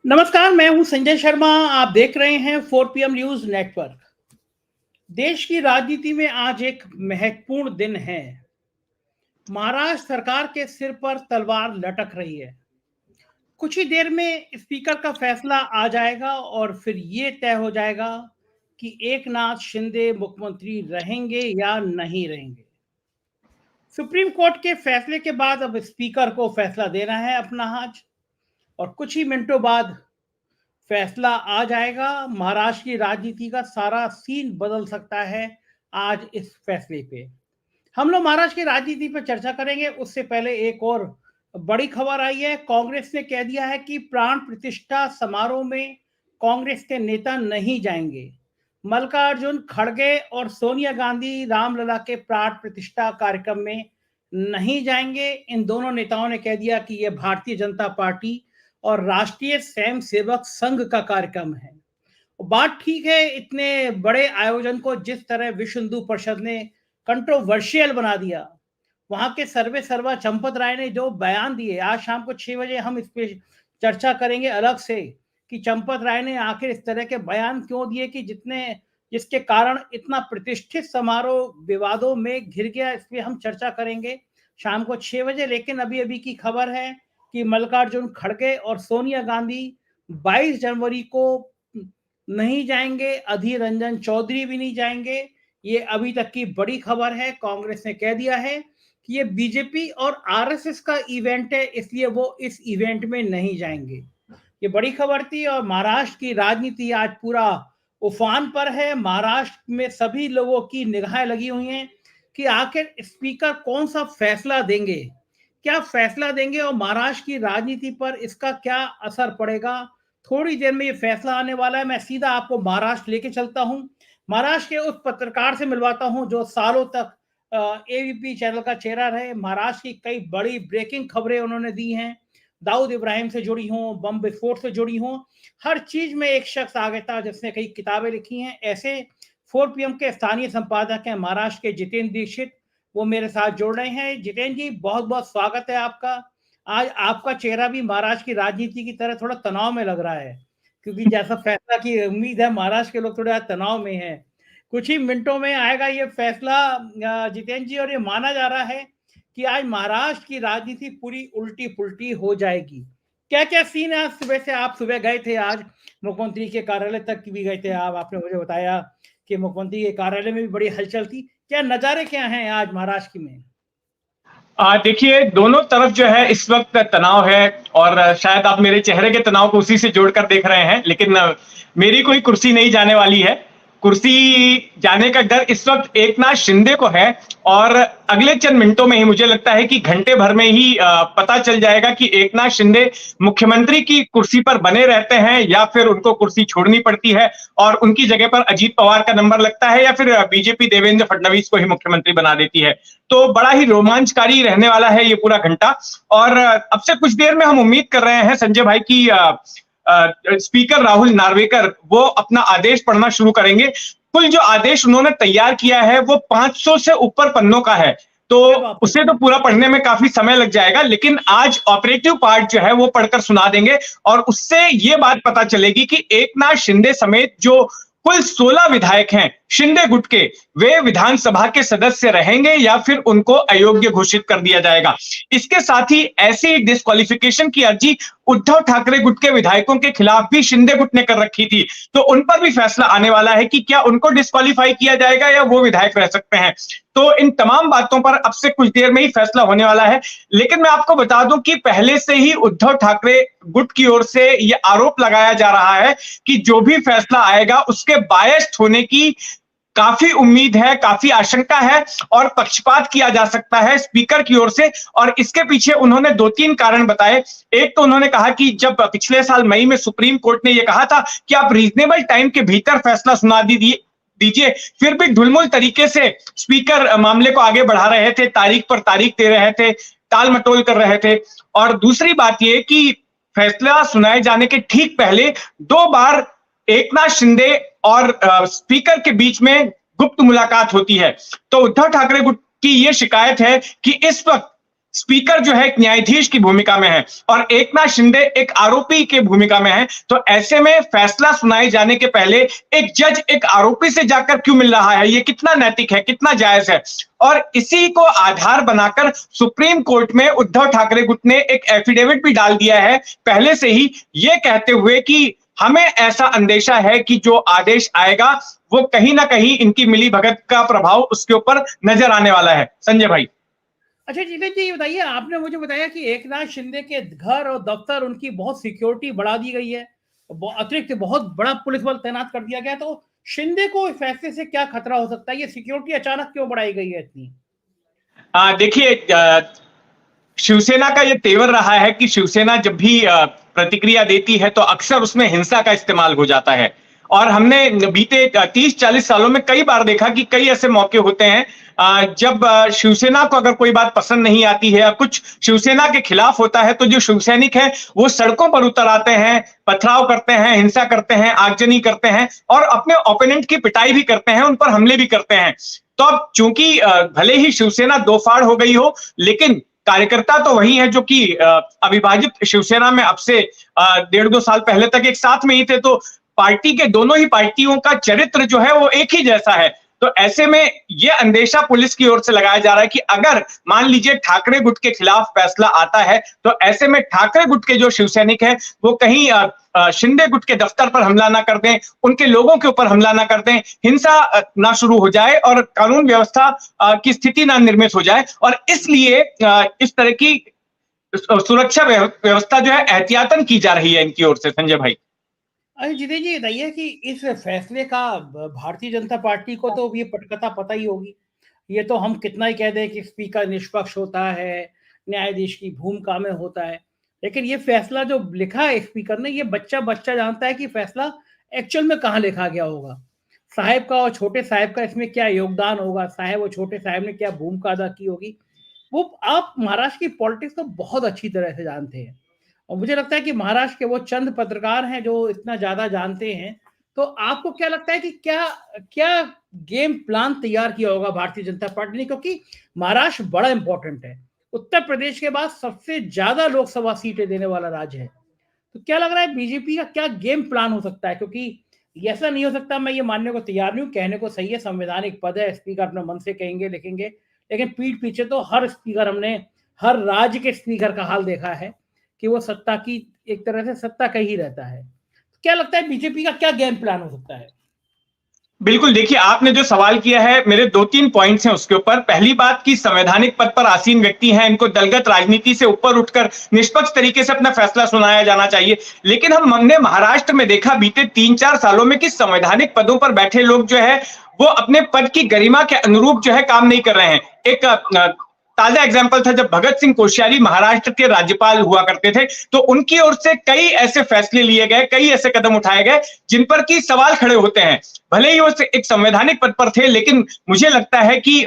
नमस्कार, मैं हूं संजय शर्मा। आप देख रहे हैं 4 PM न्यूज नेटवर्क। देश की राजनीति में आज एक महत्वपूर्ण दिन है। महाराष्ट्र सरकार के सिर पर तलवार लटक रही है। कुछ ही देर में स्पीकर का फैसला आ जाएगा और फिर ये तय हो जाएगा कि एकनाथ शिंदे मुख्यमंत्री रहेंगे या नहीं रहेंगे। सुप्रीम कोर्ट के फैसले के बाद अब स्पीकर को फैसला देना है अपना आज, और कुछ ही मिनटों बाद फैसला आ जाएगा। महाराष्ट्र की राजनीति का सारा सीन बदल सकता है आज इस फैसले पे। हम लोग महाराष्ट्र की राजनीति पर चर्चा करेंगे, उससे पहले एक और बड़ी खबर आई है। कांग्रेस ने कह दिया है कि प्राण प्रतिष्ठा समारोह में कांग्रेस के नेता नहीं जाएंगे। मल्लिकार्जुन खड़गे और सोनिया गांधी रामलला के प्राण प्रतिष्ठा कार्यक्रम में नहीं जाएंगे। इन दोनों नेताओं ने कह दिया कि यह भारतीय जनता पार्टी और राष्ट्रीय स्वयं सेवक संघ का कार्यक्रम है। बात ठीक है, इतने बड़े आयोजन को जिस तरह विश्व हिंदू परिषद ने कंट्रोवर्शियल बना दिया, वहां के सर्वे सर्वा चंपत राय ने जो बयान दिए, आज शाम को 6 बजे हम इस पे चर्चा करेंगे अलग से कि चंपत राय ने आखिर इस तरह के बयान क्यों दिए कि जिसके कारण इतना प्रतिष्ठित समारोह विवादों में घिर गया। इस पे हम चर्चा करेंगे शाम को 6 बजे। लेकिन अभी अभी की खबर है कि मल्लिकार्जुन खड़गे और सोनिया गांधी 22 जनवरी को नहीं जाएंगे, अधीर रंजन चौधरी भी नहीं जाएंगे। ये अभी तक की बड़ी खबर है। कांग्रेस ने कह दिया है कि ये बीजेपी और आरएसएस का इवेंट है, इसलिए वो इस इवेंट में नहीं जाएंगे। ये बड़ी खबर थी। और महाराष्ट्र की राजनीति आज पूरा उफान पर है। महाराष्ट्र में सभी लोगों की निगाहें लगी हुई हैं कि आखिर स्पीकर कौन सा फैसला देंगे, क्या फैसला देंगे और महाराष्ट्र की राजनीति पर इसका क्या असर पड़ेगा। थोड़ी देर में ये फैसला आने वाला है। मैं सीधा आपको महाराष्ट्र लेके चलता हूं। महाराष्ट्र के उस पत्रकार से मिलवाता हूं जो सालों तक एबीपी चैनल का चेहरा रहे। महाराष्ट्र की कई बड़ी ब्रेकिंग खबरें उन्होंने दी हैं, दाऊद इब्राहिम से जुड़ी हों, बम विस्फोट से जुड़ी हों, हर चीज में एक शख्स आ गया था जिसने कई किताबें लिखी हैं। ऐसे 4 PM के स्थानीय संपादक हैं महाराष्ट्र के जितेंद्र दीक्षित, वो मेरे साथ जुड़ रहे हैं। जितेंद्र जी, बहुत बहुत स्वागत है आपका। आज आपका चेहरा भी महाराष्ट्र की राजनीति की तरह थोड़ा तनाव में लग रहा है, क्योंकि जैसा फैसला की उम्मीद है, महाराष्ट्र के लोग थोड़े तनाव में हैं। कुछ ही मिनटों में आएगा ये फैसला जितेंद्र जी, और ये माना जा रहा है कि आज महाराष्ट्र की राजनीति पूरी उल्टी पुल्टी हो जाएगी। क्या क्या सीन है? सुबह से आप सुबह गए थे, आज मुख्यमंत्री के कार्यालय तक भी गए थे आप, आपने मुझे बताया कि मुख्यमंत्री के कार्यालय में भी बड़ी हलचल थी। क्या नजारे क्या हैं आज महाराष्ट्र में? देखिए, दोनों तरफ जो है इस वक्त तनाव है, और शायद आप मेरे चेहरे के तनाव को उसी से जोड़कर देख रहे हैं। लेकिन मेरी कोई कुर्सी नहीं जाने वाली है। कुर्सी जाने का डर इस वक्त एकनाथ शिंदे को है, और अगले चंद मिनटों में ही, मुझे लगता है कि घंटे भर में ही पता चल जाएगा कि एकनाथ शिंदे मुख्यमंत्री की कुर्सी पर बने रहते हैं या फिर उनको कुर्सी छोड़नी पड़ती है और उनकी जगह पर अजीत पवार का नंबर लगता है, या फिर बीजेपी देवेंद्र फडणवीस को ही मुख्यमंत्री बना देती है। तो बड़ा ही रोमांचकारी रहने वाला है ये पूरा घंटा। और अब से कुछ देर में हम उम्मीद कर रहे हैं संजय भाई की स्पीकर राहुल नार्वेकर वो अपना आदेश पढ़ना शुरू करेंगे। कुल जो आदेश उन्होंने तैयार किया है वो 500 से ऊपर पन्नों का है, तो उसे तो पूरा पढ़ने में काफी समय लग जाएगा। लेकिन आज ऑपरेटिव पार्ट जो है वो पढ़कर सुना देंगे, और उससे ये बात पता चलेगी कि एकनाथ शिंदे समेत जो कुल 16 विधायक हैं शिंदे गुट के, वे विधानसभा के सदस्य रहेंगे या फिर उनको अयोग्य घोषित कर दिया जाएगा। इसके साथ ही ऐसी डिस्क्वालिफिकेशन की अर्जी उद्धव ठाकरे गुट के विधायकों के खिलाफ भी शिंदे गुट ने कर रखी थी, तो उन पर भी फैसला आने वाला है कि क्या उनको डिस्क्वालीफाई किया जाएगा या वो विधायक रह सकते हैं। तो इन तमाम बातों पर अब से कुछ देर में ही फैसला होने वाला है। लेकिन मैं आपको बता दूं कि पहले से ही उद्धव ठाकरे गुट की ओर से यह आरोप लगाया जा रहा है कि जो भी फैसला आएगा उसके बायस्ड होने की काफी उम्मीद है, काफी आशंका है, और पक्षपात किया जा सकता है स्पीकर की ओर से। और इसके पीछे उन्होंने 2-3 कारण बताए। एक तो उन्होंने कहा कि जब पिछले साल मई में सुप्रीम कोर्ट ने यह कहा था कि आप रीजनेबल टाइम के भीतर फैसला सुना दीजिए, फिर भी ढुलमुल तरीके से स्पीकर मामले को आगे बढ़ा रहे थे, तारीख पर तारीख दे रहे थे, टाल मटोल कर रहे थे। और दूसरी बात यह कि फैसला सुनाए जाने के ठीक पहले 2 बार एकनाथ शिंदे और स्पीकर के बीच में गुप्त मुलाकात होती है। तो उद्धव ठाकरे गुट की यह शिकायत है कि इस वक्त स्पीकर जो है एक न्यायाधीश की भूमिका में है और एकनाथ शिंदे एक आरोपी की भूमिका में है। तो ऐसे में फैसला सुनाए जाने के पहले एक जज एक आरोपी से जाकर क्यों मिल रहा है, ये कितना नैतिक है, कितना जायज है। और इसी को आधार बनाकर सुप्रीम कोर्ट में उद्धव ठाकरे गुट ने एक एफिडेविट भी डाल दिया है पहले से ही, ये कहते हुए कि हमें ऐसा अंदेशा है कि जो आदेश आएगा वो कहीं ना कहीं इनकी मिलीभगत का प्रभाव उसके ऊपर नजर आने वाला है। संजय भाई। अच्छा जितेंद्र जी, बताइए, आपने मुझे बताया कि एकनाथ शिंदे के घर और दफ्तर, उनकी बहुत सिक्योरिटी बढ़ा दी गई है, अतिरिक्त बहुत बड़ा पुलिस बल तैनात कर दिया गया। तो शिंदे को इस फैसले से क्या खतरा हो सकता है? ये सिक्योरिटी अचानक क्यों बढ़ाई गई है इतनी? देखिए, शिवसेना का ये तेवर रहा है कि शिवसेना जब भी प्रतिक्रिया देती है तो अक्सर उसमें हिंसा का इस्तेमाल हो जाता है। और हमने बीते 30-40 सालों में कई बार देखा कि कई ऐसे मौके होते हैं जब शिवसेना को अगर कोई बात पसंद नहीं आती है या कुछ शिवसेना के खिलाफ होता है तो जो शिव सैनिक है वो सड़कों पर उतर आते हैं, पथराव करते हैं, हिंसा करते हैं, आगजनी करते हैं और अपने ओपोनेंट की पिटाई भी करते हैं, उन पर हमले भी करते हैं। तो अब चूंकि भले ही शिवसेना दो फाड़ हो गई हो, लेकिन कार्यकर्ता तो वही है जो कि अविभाजित शिवसेना में अब से 1.5-2 साल पहले तक एक साथ में ही थे। तो पार्टी के दोनों ही पार्टियों का चरित्र जो है वो एक ही जैसा है। तो ऐसे में ये अंदेशा पुलिस की ओर से लगाया जा रहा है कि अगर मान लीजिए ठाकरे गुट के खिलाफ फैसला आता है तो ऐसे में ठाकरे गुट के जो शिवसैनिक है वो कहीं शिंदे गुट के दफ्तर पर हमला ना कर दें, उनके लोगों के ऊपर हमला ना कर दें, हिंसा ना शुरू हो जाए और कानून व्यवस्था की स्थिति ना निर्मित हो जाए। और इसलिए इस तरह की सुरक्षा व्यवस्था जो है एहतियातन की जा रही है इनकी ओर से। संजय भाई। अरे जितेंद्र जी, बताइए कि इस फैसले का भारतीय जनता पार्टी को तो ये पटकथा पता ही होगी। ये तो हम कितना ही कह दें कि स्पीकर निष्पक्ष होता है, न्यायाधीश की भूमिका में होता है, लेकिन ये फैसला जो लिखा है स्पीकर ने, ये बच्चा बच्चा जानता है कि फैसला एक्चुअल में कहाँ लिखा गया होगा। साहेब का और छोटे साहेब का इसमें क्या योगदान होगा, साहेब और छोटे साहेब ने क्या भूमिका अदा की होगी, वो आप महाराष्ट्र की पॉलिटिक्स को बहुत अच्छी तरह से जानते हैं। और मुझे लगता है कि महाराष्ट्र के वो चंद पत्रकार हैं जो इतना ज्यादा जानते हैं। तो आपको क्या लगता है कि क्या क्या गेम प्लान तैयार किया होगा भारतीय जनता पार्टी ने? क्योंकि महाराष्ट्र बड़ा इंपॉर्टेंट है, उत्तर प्रदेश के बाद सबसे ज्यादा लोकसभा सीटें देने वाला राज्य है। तो क्या लग रहा है बीजेपी का क्या गेम प्लान हो सकता है? क्योंकि ऐसा नहीं हो सकता, मैं ये मानने को तैयार नहीं हूँ, कहने को सही है, संवैधानिक पद है, स्पीकर अपने मन से कहेंगे लिखेंगे, लेकिन पीठ पीछे तो हर स्पीकर, हमने हर राज्य के स्पीकर का हाल देखा है कि वो सत्ता की एक तरह से सत्ता का ही रहता है। तो क्या लगता है बीजेपी का क्या गेम प्लान हो सकता है? बिल्कुल, देखिए आपने जो सवाल किया है, मेरे 2-3 पॉइंट्स हैं उसके ऊपर। पहली बात कि संवैधानिक पद पर आसीन व्यक्ति हैं, इनको दलगत राजनीति से ऊपर उठकर निष्पक्ष तरीके से अपना फैसला सुनाया जाना चाहिए। लेकिन हमने महाराष्ट्र में देखा बीते 3-4 सालों में कि संवैधानिक पदों पर बैठे लोग जो है वो अपने पद की गरिमा के अनुरूप जो है काम नहीं कर रहे हैं। एक ताजा एग्जाम्पल था जब भगत सिंह कोश्यारी महाराष्ट्र के राज्यपाल हुआ करते थे, तो उनकी ओर से कई ऐसे फैसले लिए गए, कई ऐसे कदम उठाए गए जिन पर कि सवाल खड़े होते हैं। भले ही वो एक संवैधानिक पद पर थे, लेकिन मुझे लगता है कि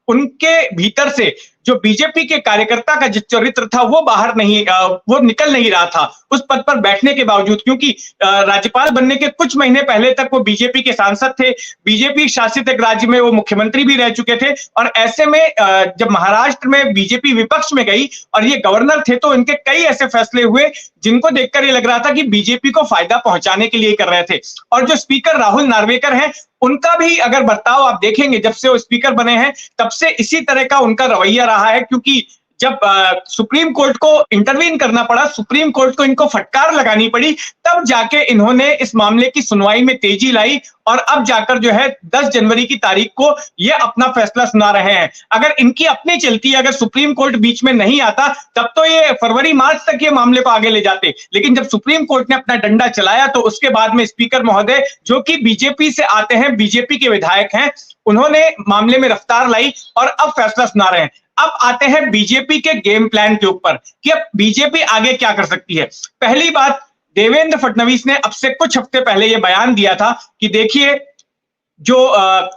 उनके भीतर से जो बीजेपी के कार्यकर्ता का जो चरित्र था वो बाहर नहीं, वो निकल नहीं रहा था उस पद पर बैठने के बावजूद, क्योंकि राज्यपाल बनने के कुछ महीने पहले तक वो बीजेपी के सांसद थे, बीजेपी शासित एक राज्य में वो मुख्यमंत्री भी रह चुके थे। और ऐसे में जब महाराष्ट्र में बीजेपी विपक्ष में गई और ये गवर्नर थे तो इनके कई ऐसे फैसले हुए जिनको देखकर ये लग रहा था कि बीजेपी को फायदा पहुंचाने के लिए कर रहे थे। और जो स्पीकर राहुल नार्वेकर हैं, उनका भी अगर बर्ताव आप देखेंगे, जब से वो स्पीकर बने हैं तब से इसी तरह का उनका रवैया रहा है। क्योंकि जब सुप्रीम कोर्ट को इंटरवीन करना पड़ा, सुप्रीम कोर्ट को इनको फटकार लगानी पड़ी, तब जाके इन्होंने इस मामले की सुनवाई में तेजी लाई और अब जाकर जो है 10 जनवरी की तारीख को ये अपना फैसला सुना रहे हैं। अगर इनकी अपनी चलती, अगर सुप्रीम कोर्ट बीच में नहीं आता, तब तो ये फरवरी मार्च तक ये मामले को आगे ले जाते। लेकिन जब सुप्रीम कोर्ट ने अपना डंडा चलाया तो उसके बाद में स्पीकर महोदय, जो कि बीजेपी से आते हैं, बीजेपी के विधायक हैं, उन्होंने मामले में रफ्तार लाई और अब फैसला सुना रहे हैं। अब आते हैं बीजेपी के गेम प्लान के ऊपर कि अब बीजेपी आगे क्या कर सकती है। पहली बात, देवेंद्र फडणवीस ने अब से कुछ हफ्ते पहले यह बयान दिया था कि देखिए, जो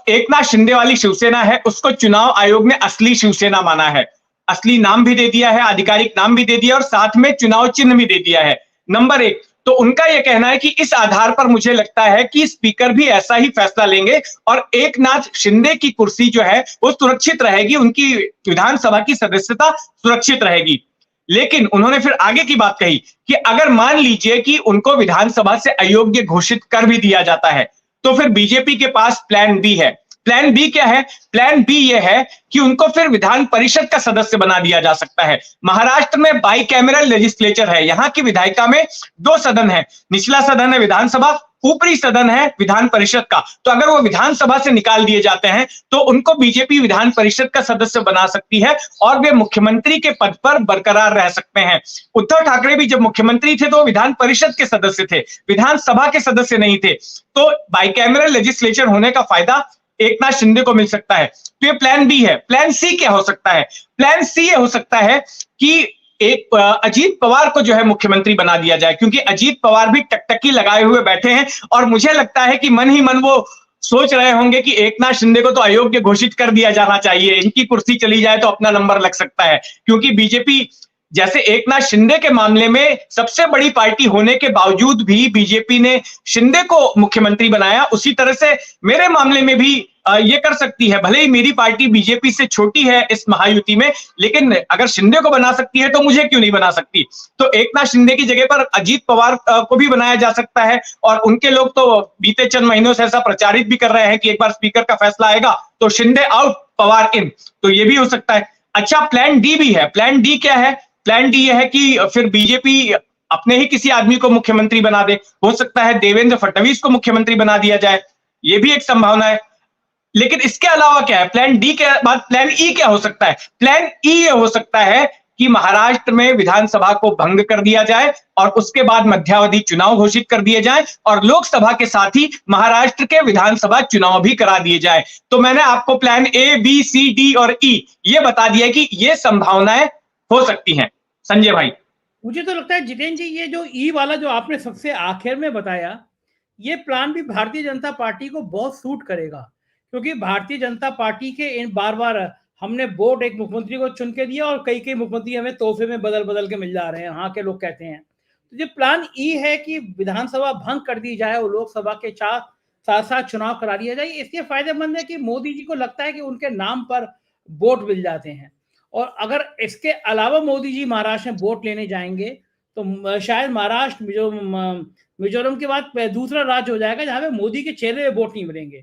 एकनाथ शिंदे वाली शिवसेना है उसको चुनाव आयोग ने असली शिवसेना माना है, असली नाम भी दे दिया है, आधिकारिक नाम भी दे दिया और साथ में चुनाव चिन्ह भी दे दिया है, नंबर 1। तो उनका यह कहना है कि इस आधार पर मुझे लगता है कि स्पीकर भी ऐसा ही फैसला लेंगे और एकनाथ शिंदे की कुर्सी जो है वो सुरक्षित रहेगी, उनकी विधानसभा की सदस्यता सुरक्षित रहेगी। लेकिन उन्होंने फिर आगे की बात कही कि अगर मान लीजिए कि उनको विधानसभा से अयोग्य घोषित कर भी दिया जाता है, तो फिर बीजेपी के पास प्लान बी है। प्लान बी क्या है? प्लान बी यह है कि उनको फिर विधान परिषद का सदस्य बना दिया जा सकता है। महाराष्ट्र में बाइकैमरल लेजिस्लेचर है, यहां की विधायिका में 2 सदन है, निचला सदन है विधानसभा, ऊपरी सदन है विधान परिषद का। तो अगर वो विधानसभा से निकाल दिए जाते हैं तो उनको बीजेपी विधान परिषद का सदस्य बना सकती है और वे मुख्यमंत्री के पद पर बरकरार रह सकते हैं। उद्धव ठाकरे भी जब मुख्यमंत्री थे तो विधान परिषद के सदस्य थे, विधानसभा के सदस्य नहीं थे। तो बाइकैमरल लेजिस्लेचर होने का फायदा एकनाथ शिंदे को मिल सकता है। तो ये प्लान बी है। प्लान सी क्या हो सकता है? प्लान सी ये हो सकता है कि एक अजीत पवार को जो है मुख्यमंत्री बना दिया जाए, क्योंकि अजीत पवार भी टकटकी लगाए हुए बैठे हैं और मुझे लगता है कि मन ही मन वो सोच रहे होंगे कि एकनाथ शिंदे को तो अयोग्य घोषित कर दिया जाना चाहिए, इनकी कुर्सी चली जाए तो अपना नंबर लग सकता है। क्योंकि बीजेपी जैसे एकनाथ शिंदे के मामले में सबसे बड़ी पार्टी होने के बावजूद भी बीजेपी ने शिंदे को मुख्यमंत्री बनाया, उसी तरह से मेरे मामले में भी ये कर सकती है। भले ही मेरी पार्टी बीजेपी से छोटी है इस महायुति में, लेकिन अगर शिंदे को बना सकती है तो मुझे क्यों नहीं बना सकती? तो एकनाथ शिंदे की जगह पर अजीत पवार को भी बनाया जा सकता है और उनके लोग तो बीते चंद महीनों से ऐसा प्रचारित भी कर रहे हैं कि एक बार स्पीकर का फैसला आएगा तो शिंदे आउट, पवार इन। तो ये भी हो सकता है। अच्छा, प्लान डी भी है। प्लान डी क्या है? प्लान डी यह है कि फिर बीजेपी अपने ही किसी आदमी को मुख्यमंत्री बना दे। हो सकता है देवेंद्र फडणवीस को मुख्यमंत्री बना दिया जाए, ये भी एक संभावना है। लेकिन इसके अलावा क्या है? प्लान डी के बाद प्लान ई क्या हो सकता है? प्लान ई ये हो सकता है कि महाराष्ट्र में विधानसभा को भंग कर दिया जाए और उसके बाद मध्यावधि चुनाव घोषित कर दिए जाएं और लोकसभा के साथ ही महाराष्ट्र के विधानसभा चुनाव भी करा दिए जाए। तो मैंने आपको plan A, B, C, D और ई ये बता दिया कि ये संभावनाएं हो सकती हैं। संजय भाई, मुझे तो लगता है जितेंद्र जी, ये जो ई वाला जो आपने सबसे आखिर में बताया, ये प्लान भी भारतीय जनता पार्टी को बहुत सूट करेगा, क्योंकि भारतीय जनता पार्टी के इन बार बार हमने वोट एक मुख्यमंत्री को चुन के दिया और कई मुख्यमंत्री हमें तोहफे में बदल बदल के मिल जा रहे हैं, हाँ के लोग कहते हैं। तो ये प्लान ई है कि विधानसभा भंग कर दी जाए और लोकसभा के साथ साथ चुनाव करा दिया जाए। इसलिए फायदेमंद है कि मोदी जी को लगता है कि उनके नाम पर वोट मिल जाते हैं, और अगर इसके अलावा मोदी जी महाराष्ट्र में वोट लेने जाएंगे तो शायद महाराष्ट्र मिजोरम के बाद दूसरा राज्य हो जाएगा जहां पे मोदी के चेहरे पे वोट नहीं मिलेंगे,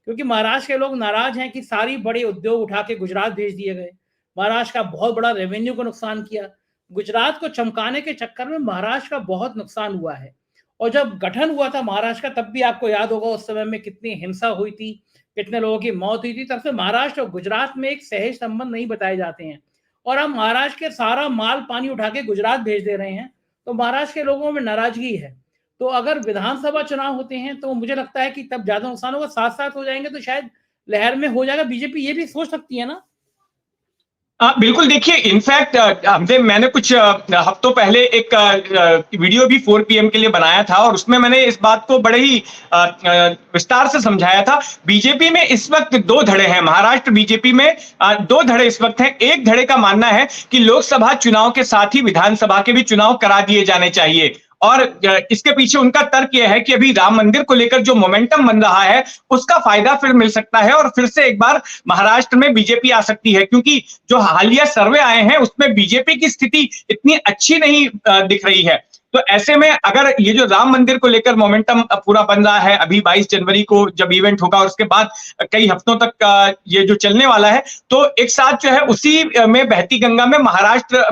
क्योंकि महाराष्ट्र के लोग नाराज हैं कि सारी बड़े उद्योग उठा के गुजरात भेज दिए गए। महाराष्ट्र का बहुत बड़ा रेवेन्यू को नुकसान किया। गुजरात को चमकाने के चक्कर में महाराष्ट्र का बहुत नुकसान हुआ है। और जब गठन हुआ था महाराष्ट्र का, तब भी आपको याद होगा उस समय में कितनी हिंसा हुई थी, कितने लोगों की मौत हुई थी। तब से महाराष्ट्र और गुजरात में एक सहज संबंध नहीं बताए जाते हैं, और हम महाराष्ट्र के सारा माल पानी उठा के गुजरात भेज दे रहे हैं, तो महाराष्ट्र के लोगों में नाराजगी है। तो अगर विधानसभा चुनाव होते हैं तो मुझे लगता है कि तब ज्यादा नुकसान होगा। साथ साथ हो जाएंगे तो शायद लहर में हो जाएगा। बीजेपी ये भी सोच सकती है ना। बिल्कुल। देखिए, इनफैक्ट मैंने कुछ हफ्तों पहले एक वीडियो भी 4 PM के लिए बनाया था और उसमें मैंने इस बात को बड़े ही विस्तार से समझाया था। बीजेपी में इस वक्त 2 धड़े हैं। महाराष्ट्र बीजेपी में 2 धड़े इस वक्त हैं। एक धड़े का मानना है कि लोकसभा चुनाव के साथ ही विधानसभा के भी चुनाव करा दिए जाने चाहिए, और इसके पीछे उनका तर्क यह है कि अभी राम मंदिर को लेकर जो मोमेंटम बन रहा है उसका फायदा फिर मिल सकता है और फिर से एक बार महाराष्ट्र में बीजेपी आ सकती है, क्योंकि जो हालिया सर्वे आए हैं उसमें बीजेपी की स्थिति इतनी अच्छी नहीं दिख रही है। तो ऐसे में अगर ये जो राम मंदिर को लेकर मोमेंटम पूरा बन रहा है, अभी 22 जनवरी को जब इवेंट होगा और उसके बाद कई हफ्तों तक ये जो चलने वाला है, तो एक साथ जो है उसी में बहती गंगा में महाराष्ट्र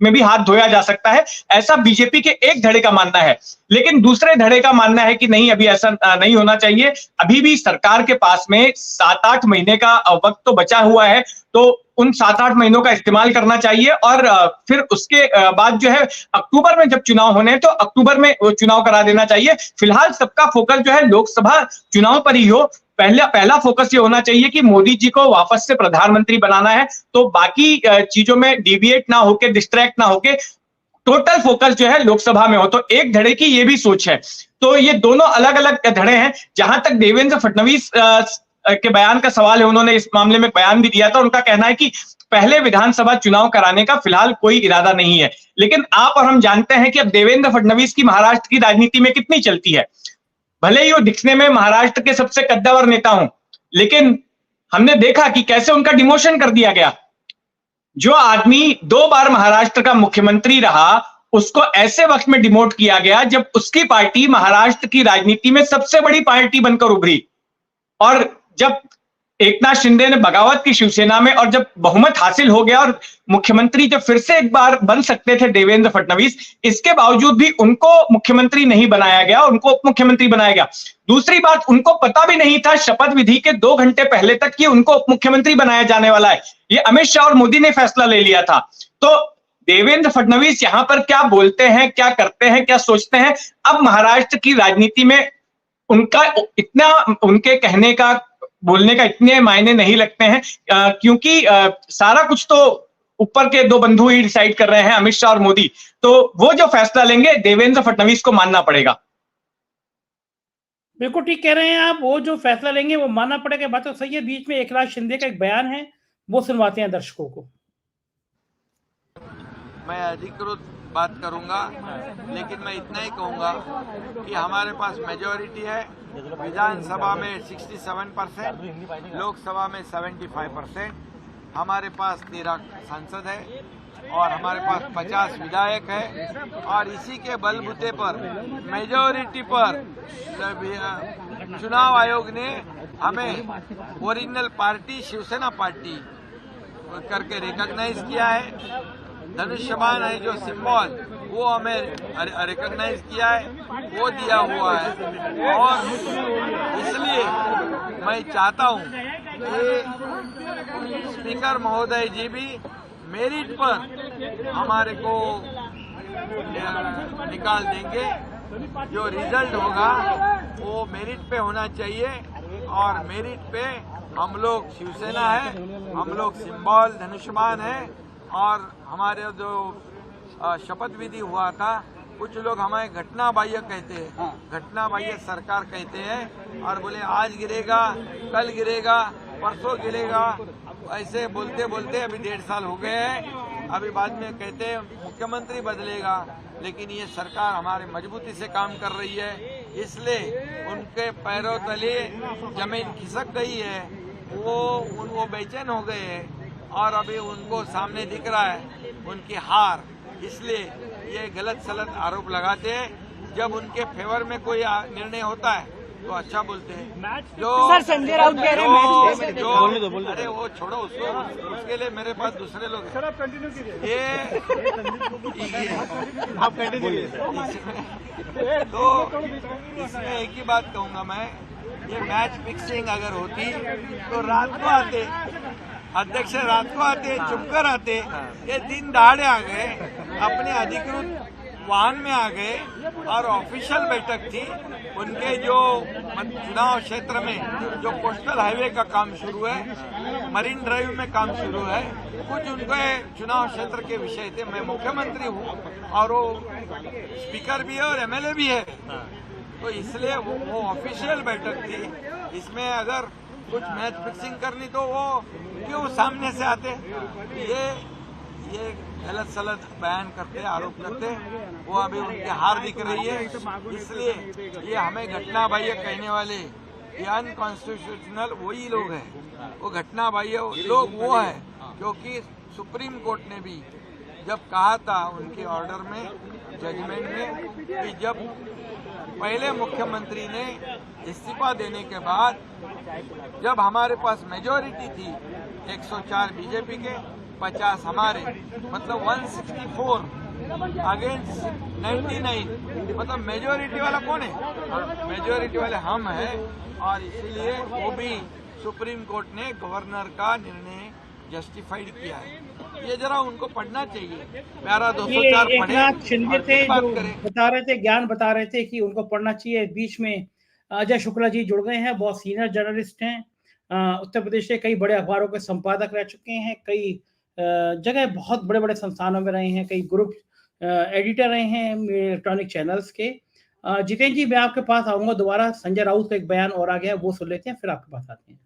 में भी हाथ धोया जा सकता है, ऐसा बीजेपी के एक धड़े का मानना है। लेकिन दूसरे धड़े का मानना है कि नहीं, अभी ऐसा नहीं होना चाहिए। अभी भी सरकार के पास में 7-8 महीने का वक्त तो बचा हुआ है, तो उन 7-8 महीनों का इस्तेमाल करना चाहिए और फिर उसके बाद जो है अक्टूबर में जब चुनाव होने हैं तो अक्टूबर में चुनाव करा देना चाहिए। फिलहाल सबका फोकस जो है लोकसभा चुनाव पर ही हो। पहला फोकस ये होना चाहिए कि मोदी जी को वापस से प्रधानमंत्री बनाना है, तो बाकी चीजों में डिविएट ना होके, डिस्ट्रैक्ट ना होके टोटल फोकस जो है लोकसभा में हो। तो एक धड़े की ये भी सोच है। तो ये दोनों अलग अलग धड़े हैं। जहां तक देवेंद्र फडणवीस के बयान का सवाल है, उन्होंने इस मामले में बयान भी दिया था। उनका कहना है कि पहले विधानसभा चुनाव कराने का फिलहाल कोई इरादा नहीं है। लेकिन आप और हम जानते हैं कि अब देवेंद्र फडणवीस की महाराष्ट्र की राजनीति में कितनी चलती है। भले ही वो दिखने में महाराष्ट्र के सबसे कद्दावर नेता हों, लेकिन हमने देखा कि कैसे उनका डिमोशन कर दिया गया। जो आदमी 2 बार महाराष्ट्र का मुख्यमंत्री रहा, उसको ऐसे वक्त में डिमोट किया गया जब उसकी पार्टी महाराष्ट्र की राजनीति में सबसे बड़ी पार्टी बनकर उभरी। और जब एकनाथ शिंदे ने बगावत की शिवसेना में, और जब बहुमत हासिल हो गया और मुख्यमंत्री जब फिर से एक बार बन सकते थे देवेंद्र फडणवीस, इसके बावजूद भी उनको मुख्यमंत्री नहीं बनाया गया, उनको उप मुख्यमंत्री बनाया गया। दूसरी बात, उनको पता भी नहीं था शपथ विधि के 2 घंटे पहले तक कि उनको उप मुख्यमंत्री बनाया जाने वाला है। ये अमित शाह और मोदी ने फैसला ले लिया था। तो देवेंद्र फडणवीस यहां पर क्या बोलते हैं, क्या करते हैं, क्या सोचते हैं, अब महाराष्ट्र की राजनीति में उनका इतना, उनके कहने का, बोलने का इतने मायने नहीं लगते हैं, क्योंकि सारा कुछ तो ऊपर के 2 बंधु ही डिसाइड कर रहे हैं, अमित शाह और मोदी। तो वो जो फैसला लेंगे देवेंद्र फडणवीस को मानना पड़ेगा। बिल्कुल ठीक कह रहे हैं आप, वो जो फैसला लेंगे वो मानना पड़ेगा, बात तो सही है। बीच में एकनाथ शिंदे का एक बयान है, वो सुनवाते हैं दर्शकों को। मैं अधिकृत बात करूंगा, लेकिन मैं इतना ही कहूंगा कि हमारे पास मेजॉरिटी है। विधानसभा में 67%, लोकसभा में 75%, हमारे पास 13 सांसद है और हमारे पास 50 विधायक है। और इसी के बलबूते पर, मेजॉरिटी पर चुनाव आयोग ने हमें ओरिजिनल पार्टी शिवसेना पार्टी करके रिकॉग्नाइज किया है। धनुष्यबाण है जो सिंबल, वो हमें रिकॉग्नाइज किया है, वो दिया हुआ है। और इसलिए मैं चाहता हूं कि स्पीकर महोदय जी भी मेरिट पर हमारे को निकाल देंगे। जो रिजल्ट होगा वो मेरिट पे होना चाहिए, और मेरिट पे हम लोग शिवसेना है, हम लोग सिंबल धनुष्यबाण है। और हमारे जो शपथ विधि हुआ था, कुछ लोग हमें घटना बाह्य कहते हैं, घटना बाह्य सरकार कहते हैं, और बोले आज गिरेगा, कल गिरेगा, परसों गिरेगा, ऐसे बोलते बोलते अभी 1.5 साल हो गए हैं। अभी बाद में कहते हैं मुख्यमंत्री बदलेगा, लेकिन ये सरकार हमारे मजबूती से काम कर रही है, इसलिए उनके पैरों तले जमीन खिसक गई है, वो बेचैन हो गए हैं। और अभी उनको सामने दिख रहा है उनकी हार, इसलिए ये गलत सलत आरोप लगाते हैं। जब उनके फेवर में कोई निर्णय होता है तो अच्छा बोलते हैं। जो सर संजय राउत कह रहे हैं जो अरे वो छोड़ो उसको, उसके लिए मेरे पास दूसरे लोग हैं। सर आप कंटिन्यू कीजिए। आप कंटिन्यू तो इसमें एक ही बात कहूंगा मैं, ये मैच फिक्सिंग अगर होती तो रात को आते, अध्यक्ष रात को आते, चुपकर आते। ये दिन दहाड़े आ गए, अपने अधिकृत वाहन में आ गए, और ऑफिशियल बैठक थी। उनके जो चुनाव क्षेत्र में जो कोस्टल हाईवे का काम शुरू है, मरीन ड्राइव में काम शुरू है, कुछ उनके चुनाव क्षेत्र के विषय थे। मैं मुख्यमंत्री हूँ और वो स्पीकर भी है और एमएलए भी है, तो इसलिए वो ऑफिशियल बैठक थी। इसमें अगर कुछ मैच फिक्सिंग करनी तो वो क्यों सामने से आते। ये गलत सलत बयान करते, आरोप करते, वो अभी उनकी हार दिख रही है। इसलिए ये हमें घटना बाह्य कहने वाले ये अनकॉन्स्टिट्यूशनल वही लोग हैं, वो घटना बाह्य लोग वो है, क्योंकि सुप्रीम कोर्ट ने भी जब कहा था उनके ऑर्डर में, जजमेंट में, कि जब पहले मुख्यमंत्री ने इस्तीफा देने के बाद, जब हमारे पास मेजॉरिटी थी 104 बीजेपी के, 50 हमारे, मतलब 164 अगेंस्ट 99, मतलब मेजॉरिटी वाला कौन है? मेजॉरिटी वाले हम हैं। और इसीलिए वो भी सुप्रीम कोर्ट ने गवर्नर का निर्णय जस्टिफाइड किया है। ये जरा उनको पढ़ना चाहिए। प्यारा 204 पढ़े। एकनाथ शिंदे थे जो बता रहे थे, ज्ञान बता रहे थे कि उनको पढ़ना चाहिए। बीच में अजय शुक्ला जी जुड़ गए हैं, बहुत सीनियर जर्नलिस्ट हैं, उत्तर प्रदेश के कई बड़े अखबारों के संपादक रह चुके हैं, कई जगह बहुत बड़े बड़े संस्थानों में रहे हैं, कई ग्रुप एडिटर रहे हैं इलेक्ट्रॉनिक चैनल्स के। जितेंद्र जी, मैं आपके पास आऊंगा दोबारा। संजय राउत का एक बयान और आ गया, वो सुन लेते हैं, फिर आपके पास आते हैं।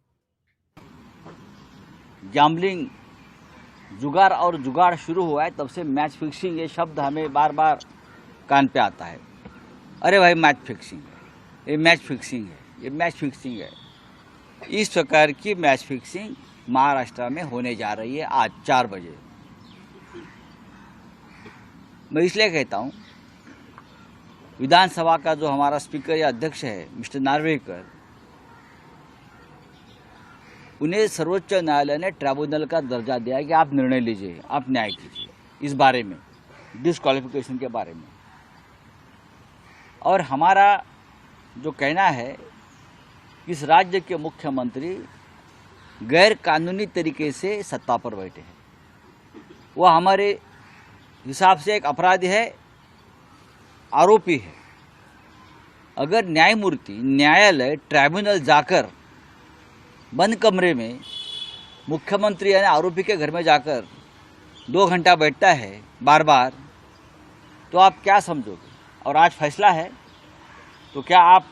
गैम्बलिंग जुगाड़ और जुगाड़ शुरू हुआ है तब से मैच फिक्सिंग ये शब्द हमें बार बार कान पे आता है। अरे भाई मैच फिक्सिंग है, ये मैच फिक्सिंग है, ये मैच फिक्सिंग है। इस प्रकार की मैच फिक्सिंग महाराष्ट्र में होने जा रही है आज 4 बजे। मैं इसलिए कहता हूँ, विधानसभा का जो हमारा स्पीकर या अध्यक्ष है मिस्टर नार्वेकर, उन्हें सर्वोच्च न्यायालय ने ट्राइब्यूनल का दर्जा दिया है कि आप निर्णय लीजिए, आप न्याय कीजिए इस बारे में, डिस्क्वालिफिकेशन के बारे में। और हमारा जो कहना है, इस राज्य के मुख्यमंत्री गैर कानूनी तरीके से सत्ता पर बैठे हैं। वह हमारे हिसाब से एक अपराधी है, आरोपी है। अगर न्यायमूर्ति, न्यायालय, ट्राइब्यूनल जाकर बंद कमरे में मुख्यमंत्री यानी आरोपी के घर में जाकर 2 घंटा बैठता है बार बार, तो आप क्या समझोगे? और आज फैसला है, तो क्या आप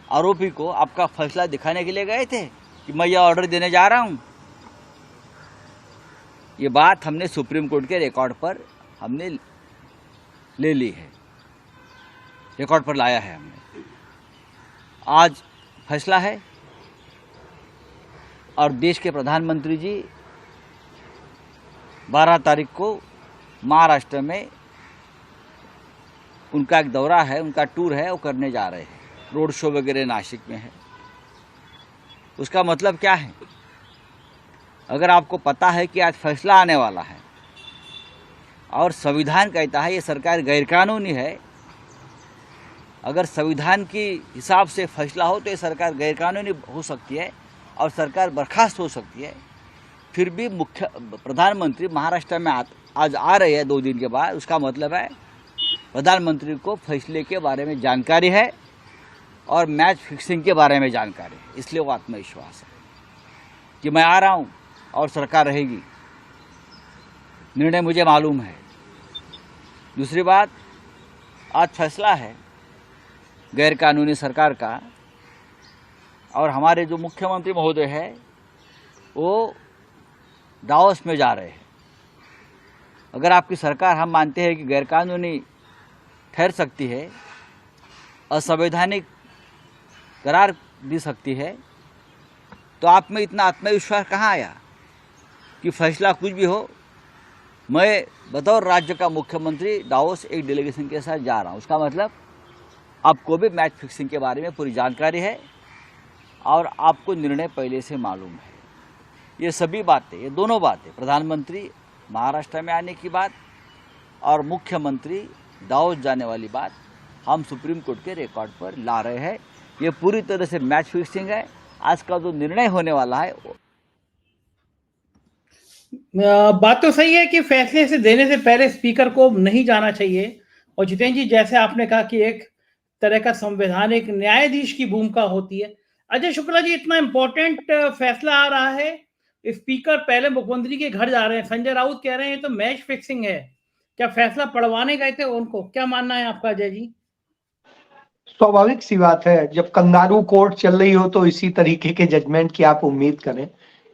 आरोपी को आपका फैसला दिखाने के लिए गए थे कि मैं यह ऑर्डर देने जा रहा हूं? ये बात हमने सुप्रीम कोर्ट के रिकॉर्ड पर हमने ले ली है, रिकॉर्ड पर लाया है हमने। आज फैसला है और देश के प्रधानमंत्री जी 12 तारीख को महाराष्ट्र में उनका एक दौरा है, उनका टूर है, वो करने जा रहे हैं। रोड शो वगैरह नासिक में है। उसका मतलब क्या है? अगर आपको पता है कि आज फैसला आने वाला है और संविधान कहता है ये सरकार गैरकानूनी है, अगर संविधान के हिसाब से फैसला हो तो ये सरकार गैरकानूनी हो सकती है और सरकार बर्खास्त हो सकती है, फिर भी प्रधानमंत्री महाराष्ट्र में आज आ रहे हैं 2 दिन के बाद, उसका मतलब है प्रधानमंत्री को फैसले के बारे में जानकारी है और मैच फिक्सिंग के बारे में जानकारी है। इसलिए वो आत्मविश्वास है कि मैं आ रहा हूँ और सरकार रहेगी, निर्णय मुझे मालूम है। दूसरी बात, आज फैसला है गैरकानूनी सरकार का, और हमारे जो मुख्यमंत्री महोदय है वो दावोस में जा रहे हैं। अगर आपकी सरकार, हम मानते हैं कि गैरकानूनी ठहर सकती है, असंवैधानिक करार दी सकती है, तो आप में इतना आत्मविश्वास कहाँ आया कि फैसला कुछ भी हो, मैं बतौर राज्य का मुख्यमंत्री दावोस एक डेलीगेशन के साथ जा रहा हूँ? उसका मतलब आपको भी मैच फिक्सिंग के बारे में पूरी जानकारी है और आपको निर्णय पहले से मालूम है। ये सभी बातें, ये दोनों बातें, प्रधानमंत्री महाराष्ट्र में आने की बात और मुख्यमंत्री दावोस जाने वाली बात, हम सुप्रीम कोर्ट के रिकॉर्ड पर ला रहे हैं। ये पूरी तरह से मैच फिक्सिंग है। आज का जो निर्णय होने वाला है, बात तो सही है कि फैसले से देने से पहले स्पीकर को नहीं जाना चाहिए। और जितेंद्र जी, जैसे आपने कहा कि एक तरह का संवैधानिक न्यायाधीश की भूमिका होती है। अजय शुक्ला जी, इतना इंपॉर्टेंट फैसला आ रहा है, स्पीकर पहले मुख्यमंत्री के घर जा रहे हैं, संजय राउत कह रहे हैं ये तो मैच फिक्सिंग है। क्या फैसला पढ़वाने गए थे उनको? क्या मानना है आपका अजय जी? स्वाभाविक सी बात है, जब कंगारू कोर्ट चल रही हो तो इसी तरीके के जजमेंट की आप उम्मीद करें।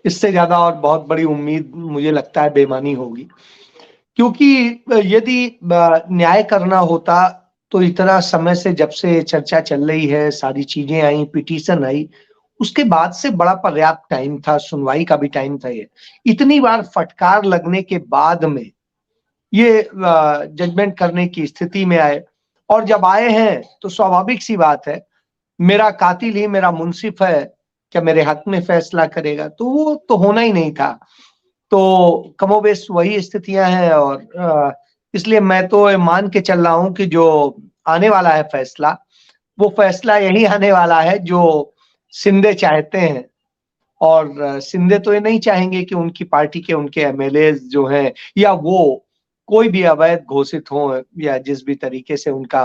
इससे ज्यादा और बहुत बड़ी उम्मीद मुझे लगता है बेमानी होगी, क्योंकि यदि न्याय करना होता तो इतना समय से, जब से चर्चा चल रही है, सारी चीजें आई, पिटीशन आई, उसके बाद से बड़ा पर्याप्त टाइम था, सुनवाई का भी टाइम था। ये इतनी बार फटकार लगने के बाद में ये जजमेंट करने की स्थिति में आए, और जब आए हैं तो स्वाभाविक सी बात है, मेरा कातिल ही मेरा मुंसिफ है, क्या मेरे हक में फैसला करेगा? तो वो तो होना ही नहीं था। तो कमोबेश वही स्थितियां हैं, और इसलिए मैं तो मान के चल रहा हूं कि जो आने वाला है फैसला, वो फैसला यही आने वाला है जो शिंदे चाहते हैं। और शिंदे तो ये नहीं चाहेंगे कि उनकी पार्टी के उनके एमएलए जो हैं या वो कोई भी अवैध घोषित हो या जिस भी तरीके से उनका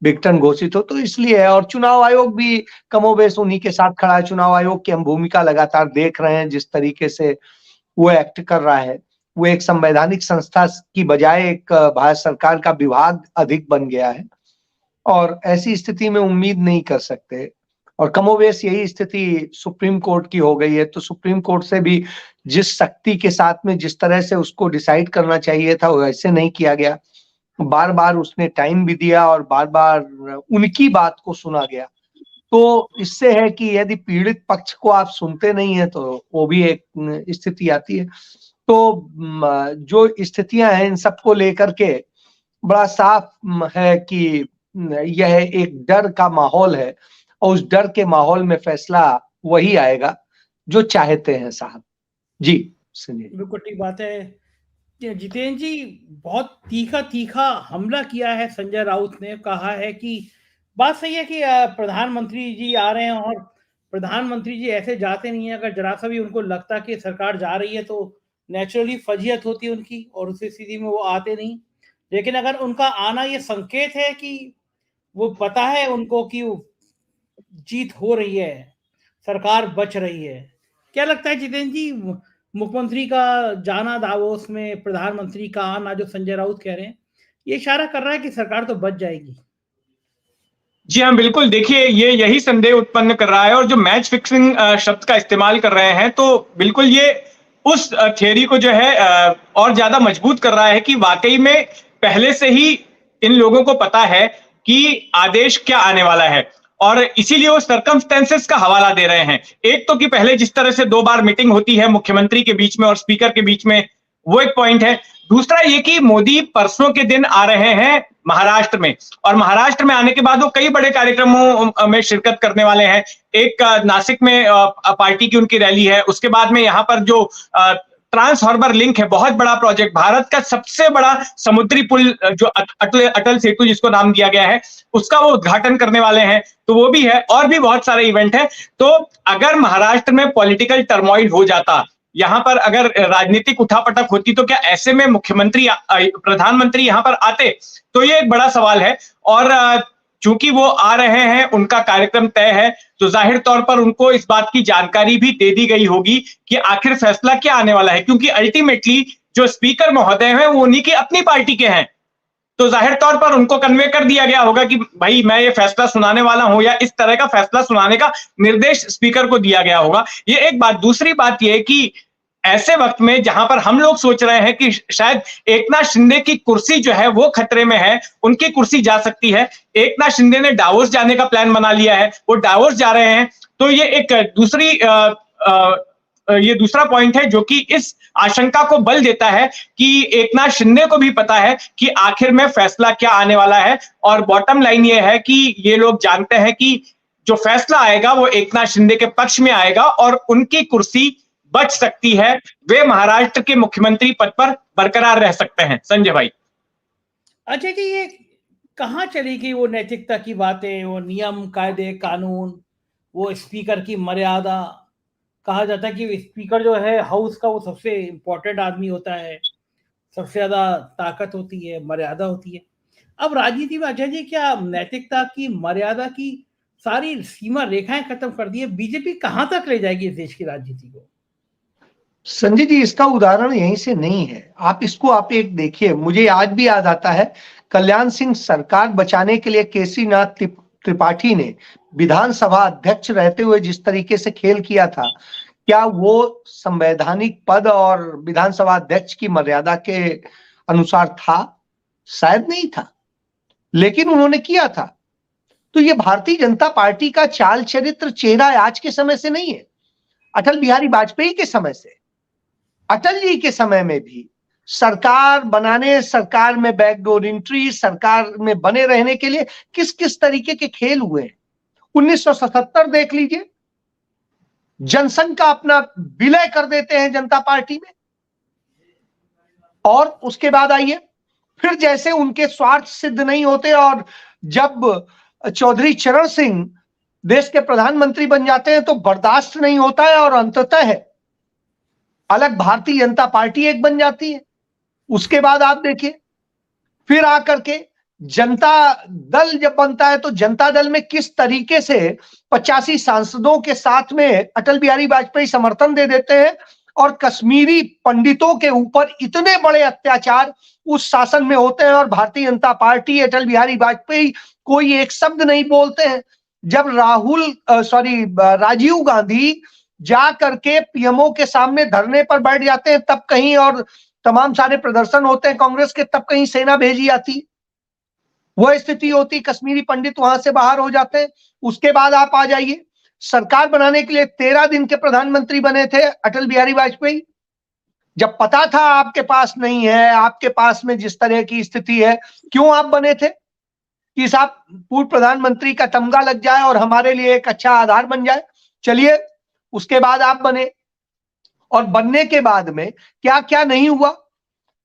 विघटन घोषित हो, तो इसलिए है। और चुनाव आयोग भी कमोबेश उन्हीं के साथ खड़ा है। चुनाव आयोग की हम भूमिका लगातार देख रहे हैं, जिस तरीके से वो एक्ट कर रहा है, वो एक संवैधानिक संस्था की बजाय एक भारत सरकार का विभाग अधिक बन गया है। और ऐसी स्थिति में उम्मीद नहीं कर सकते। और कमोवेश यही स्थिति सुप्रीम कोर्ट की हो गई है। तो सुप्रीम कोर्ट से भी जिस शक्ति के साथ में जिस तरह से उसको डिसाइड करना चाहिए था वैसे नहीं किया गया। बार बार उसने टाइम भी दिया और बार बार उनकी बात को सुना गया। तो इससे है कि यदि पीड़ित पक्ष को आप सुनते नहीं है तो वो भी एक स्थिति आती है। तो जो स्थितियां हैं इन सबको लेकर के बड़ा साफ है कि यह एक डर का माहौल है और उस डर के माहौल में फैसला वही आएगा जो चाहते हैं साहब। जी सुनिए। बिल्कुल ठीक बात है। जितेंद्र जी, बहुत तीखा हमला किया है संजय राउत ने। कहा है कि बात सही है कि प्रधानमंत्री जी आ रहे हैं और प्रधानमंत्री जी ऐसे जाते नहीं है। अगर जरा सा भी उनको लगता कि सरकार जा रही है तो नेचुरली फजीयत होती है उनकी और उस स्थिति में वो आते नहीं। लेकिन अगर उनका आना ये संकेत है कि वो पता है उनको कि जीत हो रही है, सरकार बच रही है। क्या लगता है जितेंद्र जी, मुख्यमंत्री का जाना दावोस में, प्रधानमंत्री का आना जो संजय राउत कह रहे हैं, ये इशारा कर रहा है कि सरकार तो बच जाएगी? जी हाँ, बिल्कुल। देखिए, ये यही संदेह उत्पन्न कर रहा है और जो मैच फिक्सिंग शब्द का इस्तेमाल कर रहे हैं, तो बिल्कुल ये उस थियरी को जो है और ज्यादा मजबूत कर रहा है कि वाकई में पहले से ही इन लोगों को पता है कि आदेश क्या आने वाला है और इसीलिए वो सर्कमस्टेंसेस का हवाला दे रहे हैं। एक तो कि पहले जिस तरह से 2 बार मीटिंग होती है मुख्यमंत्री के बीच में और स्पीकर के बीच में, वो एक पॉइंट है। दूसरा ये कि मोदी परसों के दिन आ रहे हैं महाराष्ट्र में और महाराष्ट्र में आने के बाद वो कई बड़े कार्यक्रमों में शिरकत करने वाले हैं। एक नासिक में पार्टी की उनकी रैली है। उसके बाद में यहाँ पर जो ट्रांस हार्बर लिंक है, बहुत बड़ा प्रोजेक्ट, भारत का सबसे बड़ा समुद्री पुल जो अटल सेतु जिसको नाम दिया गया है, उसका वो उद्घाटन करने वाले हैं। तो वो भी है और भी बहुत सारे इवेंट है। तो अगर महाराष्ट्र में पॉलिटिकल टर्मोइल हो जाता, यहां पर अगर राजनीतिक उठापटक होती, तो क्या ऐसे में प्रधानमंत्री यहां पर आते? तो ये एक बड़ा सवाल है। और चूंकि वो आ रहे हैं, उनका कार्यक्रम तय है, तो जाहिर तौर पर उनको इस बात की जानकारी भी दे दी गई होगी कि आखिर फैसला क्या आने वाला है, क्योंकि अल्टीमेटली जो स्पीकर महोदय हैं वो उन्हीं की अपनी पार्टी के हैं। तो जाहिर तौर पर उनको कन्वे कर दिया गया होगा कि भाई मैं ये फैसला सुनाने वाला हूं, या इस तरह का फैसला सुनाने का निर्देश स्पीकर को दिया गया होगा। ये एक बात। दूसरी बात ये है कि ऐसे वक्त में जहां पर हम लोग सोच रहे हैं कि शायद एकनाथ शिंदे की कुर्सी जो है वो खतरे में है, उनकी कुर्सी जा सकती है। एकनाथ शिंदे ने डावोस जाने का प्लान बना लिया है, वो डावोस जा रहे हैं। तो ये एक दूसरा पॉइंट है जो कि इस आशंका को बल देता है कि एकनाथ शिंदे को भी पता है कि आखिर में फैसला क्या आने वाला है। और बॉटम लाइन ये है कि ये लोग जानते हैं कि जो फैसला आएगा वो एकनाथ शिंदे के पक्ष में आएगा और उनकी कुर्सी बच सकती है। वे महाराष्ट्र के मुख्यमंत्री पद पर बरकरार रह सकते हैं। संजय भाई। अच्छा जी, ये कहाँ चली गई वो नैतिकता की बातें, वो नियम कायदे कानून, वो स्पीकर की मर्यादा? कहा जाता है कि स्पीकर जो है हाउस का वो सबसे इंपॉर्टेंट आदमी होता है, सबसे ज्यादा ताकत होती है, मर्यादा होती है। अब राजनीति में अजय जी क्या नैतिकता की, मर्यादा की सारी सीमा रेखाएं खत्म कर दी है? बीजेपी कहां तक ले जाएगी इस देश की राजनीति को? संजय जी, इसका उदाहरण यहीं से नहीं है। आप एक देखिए, मुझे आज भी याद आता है कल्याण सिंह सरकार बचाने के लिए केसीनाथ त्रिपाठी ने विधानसभा अध्यक्ष रहते हुए जिस तरीके से खेल किया था, क्या वो संवैधानिक पद और विधानसभा अध्यक्ष की मर्यादा के अनुसार था? शायद नहीं था, लेकिन उन्होंने किया था। तो ये भारतीय जनता पार्टी का चाल चरित्र चेहरा आज के समय से नहीं है, अटल बिहारी वाजपेयी के समय से। अटल जी के समय में भी सरकार बनाने, सरकार में बैकडोर एंट्री, सरकार में बने रहने के लिए किस किस तरीके के खेल हुए हैं। 1977 देख लीजिए, जनसंघ का अपना विलय कर देते हैं जनता पार्टी में, और उसके बाद आइए फिर जैसे उनके स्वार्थ सिद्ध नहीं होते और जब चौधरी चरण सिंह देश के प्रधानमंत्री बन जाते हैं तो बर्दाश्त नहीं होता है और अंततः अलग भारतीय जनता पार्टी एक बन जाती है। उसके बाद आप देखिए फिर आकर के जनता दल जब बनता है तो जनता दल में किस तरीके से 85 सांसदों के साथ में अटल बिहारी वाजपेयी समर्थन दे देते हैं और कश्मीरी पंडितों के ऊपर इतने बड़े अत्याचार उस शासन में होते हैं और भारतीय जनता पार्टी, अटल बिहारी वाजपेयी कोई एक शब्द नहीं बोलते हैं। जब राजीव गांधी जा करके पीएमओ के सामने धरने पर बैठ जाते हैं तब कहीं, और तमाम सारे प्रदर्शन होते हैं कांग्रेस के तब कहीं सेना भेजी जाती, वह स्थिति होती, कश्मीरी पंडित वहां से बाहर हो जाते हैं। उसके बाद आप आ जाइए, सरकार बनाने के लिए 13 दिन के प्रधानमंत्री बने थे अटल बिहारी वाजपेयी। जब पता था आपके पास नहीं है, आपके पास में जिस तरह की स्थिति है, क्यों आप बने थे कि साहब पूर्व प्रधानमंत्री का तमगा लग जाए और हमारे लिए एक अच्छा आधार बन जाए। चलिए, उसके बाद आप बने, और बनने के बाद में क्या क्या नहीं हुआ।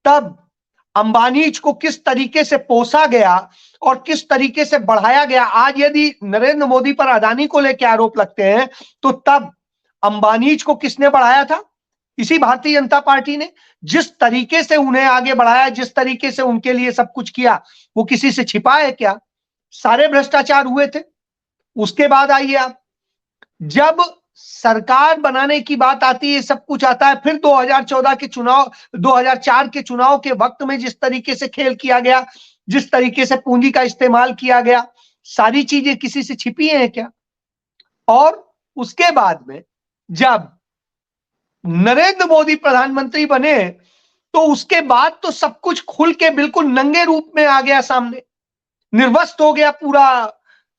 तब अंबानीज को किस तरीके से पोसा गया और किस तरीके से बढ़ाया गया। आज यदि नरेंद्र मोदी पर अदानी को लेकर आरोप लगते हैं, तो तब अंबानीज को किसने बढ़ाया था? इसी भारतीय जनता पार्टी ने। जिस तरीके से उन्हें आगे बढ़ाया, जिस तरीके से उनके लिए सब कुछ किया, वो किसी से छिपा है क्या? सारे भ्रष्टाचार हुए थे। उसके बाद आइए आप, जब सरकार बनाने की बात आती है, सब कुछ आता है, फिर 2014 के चुनाव, 2004 के चुनाव के वक्त में जिस तरीके से खेल किया गया, जिस तरीके से पूंजी का इस्तेमाल किया गया, सारी चीजें किसी से छिपी हैं क्या? और उसके बाद में जब नरेंद्र मोदी प्रधानमंत्री बने, तो उसके बाद तो सब कुछ खुल के बिल्कुल नंगे रूप में आ गया सामने, निर्वस्त हो गया पूरा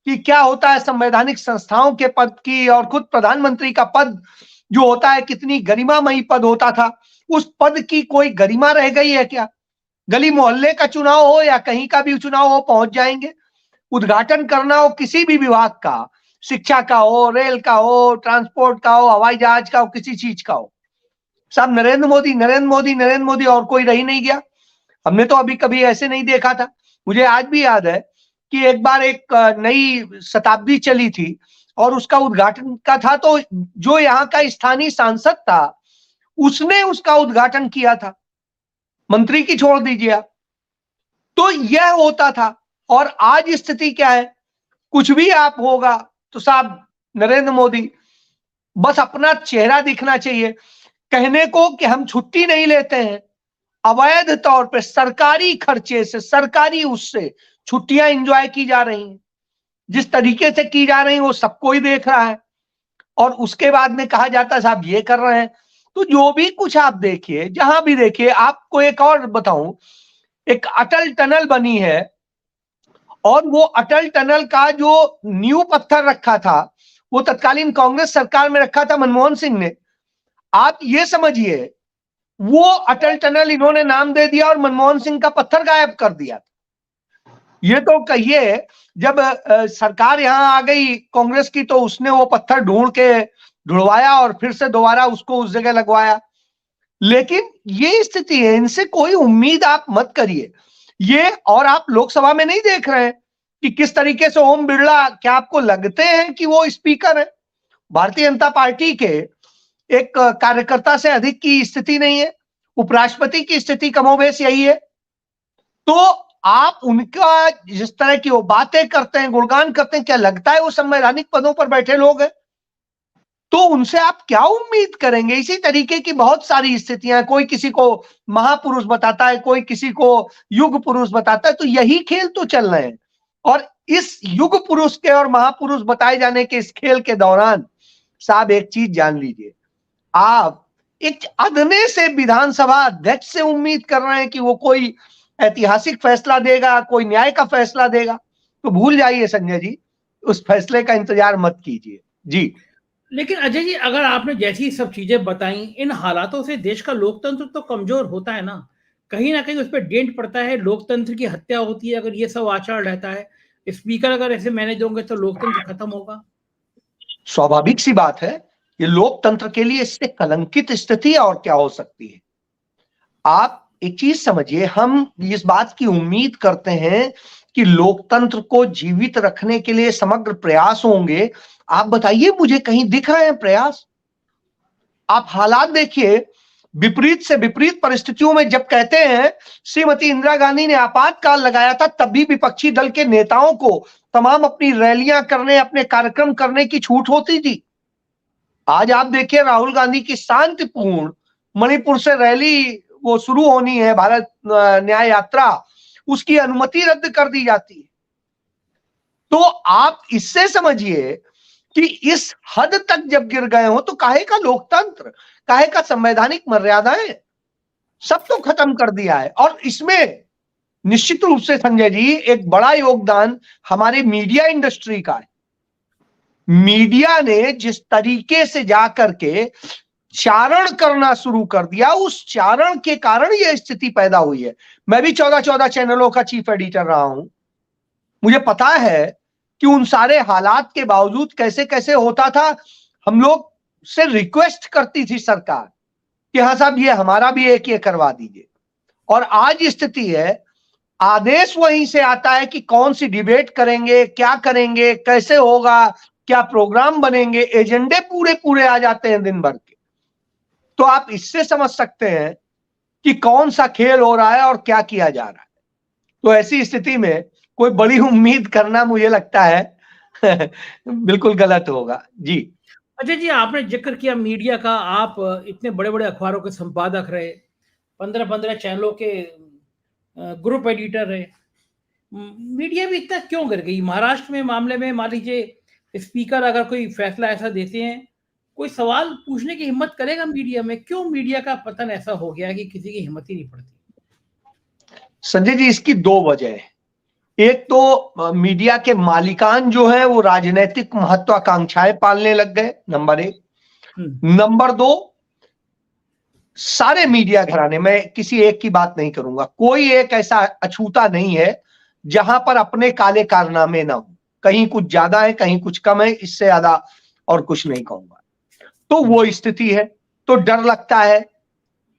कि क्या होता है संवैधानिक संस्थाओं के पद की, और खुद प्रधानमंत्री का पद जो होता है कितनी गरिमामयी पद होता था, उस पद की कोई गरिमा रह गई है क्या? गली मोहल्ले का चुनाव हो या कहीं का भी चुनाव हो, पहुंच जाएंगे। उद्घाटन करना हो किसी भी विभाग का, शिक्षा का हो, रेल का हो, ट्रांसपोर्ट का हो, हवाई जहाज का हो, किसी चीज का हो, सब नरेंद्र मोदी नरेंद्र मोदी नरेंद्र मोदी, और कोई रह ही नहीं गया। हमने तो अभी कभी ऐसे नहीं देखा था। मुझे आज भी याद है कि एक बार एक नई शताब्दी चली थी और उसका उद्घाटन का था, तो जो यहाँ का स्थानीय सांसद था उसने उसका उद्घाटन किया था, मंत्री की छोड़ दीजिए आप। तो यह होता था। और आज स्थिति क्या है? कुछ भी आप होगा तो साहब नरेंद्र मोदी, बस अपना चेहरा दिखना चाहिए, कहने को कि हम छुट्टी नहीं लेते हैं, अवैध तौर पे सरकारी खर्चे से, सरकारी उससे छुट्टियां एंजॉय की जा रही हैं, जिस तरीके से की जा रही है वो सबको ही देख रहा है। और उसके बाद में कहा जाता है साहब ये कर रहे हैं। तो जो भी कुछ आप देखिए, जहां भी देखिए, आपको एक और बताऊं, एक अटल टनल बनी है, और वो अटल टनल का जो नींव पत्थर रखा था वो तत्कालीन कांग्रेस सरकार में रखा था मनमोहन सिंह ने। आप ये समझिए, वो अटल टनल इन्होंने नाम दे दिया और मनमोहन सिंह का पत्थर गायब कर दिया। ये तो कहिए, जब सरकार यहां आ गई कांग्रेस की, तो उसने वो पत्थर ढूंढ के ढुड़वाया और फिर से दोबारा उसको उस जगह लगवाया। लेकिन ये स्थिति है, इनसे कोई उम्मीद आप मत करिए ये। और आप लोकसभा में नहीं देख रहे हैं कि किस तरीके से ओम बिरला, क्या आपको लगते हैं कि वो स्पीकर है? भारतीय जनता पार्टी के एक कार्यकर्ता से अधिक की स्थिति नहीं है, उपराष्ट्रपति की स्थिति कमोबेश यही है। तो आप उनका जिस तरह की वो बातें करते हैं, गुणगान करते हैं, क्या लगता है वो संवैधानिक पदों पर बैठे लोग हैं? तो उनसे आप क्या उम्मीद करेंगे? इसी तरीके की बहुत सारी स्थितियां, कोई किसी को महापुरुष बताता है, कोई किसी को युग पुरुष बताता है, तो यही खेल तो चल रहे हैं। और इस युग पुरुष के और महापुरुष बताए जाने के इस खेल के दौरान साहब एक चीज जान लीजिए, आप एक अदने से विधानसभा अध्यक्ष से उम्मीद कर रहे हैं कि वो कोई ऐतिहासिक फैसला देगा, कोई न्याय का फैसला देगा, तो भूल जाइए संजय जी, उस फैसले का इंतजार मत कीजिए जी। लेकिन अजय जी, अगर आपने जैसी सब चीजें बताई, इन हालातों से देश का लोकतंत्र तो कमजोर होता है ना कहीं उस पर डेंट पड़ता है, लोकतंत्र की हत्या होती है अगर ये सब आचरण रहता है। स्पीकर अगर ऐसे मैनेज होंगे तो लोकतंत्र खत्म होगा। स्वाभाविक सी बात है, ये लोकतंत्र के लिए इससे कलंकित स्थिति और क्या हो सकती है। आप एक चीज समझिए, हम इस बात की उम्मीद करते हैं कि लोकतंत्र को जीवित रखने के लिए समग्र प्रयास होंगे। आप बताइए, मुझे कहीं दिख रहे हैं प्रयास? आप हालात देखिए, विपरीत से विपरीत परिस्थितियों में जब कहते हैं श्रीमती इंदिरा गांधी ने आपातकाल लगाया था, तब भी विपक्षी दल के नेताओं को तमाम अपनी रैलियां करने, अपने कार्यक्रम करने की छूट होती थी। आज आप देखिए, राहुल गांधी की शांतिपूर्ण मणिपुर से रैली वो शुरू होनी है, भारत न्याय यात्रा, उसकी अनुमति रद्द कर दी जाती है। तो आप इससे समझिए कि इस हद तक जब गिर गए हो तो काहे का लोकतंत्र, काहे का संवैधानिक मर्यादाएं, सब तो खत्म कर दिया है। और इसमें निश्चित रूप से संजय जी एक बड़ा योगदान हमारे मीडिया इंडस्ट्री का है। मीडिया ने जिस तरीके से जाकर के चारण करना शुरू कर दिया, उस चारण के कारण यह स्थिति पैदा हुई है। मैं भी 14 चैनलों का चीफ एडिटर रहा हूं, मुझे पता है कि उन सारे हालात के बावजूद कैसे कैसे होता था। हम लोग से रिक्वेस्ट करती थी सरकार कि हाँ साहब ये हमारा भी एक ये करवा दीजिए, और आज स्थिति है आदेश वहीं से आता है कि कौन सी डिबेट करेंगे, क्या करेंगे, कैसे होगा, क्या प्रोग्राम बनेंगे, एजेंडे पूरे पूरे आ जाते हैं दिन भर के। तो आप इससे समझ सकते हैं कि कौन सा खेल हो रहा है और क्या किया जा रहा है। तो ऐसी स्थिति में कोई बड़ी उम्मीद करना मुझे लगता है बिल्कुल गलत होगा जी। अच्छा जी, आपने जिक्र किया मीडिया का, आप इतने बड़े बड़े अखबारों के संपादक रहे, 15 चैनलों के ग्रुप एडिटर रहे, मीडिया भी इतना क्यों गिर गई महाराष्ट्र में मामले में? मान लीजिए स्पीकर अगर कोई फैसला ऐसा देते हैं, कोई सवाल पूछने की हिम्मत करेगा मीडिया में? क्यों मीडिया का पतन ऐसा हो गया कि किसी की हिम्मत ही नहीं पड़ती? संजय जी, इसकी दो वजह है। एक तो मीडिया के मालिकान जो है वो राजनीतिक महत्वाकांक्षाएं पालने लग गए, नंबर एक। नंबर दो, सारे मीडिया घराने, मैं किसी एक की बात नहीं करूंगा, कोई एक ऐसा अछूता नहीं है जहां पर अपने काले कारनामे ना हो। कहीं कुछ ज्यादा है, कहीं कुछ कम है, इससे ज्यादा और कुछ नहीं कहूंगा। तो वो स्थिति है, तो डर लगता है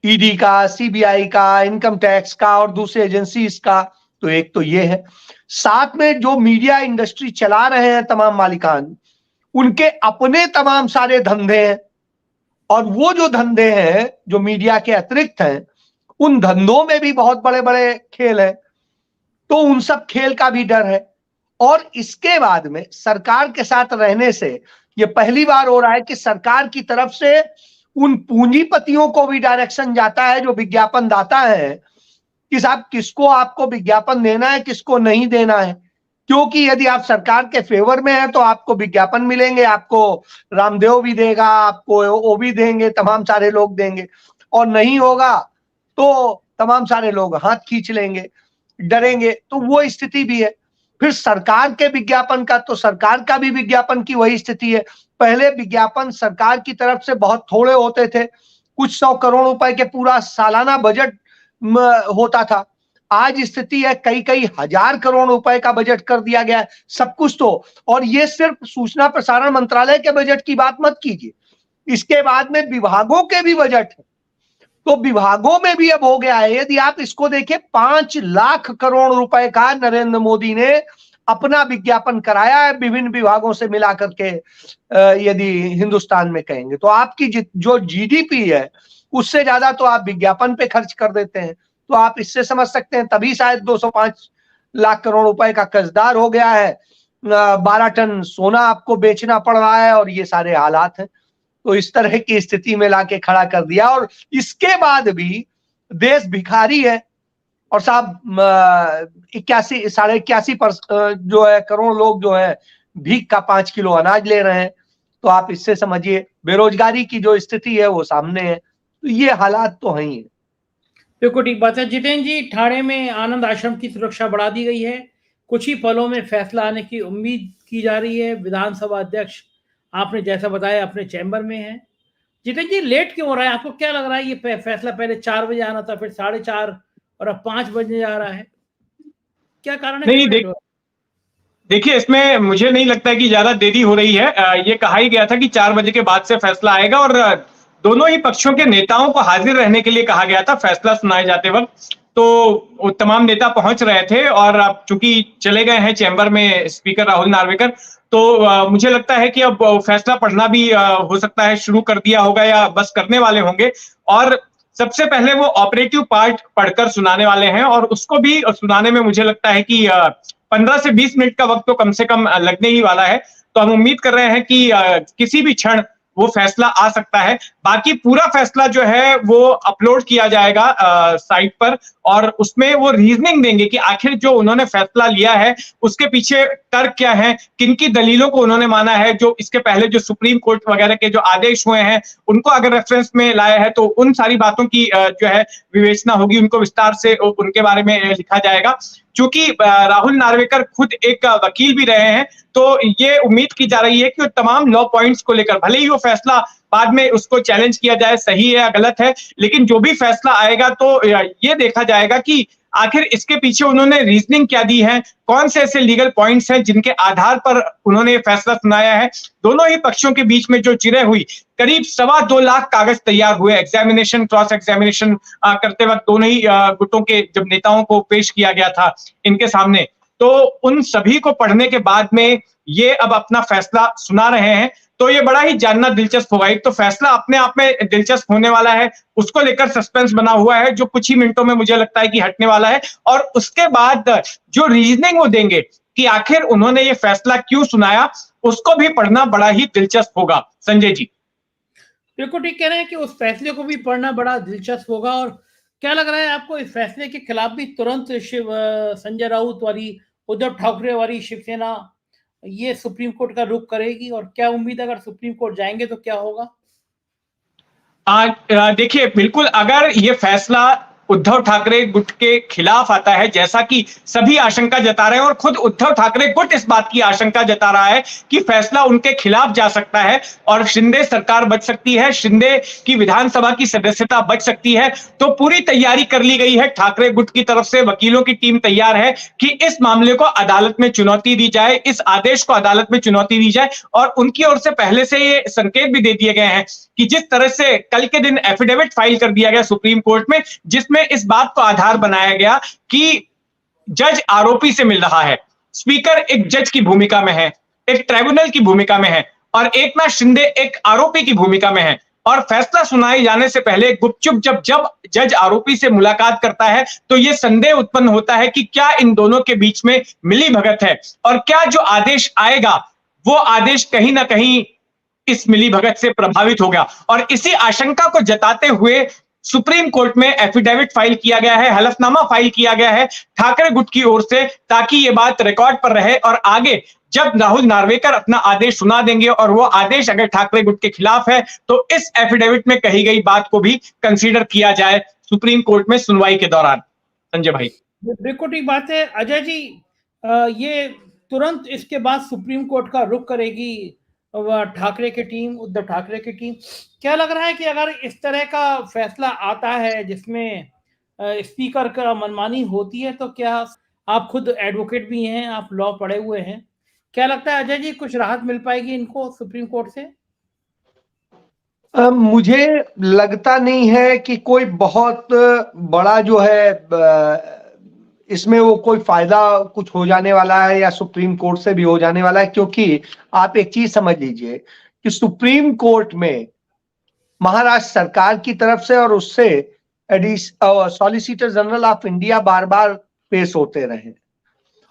ईडी का, सीबीआई का, इनकम टैक्स का और दूसरे एजेंसीज का। तो एक तो ये है, साथ में जो मीडिया इंडस्ट्री चला रहे हैं तमाम मालिकान, उनके अपने तमाम सारे धंधे हैं, और वो जो धंधे हैं जो मीडिया के अतिरिक्त हैं, उन धंधों में भी बहुत बड़े बड़े खेल हैं। तो उन सब खेल का भी डर है। और इसके बाद में सरकार के साथ रहने से ये पहली बार हो रहा है कि सरकार की तरफ से उन पूंजीपतियों को भी डायरेक्शन जाता है जो विज्ञापन दाता है कि साहब किसको आपको विज्ञापन देना है, किसको नहीं देना है। क्योंकि यदि आप सरकार के फेवर में हैं तो आपको विज्ञापन मिलेंगे, आपको रामदेव भी देगा, आपको वो भी देंगे, तमाम सारे लोग देंगे, और नहीं होगा तो तमाम सारे लोग हाथ खींच लेंगे, डरेंगे। तो वो स्थिति भी है। फिर सरकार के विज्ञापन का, तो सरकार का भी विज्ञापन की वही स्थिति है। पहले विज्ञापन सरकार की तरफ से बहुत थोड़े होते थे, कुछ 100 करोड़ रुपए के पूरा सालाना बजट होता था। आज स्थिति है कई कई हजार करोड़ रुपए का बजट कर दिया गया है, सब कुछ। तो और ये सिर्फ सूचना प्रसारण मंत्रालय के बजट की बात मत कीजिए, इसके बाद में विभागों के भी बजट है। तो विभागों में भी अब हो गया है, यदि आप इसको देखें, 5 लाख करोड़ रुपए का नरेंद्र मोदी ने अपना विज्ञापन कराया है विभिन्न विभागों से मिला करके। यदि हिंदुस्तान में कहेंगे तो आपकी जो जीडीपी है उससे ज्यादा तो आप विज्ञापन पे खर्च कर देते हैं। तो आप इससे समझ सकते हैं, तभी शायद 205 लाख करोड़ रुपए का कर्जदार हो गया है, 12 टन सोना आपको बेचना पड़ रहा है, और ये सारे हालात हैं। तो इस तरह की स्थिति में लाके खड़ा कर दिया। और इसके बाद भी देश भिखारी है, और साहब 81 जो है करोड़ लोग जो है भीख का 5 किलो अनाज ले रहे हैं। तो आप इससे समझिए बेरोजगारी की जो स्थिति है वो सामने है। तो ये हालात तो हैं ही। बिल्कुल ठीक बात है। जितेंद्र जी, ठाणे में आनंद आश्रम की सुरक्षा बढ़ा दी गई है, कुछ ही पलों में फैसला आने की उम्मीद की जा रही है। विधानसभा अध्यक्ष आपने जैसा बताया अपने चैम्बर में है। जितेंद्र जी, लेट क्यों हो रहा है? आपको क्या लग रहा है ये फैसला पहले 4 बजे आना था, फिर 4:30 और अब 5 बजे जा रहा है? क्या कारण है? नहीं, देखिए इसमें मुझे नहीं लगता कि ज्यादा देरी हो रही है। ये कहा ही गया था कि 4 बजे के बाद से फैसला आएगा, और दोनों ही पक्षों के नेताओं को हाजिर रहने के लिए कहा गया था फैसला सुनाए जाते वक्त। तो तमाम नेता पहुंच रहे थे, और अब चूंकि चले गए हैं चैम्बर में स्पीकर राहुल नार्वेकर, तो मुझे लगता है कि अब फैसला पढ़ना भी हो सकता है शुरू कर दिया होगा, या बस करने वाले होंगे। और सबसे पहले वो ऑपरेटिव पार्ट पढ़कर सुनाने वाले हैं, और उसको भी सुनाने में मुझे लगता है कि 15 से 20 मिनट का वक्त तो कम से कम लगने ही वाला है। तो हम उम्मीद कर रहे हैं कि किसी भी क्षण वो फैसला आ सकता है। बाकी पूरा फैसला जो है वो अपलोड किया जाएगा साइट पर, और उसमें वो रीजनिंग देंगे कि आखिर जो उन्होंने फैसला लिया है उसके पीछे तर्क क्या है, किन की दलीलों को उन्होंने माना है, जो इसके पहले जो सुप्रीम कोर्ट वगैरह के जो आदेश हुए हैं उनको अगर रेफरेंस में लाया है तो उन सारी बातों की जो है विवेचना होगी, उनको विस्तार से उनके बारे में लिखा जाएगा। चूंकि राहुल नार्वेकर खुद एक वकील भी रहे हैं, तो ये उम्मीद की जा रही है कि वो तमाम लॉ पॉइंट्स को लेकर, भले ही वो फैसला बाद में उसको चैलेंज किया जाए सही है या गलत है, लेकिन जो भी फैसला आएगा तो ये देखा जाएगा कि आखिर इसके पीछे उन्होंने रीजनिंग क्या दी है, कौन से ऐसे लीगल पॉइंट्स हैं जिनके आधार पर उन्होंने ये फैसला सुनाया है। दोनों ही पक्षों के बीच में जो चिरे हुई, करीब 2.25 लाख कागज तैयार हुए, एग्जामिनेशन क्रॉस एग्जामिनेशन करते वक्त दोनों ही गुटों के जब नेताओं को पेश किया गया था इनके सामने, तो उन सभी को पढ़ने के बाद में ये अब अपना फैसला सुना रहे हैं। तो ये बड़ा ही जानना दिलचस्प होगा। एक तो फैसला अपने आप में दिलचस्प होने वाला है, उसको लेकर सस्पेंस बना हुआ है जो कुछ ही मिनटों में मुझे लगता है कि हटने वाला है, और उसके बाद जो रीजनिंग वो देंगे कि आखिर उन्होंने ये फैसला क्यों सुनाया, उसको भी पढ़ना बड़ा ही दिलचस्प होगा। संजय जी बिल्कुल ठीक कह रहे हैं कि उस फैसले को भी पढ़ना बड़ा दिलचस्प होगा। और क्या लग रहा है आपको, इस फैसले के खिलाफ भी तुरंत संजय राउत वाली, उद्धव ठाकरे वाली शिवसेना ये सुप्रीम कोर्ट का रुख करेगी? और क्या उम्मीद, अगर सुप्रीम कोर्ट जाएंगे तो क्या होगा? देखिए, बिल्कुल अगर ये फैसला उद्धव ठाकरे गुट के खिलाफ आता है, जैसा कि सभी आशंका जता रहे हैं, और खुद उद्धव ठाकरे गुट इस बात की आशंका जता रहा है कि फैसला उनके खिलाफ जा सकता है और शिंदे सरकार बच सकती है, शिंदे की विधानसभा की सदस्यता बच सकती है, तो पूरी तैयारी कर ली गई है। ठाकरे गुट की तरफ से वकीलों की टीम तैयार है कि इस मामले को अदालत में चुनौती दी जाए, इस आदेश को अदालत में चुनौती दी जाए। और उनकी ओर से पहले से ये संकेत भी दे दिए गए हैं कि जिस तरह से कल के दिन एफिडेविट फाइल कर दिया गया सुप्रीम कोर्ट में, जिसमें इस बात को आधार बनाया गया कि जज आरोपी से मिल रहा है, स्पीकर एक जज की भूमिका में है, एक ट्राइब्यूनल की भूमिका में है, और एकनाथ शिंदे एक आरोपी की भूमिका में है, और फैसला सुनाए जाने से पहले गुपचुप जब जज आरोपी से मुलाकात करता है तो यह संदेह उत्पन्न होता है कि क्या इन दोनों के बीच में मिली भगत है, और क्या जो आदेश आएगा वो आदेश कहीं ना कहीं इस मिली भगत से प्रभावित हो गया। और इसी आशंका को जताते हुए सुप्रीम कोर्ट में एफिडेविट फाइल किया गया है, हलफनामा फाइल किया गया है ठाकरे गुट की ओर से, ताकि ये बात रिकॉर्ड पर रहे और आगे जब राहुल नार्वेकर अपना आदेश सुना देंगे और वो आदेश अगर ठाकरे गुट के खिलाफ है तो इस एफिडेविट में कही गई बात को भी कंसीडर किया जाए सुप्रीम कोर्ट में सुनवाई के दौरान। संजय भाई बिल्कुल ठीक बात है अजय जी। ये तुरंत इसके बाद सुप्रीम कोर्ट का रुख करेगी ठाकरे की टीम, उद्धव ठाकरे की टीम। क्या लग रहा है कि अगर इस तरह का फैसला आता है जिसमें स्पीकर का मनमानी होती है, तो क्या, आप खुद एडवोकेट भी हैं, आप लॉ पढ़े हुए हैं, क्या लगता है अजय जी कुछ राहत मिल पाएगी इनको सुप्रीम कोर्ट से? मुझे लगता नहीं है कि कोई बहुत बड़ा जो है इसमें वो कोई फायदा कुछ हो जाने वाला है या सुप्रीम कोर्ट से भी हो जाने वाला है, क्योंकि आप एक चीज समझ लीजिए कि सुप्रीम कोर्ट में महाराष्ट्र सरकार की तरफ से और उससे सॉलिसिटर जनरल ऑफ इंडिया बार बार पेश होते रहे,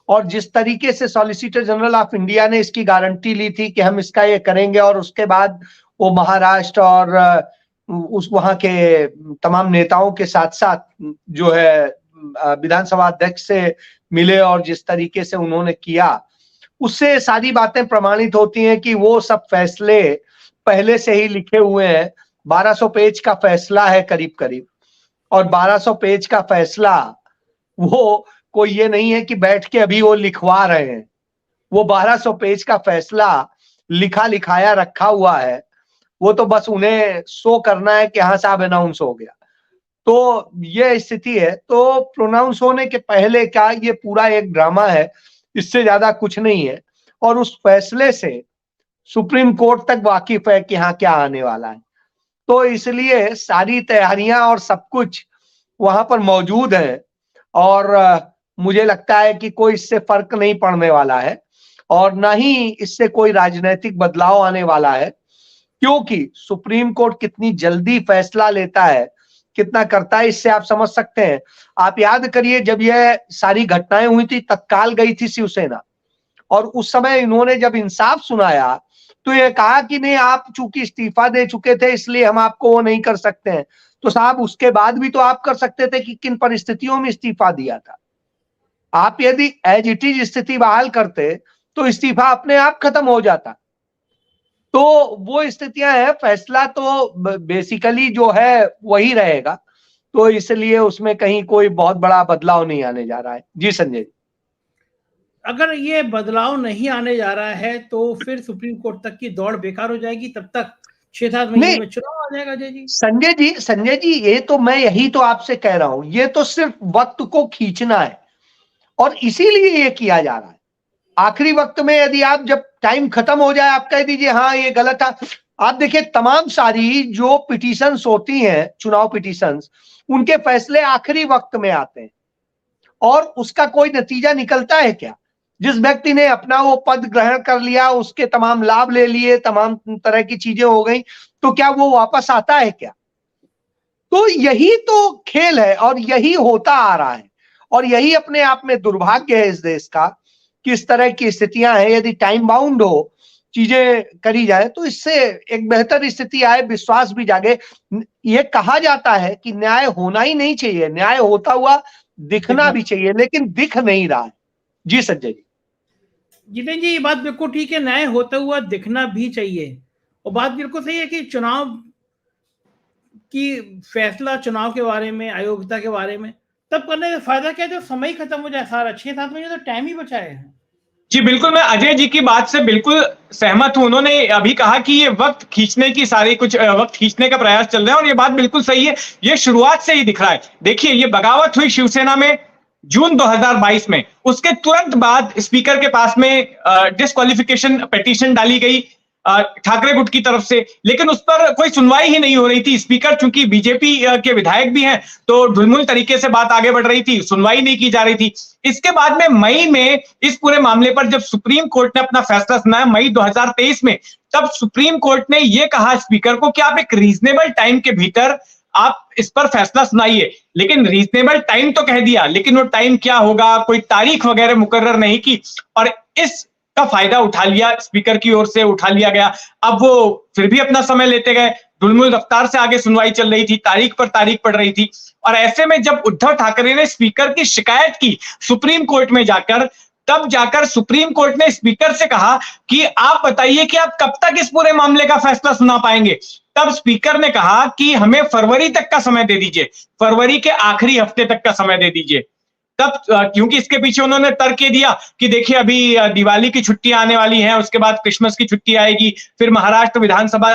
और जिस तरीके से सॉलिसिटर जनरल ऑफ इंडिया ने इसकी गारंटी ली थी कि हम इसका ये करेंगे, और उसके बाद वो महाराष्ट्र और उस वहां के तमाम नेताओं के साथ साथ जो है विधानसभा अध्यक्ष से मिले, और जिस तरीके से उन्होंने किया, उससे सारी बातें प्रमाणित होती हैं कि वो सब फैसले पहले से ही लिखे हुए हैं। 1200 पेज का फैसला है करीब करीब, और 1200 पेज का फैसला वो कोई ये नहीं है कि बैठ के अभी वो लिखवा रहे हैं, वो 1200 पेज का फैसला लिखा लिखाया रखा हुआ है, वो तो बस उन्हें शो करना है कि हाँ साहब अनाउंस हो गया। तो ये स्थिति है। तो प्रोनाउंस होने के पहले का ये पूरा एक ड्रामा है, इससे ज्यादा कुछ नहीं है, और उस फैसले से सुप्रीम कोर्ट तक वाकिफ है कि हाँ क्या आने वाला है। तो इसलिए सारी तैयारियां और सब कुछ वहां पर मौजूद है, और मुझे लगता है कि कोई इससे फर्क नहीं पड़ने वाला है, और ना ही इससे कोई राजनीतिक बदलाव आने वाला है, क्योंकि सुप्रीम कोर्ट कितनी जल्दी फैसला लेता है, कितना करता है, इससे आप समझ सकते हैं। आप याद करिए जब यह सारी घटनाएं हुई थी, तत्काल गई थी शिवसेना, और उस समय इन्होंने जब इंसाफ सुनाया तो ये कहा कि नहीं, आप चूंकि इस्तीफा दे चुके थे इसलिए हम आपको वो नहीं कर सकते हैं। तो साहब उसके बाद भी तो आप कर सकते थे कि किन परिस्थितियों में इस्तीफा दिया था। आप यदि एज इट इज स्थिति बहाल करते तो इस्तीफा अपने आप खत्म हो जाता। तो वो स्थितियां हैं, फैसला तो बेसिकली जो है वही रहेगा, तो इसलिए उसमें कहीं कोई बहुत बड़ा बदलाव नहीं आने जा रहा है। जी संजय जी। अगर ये बदलाव नहीं आने जा रहा है तो फिर सुप्रीम कोर्ट तक की दौड़ बेकार हो जाएगी, तब तक 6-7 महीने नहीं में चुनाव आ जाएगा। जय जी। संजय जी, ये तो मैं यही तो आपसे कह रहा हूं, ये तो सिर्फ वक्त को खींचना है और इसीलिए ये किया जा रहा है। आखिरी वक्त में यदि आप, जब टाइम खत्म हो जाए, आप कह दीजिए हाँ ये गलत था। आप देखिए तमाम सारी जो पिटीशंस होती हैं, चुनाव पिटीशंस, उनके फैसले आखिरी वक्त में आते हैं और उसका कोई नतीजा निकलता है क्या? जिस व्यक्ति ने अपना वो पद ग्रहण कर लिया, उसके तमाम लाभ ले लिए, तमाम तरह की चीजें हो गई, तो क्या वो वापस आता है क्या? तो यही तो खेल है और यही होता आ रहा है और यही अपने आप में दुर्भाग्य है इस देश का कि इस तरह की स्थितियां हैं। यदि टाइम बाउंड हो, चीजें करी जाए तो इससे एक बेहतर स्थिति आए, विश्वास भी जागे। ये कहा जाता है कि न्याय होना ही नहीं चाहिए, न्याय होता हुआ दिखना भी चाहिए, लेकिन दिख नहीं रहा है। जी संजय जी। जितेंद्र जी, ये बात बिल्कुल ठीक है, न्याय होता हुआ दिखना भी चाहिए और बात बिल्कुल सही है कि चुनाव की फैसला चुनाव के बारे में, अयोग्यता के बारे में तब करने का फायदा क्या है जब समय खत्म हो जाए सारा। 6-7 महीने तो टाइम ही बचा है। जी बिल्कुल, मैं अजय जी की बात से बिल्कुल सहमत हूं। उन्होंने अभी कहा कि ये वक्त खींचने की सारी कुछ वक्त खींचने का प्रयास चल रहा है और ये बात बिल्कुल सही है। ये शुरुआत से ही दिख रहा है। देखिए, ये बगावत हुई शिवसेना में जून 2022 में, उसके तुरंत बाद स्पीकर के पास में डिस्क्वालिफिकेशन पिटीशन डाली गई ठाकरे गुट की तरफ से, लेकिन उस पर कोई सुनवाई ही नहीं हो रही थी। स्पीकर चूंकि बीजेपी के विधायक भी हैं, तो ढुलमुल तरीके से बात आगे बढ़ रही थी, सुनवाई नहीं की जा रही थी। इसके बाद में मई में इस पूरे मामले पर जब सुप्रीम कोर्ट ने अपना फैसला सुनाया मई 2023 में, तब सुप्रीम कोर्ट ने यह कहा स्पीकर को कि आप एक रीजनेबल टाइम के भीतर आप इस पर फैसला सुनाइए। लेकिन रीजनेबल टाइम तो कह दिया, लेकिन वो टाइम क्या होगा, कोई तारीख वगैरह मुकर्रर नहीं की और इस का फायदा उठा लिया, स्पीकर की ओर से उठा लिया गया। अब वो फिर भी अपना समय लेते गए, ढुलमुल रफ्तार से आगे सुनवाई चल रही थी, तारीख पर तारीख पड़ रही थी। और ऐसे में जब उद्धव ठाकरे ने स्पीकर की शिकायत की सुप्रीम कोर्ट में जाकर, तब जाकर सुप्रीम कोर्ट ने स्पीकर से कहा कि आप बताइए कि आप कब तक इस पूरे मामले का फैसला सुना पाएंगे। तब स्पीकर ने कहा कि हमें फरवरी तक का समय दे दीजिए, फरवरी के आखिरी हफ्ते तक का समय दे दीजिए। तब क्योंकि इसके पीछे उन्होंने तर्क दिया कि देखिए अभी दिवाली की छुट्टी आने वाली है, उसके बाद क्रिसमस की छुट्टी आएगी, फिर महाराष्ट्र विधानसभा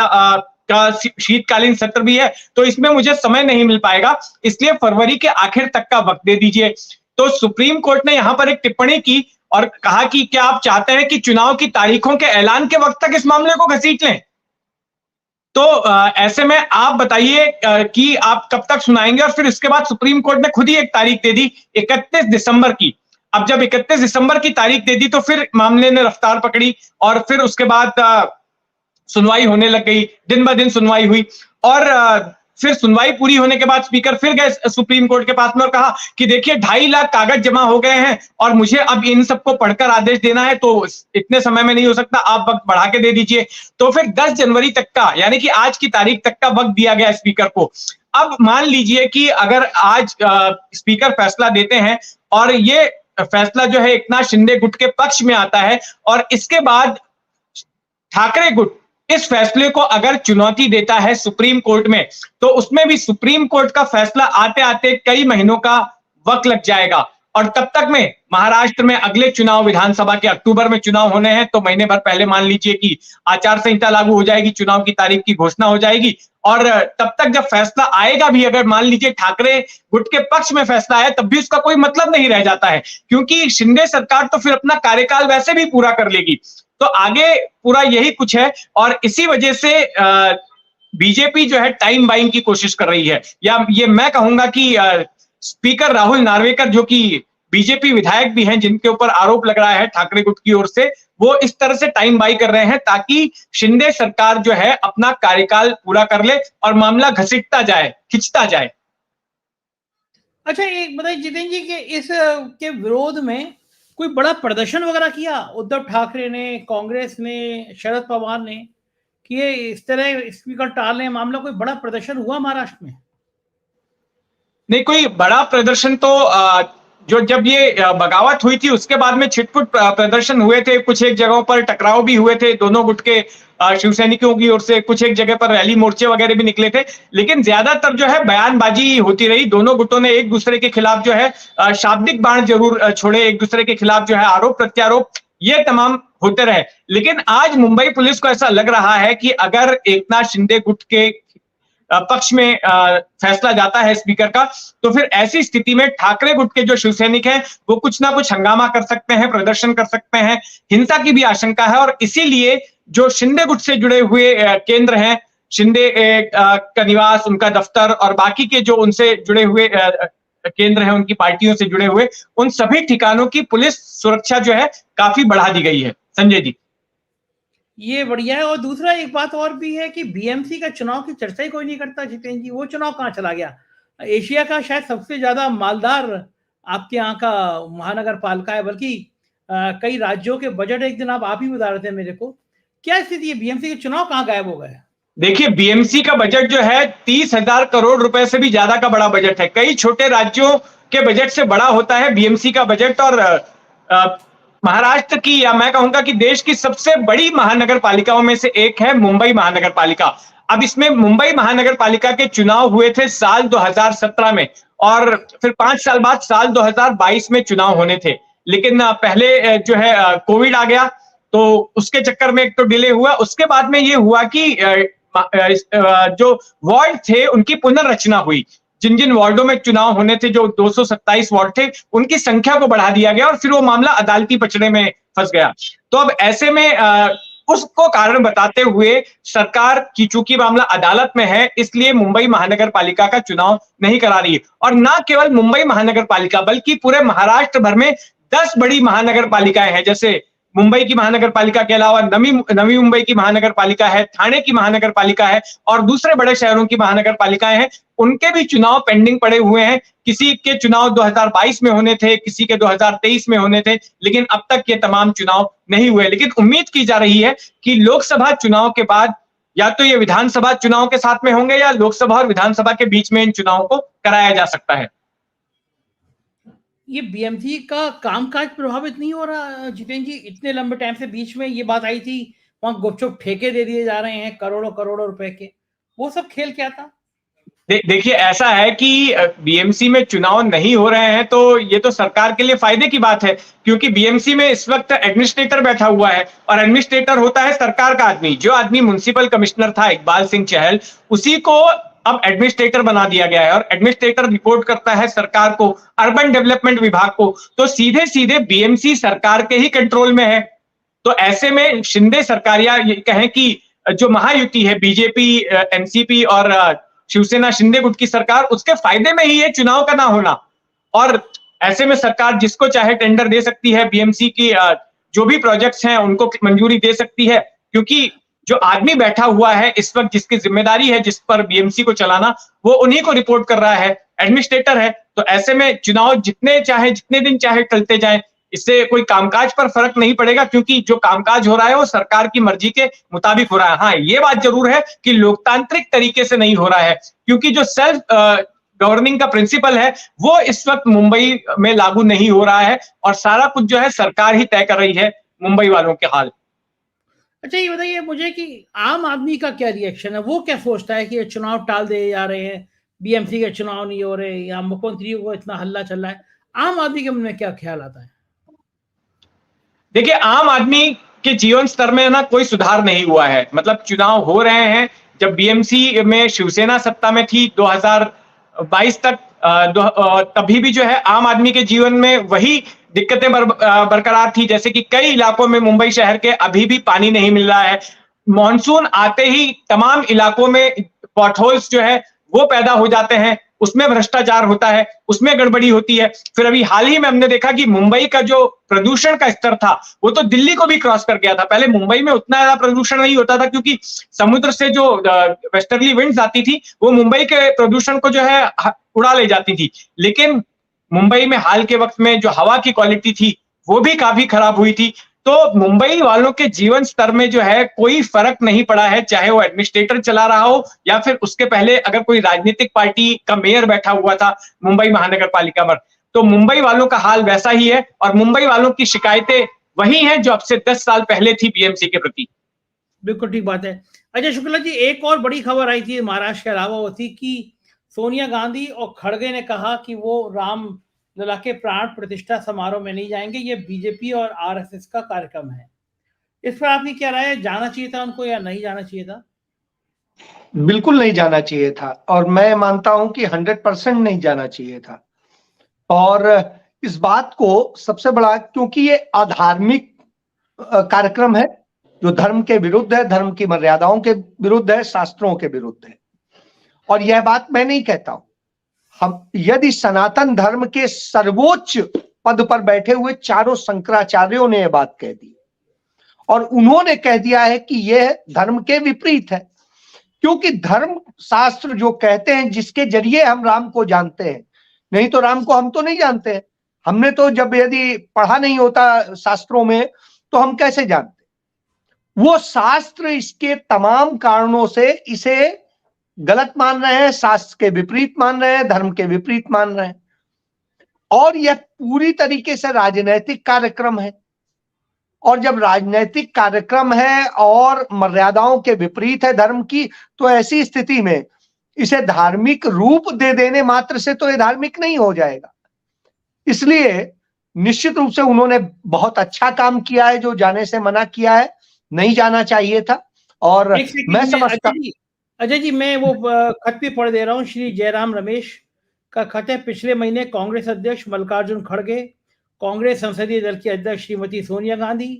का शीतकालीन सत्र भी है, तो इसमें मुझे समय नहीं मिल पाएगा, इसलिए फरवरी के आखिर तक का वक्त दे दीजिए। तो सुप्रीम कोर्ट ने यहां पर एक टिप्पणी की और कहा कि क्या आप चाहते हैं कि चुनाव की तारीखों के ऐलान के वक्त तक इस मामले को घसीट लें? तो ऐसे में आप बताइए कि आप कब तक सुनाएंगे। और फिर इसके बाद सुप्रीम कोर्ट ने खुद ही एक तारीख दे दी, 31 दिसंबर की। अब जब 31 दिसंबर की तारीख दे दी तो फिर मामले ने रफ्तार पकड़ी और फिर उसके बाद सुनवाई होने लग गई, दिन ब दिन सुनवाई हुई। और फिर सुनवाई पूरी होने के बाद स्पीकर फिर गए सुप्रीम कोर्ट के पास में और कहा कि देखिए 2.5 लाख कागज जमा हो गए हैं और मुझे अब इन सबको पढ़कर आदेश देना है, तो इतने समय में नहीं हो सकता, आप वक्त बढ़ा के दे दीजिए। तो फिर 10 जनवरी तक का, यानी कि आज की तारीख तक का वक्त दिया गया स्पीकर को। अब मान लीजिए कि अगर आज स्पीकर फैसला देते हैं और ये फैसला जो है एकनाथ शिंदे गुट के पक्ष में आता है और इसके बाद ठाकरे गुट इस फैसले को अगर चुनौती देता है सुप्रीम कोर्ट में, तो उसमें भी सुप्रीम कोर्ट का फैसला आते आते कई महीनों का वक्त लग जाएगा। और तब तक में महाराष्ट्र में अगले चुनाव, विधानसभा के अक्टूबर में चुनाव होने हैं, तो महीने भर पहले मान लीजिए कि आचार संहिता लागू हो जाएगी, चुनाव की तारीख की घोषणा हो जाएगी। और तब तक जब फैसला आएगा भी, अगर मान लीजिए ठाकरे गुट के पक्ष में फैसला आया, तब भी उसका कोई मतलब नहीं रह जाता है, क्योंकि शिंदे सरकार तो फिर अपना कार्यकाल वैसे भी पूरा कर लेगी। तो आगे पूरा यही कुछ है और इसी वजह से बीजेपी जो है टाइम बाइंग की कोशिश कर रही है। या ये मैं कहूंगा कि स्पीकर राहुल नार्वेकर, जो कि बीजेपी विधायक भी हैं, जिनके ऊपर आरोप लग रहा है ठाकरे गुट की ओर से, वो इस तरह से टाइम बाई कर रहे हैं ताकि शिंदे सरकार जो है अपना कार्यकाल पूरा कर ले और मामला घसीटता जाए, खिंचता जाए। अच्छा, एक बताइए जितेंद्र जी के इस के विरोध में कोई बड़ा प्रदर्शन वगैरह किया उद्धव ठाकरे ने, कांग्रेस ने, शरद पवार ने कि ये इस तरह स्पीकर टालने मामला, कोई बड़ा प्रदर्शन हुआ महाराष्ट्र में? नहीं, कोई बड़ा प्रदर्शन तो जो जब ये बगावत हुई थी उसके बाद में छिटपुट प्रदर्शन हुए थे, कुछ एक जगहों पर टकराव भी हुए थे दोनों गुट के शिवसैनिकों की ओर से, कुछ एक जगह पर रैली मोर्चे वगैरह भी निकले थे, लेकिन ज्यादातर जो है बयानबाजी होती रही। दोनों गुटों ने एक दूसरे के खिलाफ जो है शाब्दिक बाण जरूर छोड़े, एक दूसरे के खिलाफ जो है आरोप प्रत्यारोप ये तमाम होते रहे। लेकिन आज मुंबई पुलिस को ऐसा लग रहा है कि अगर एकनाथ शिंदे गुट के पक्ष में फैसला जाता है स्पीकर का, तो फिर ऐसी स्थिति में ठाकरे गुट के जो शिवसैनिक हैं वो कुछ ना कुछ हंगामा कर सकते हैं, प्रदर्शन कर सकते हैं, हिंसा की भी आशंका है। और इसीलिए जो शिंदे गुट से जुड़े हुए केंद्र हैं, शिंदे का निवास, उनका दफ्तर और बाकी के जो उनसे जुड़े हुए केंद्र हैं, उनकी पार्टियों से जुड़े हुए, उन सभी ठिकानों की पुलिस सुरक्षा जो है काफी बढ़ा दी गई है। संजय जी, ये बढ़िया है। और दूसरा एक बात और भी है कि बीएमसी का चुनाव की चर्चा ही कोई नहीं करता जितेंद्र जी, वो चुनाव कहाँ चला गया? एशिया का शायद सबसे ज्यादा मालदार आपके यहाँ का महानगर पालिका है, बल्कि कई राज्यों के बजट एक दिन आप ही बता रहे थे मेरे को। क्या स्थिति है, बीएमसी के चुनाव कहाँ गायब हो गए? देखिए, बीएमसी का बजट जो है 30,000 करोड़ रुपए से भी ज्यादा का बड़ा बजट है। कई छोटे राज्यों के बजट से बड़ा होता है बीएमसी का बजट। और महाराष्ट्र की, या मैं कहूंगा कि देश की सबसे बड़ी महानगर पालिकाओं में से एक है मुंबई महानगर पालिका। अब इसमें मुंबई महानगर पालिका के चुनाव हुए थे साल 2017 में, और फिर 5 साल बाद साल 2022 में चुनाव होने थे। लेकिन पहले जो है कोविड आ गया, तो उसके चक्कर में एक तो डिले हुआ। उसके बाद में ये हुआ कि जो वार्ड थे उनकी पुनर्रचना हुई। जिन जिन वार्डों में चुनाव होने थे, जो 227 वार्ड थे, उनकी संख्या को बढ़ा दिया गया और फिर वो मामला अदालती पचड़े में फंस गया। तो अब ऐसे में उसको कारण बताते हुए सरकार की, चूंकि मामला अदालत में है, इसलिए मुंबई महानगर पालिका का चुनाव नहीं करा रही है। और ना केवल मुंबई महानगर पालिका, बल्कि पूरे महाराष्ट्र भर में 10 बड़ी महानगर पालिकाएं हैं। जैसे मुंबई की महानगर पालिका के अलावा नवी मुंबई की महानगर पालिका है, ठाणे की महानगर पालिका है, और दूसरे बड़े शहरों की महानगर पालिकाएं हैं। उनके भी चुनाव पेंडिंग पड़े हुए हैं। किसी के चुनाव 2022 में होने थे, किसी के 2023 में होने थे, लेकिन अब तक ये तमाम चुनाव नहीं हुए। लेकिन उम्मीद की जा रही है कि लोकसभा चुनाव के बाद या तो ये विधानसभा चुनाव के साथ में होंगे, या लोकसभा और विधानसभा के बीच में इन चुनावों को कराया जा सकता है। ये बीएमसी का कामकाज प्रभावित नहीं हो रहा जितेंद्र जी? इतने लंबे टाइम से बीच में ये बात आई थी, वहां गुपचुप ठेके दे दिए जा रहे हैं करोड़ों करोड़ों रुपए के, वो सब खेल क्या था? देखिए, ऐसा है कि बीएमसी में चुनाव नहीं हो रहे हैं तो ये तो सरकार के लिए फायदे की बात है, क्योंकि बीएमसी में इस वक्त एडमिनिस्ट्रेटर बैठा हुआ है, और एडमिनिस्ट्रेटर होता है सरकार का आदमी। जो आदमी म्युनिसिपल कमिश्नर था इकबाल सिंह चहल, उसी को अब एडमिनिस्ट्रेटर बना दिया गया है, और एडमिनिस्ट्रेटर रिपोर्ट करता है सरकार को, अर्बन डेवलपमेंट विभाग को। तो सीधे सीधे बीएमसी सरकार के ही कंट्रोल में है। तो ऐसे में शिंदे सरकार, या ये कहें कि जो महायुति है बीजेपी, एनसीपी और शिवसेना शिंदे गुट की सरकार, उसके फायदे में ही है चुनाव का ना होना। और ऐसे में सरकार जिसको चाहे टेंडर दे सकती है, बीएमसी की जो भी प्रोजेक्ट्स हैं उनको मंजूरी दे सकती है, क्योंकि जो आदमी बैठा हुआ है इस वक्त, जिसकी जिम्मेदारी है जिस पर बीएमसी को चलाना, वो उन्हीं को रिपोर्ट कर रहा है, एडमिनिस्ट्रेटर है। तो ऐसे में चुनाव जितने चाहे, जितने दिन चाहे टलते जाएं, इससे कोई कामकाज पर फर्क नहीं पड़ेगा, क्योंकि जो कामकाज हो रहा है वो सरकार की मर्जी के मुताबिक हो रहा है। हाँ, ये बात जरूर है कि लोकतांत्रिक तरीके से नहीं हो रहा है, क्योंकि जो सेल्फ गवर्निंग का प्रिंसिपल है वो इस वक्त मुंबई में लागू नहीं हो रहा है, और सारा कुछ जो है सरकार ही तय कर रही है मुंबई वालों के हाल। अच्छा, ये बताइए मुझे कि आम आदमी का क्या रिएक्शन है? वो क्या सोचता है कि ये चुनाव टाल दिए जा रहे हैं, बीएमसी के चुनाव नहीं हो रहे, या मुख्यमंत्री को इतना हल्ला चल रहा है? आम आदमी के मन में क्या ख्याल आता है? देखिए, आम आदमी के जीवन स्तर में ना कोई सुधार नहीं हुआ है। मतलब चुनाव हो रहे हैं, जब बीएमसी में शिवसेना सत्ता में थी 2022 तक, तभी भी जो है आम आदमी के जीवन में वही दिक्कतें बरकरार थी। जैसे कि कई इलाकों में मुंबई शहर के अभी भी पानी नहीं मिल रहा है। मॉनसून आते ही तमाम इलाकों में पॉटहोल्स जो है वो पैदा हो जाते हैं, उसमें भ्रष्टाचार होता है, उसमें गड़बड़ी होती है। फिर अभी हाल ही में हमने देखा कि मुंबई का जो प्रदूषण का स्तर था वो तो दिल्ली को भी क्रॉस कर गया था। पहले मुंबई में उतना ज्यादा प्रदूषण नहीं होता था, क्योंकि समुद्र से जो वेस्टर्ली विंड्स आती थी वो मुंबई के प्रदूषण को जो है उड़ा ले जाती थी। लेकिन मुंबई में हाल के वक्त में जो हवा की क्वालिटी थी वो भी काफी खराब हुई थी। तो मुंबई वालों के जीवन स्तर में जो है कोई फर्क नहीं पड़ा है, चाहे वो एडमिनिस्ट्रेटर चला रहा हो या फिर उसके पहले अगर कोई राजनीतिक पार्टी का मेयर बैठा हुआ था मुंबई महानगर पालिका पर, तो मुंबई वालों का हाल वैसा ही है और मुंबई वालों की शिकायतें वही हैं जो अब से 10 साल पहले थी बीएमसी के प्रति। बिल्कुल ठीक बात है। अजय शुक्ला जी, एक और बड़ी खबर आई थी महाराष्ट्र के अलावा, वो थी कि सोनिया गांधी और खड़गे ने कहा कि वो राम लला के प्राण प्रतिष्ठा समारोह में नहीं जाएंगे, ये बीजेपी और आरएसएस का कार्यक्रम है। इस पर आपकी क्या राय है, जाना चाहिए था उनको या नहीं जाना चाहिए था? बिल्कुल नहीं जाना चाहिए था और मैं मानता हूं कि 100% नहीं जाना चाहिए था। और इस बात को सबसे बड़ा, क्योंकि ये अधार्मिक कार्यक्रम है जो धर्म के विरुद्ध है, धर्म की मर्यादाओं के विरुद्ध है, शास्त्रों के विरुद्ध है। और यह बात मैं नहीं कहता हूं, हम यदि सनातन धर्म के सर्वोच्च पद पर बैठे हुए चारों शंकराचार्यों ने यह बात कह दी और उन्होंने कह दिया है कि यह धर्म के विपरीत है, क्योंकि धर्म शास्त्र जो कहते हैं जिसके जरिए हम राम को जानते हैं, नहीं तो राम को हम तो नहीं जानते हैं। हमने तो जब यदि पढ़ा नहीं होता शास्त्रों में तो हम कैसे जानते? वो शास्त्र इसके तमाम कारणों से इसे गलत मान रहे हैं, शास्त्र के विपरीत मान रहे हैं, धर्म के विपरीत मान रहे हैं। और यह पूरी तरीके से राजनैतिक कार्यक्रम है और जब राजनैतिक कार्यक्रम है और मर्यादाओं के विपरीत है धर्म की, तो ऐसी स्थिति में इसे धार्मिक रूप दे देने मात्र से तो ये धार्मिक नहीं हो जाएगा। इसलिए निश्चित रूप से उन्होंने बहुत अच्छा काम किया है जो जाने से मना किया है, नहीं जाना चाहिए था। और मैं समझता, अजय जी मैं वो खत भी पढ़ दे रहा हूँ। श्री जयराम रमेश का खत है। पिछले महीने कांग्रेस अध्यक्ष मल्लिकार्जुन खड़गे, कांग्रेस संसदीय दल की अध्यक्ष श्रीमती सोनिया गांधी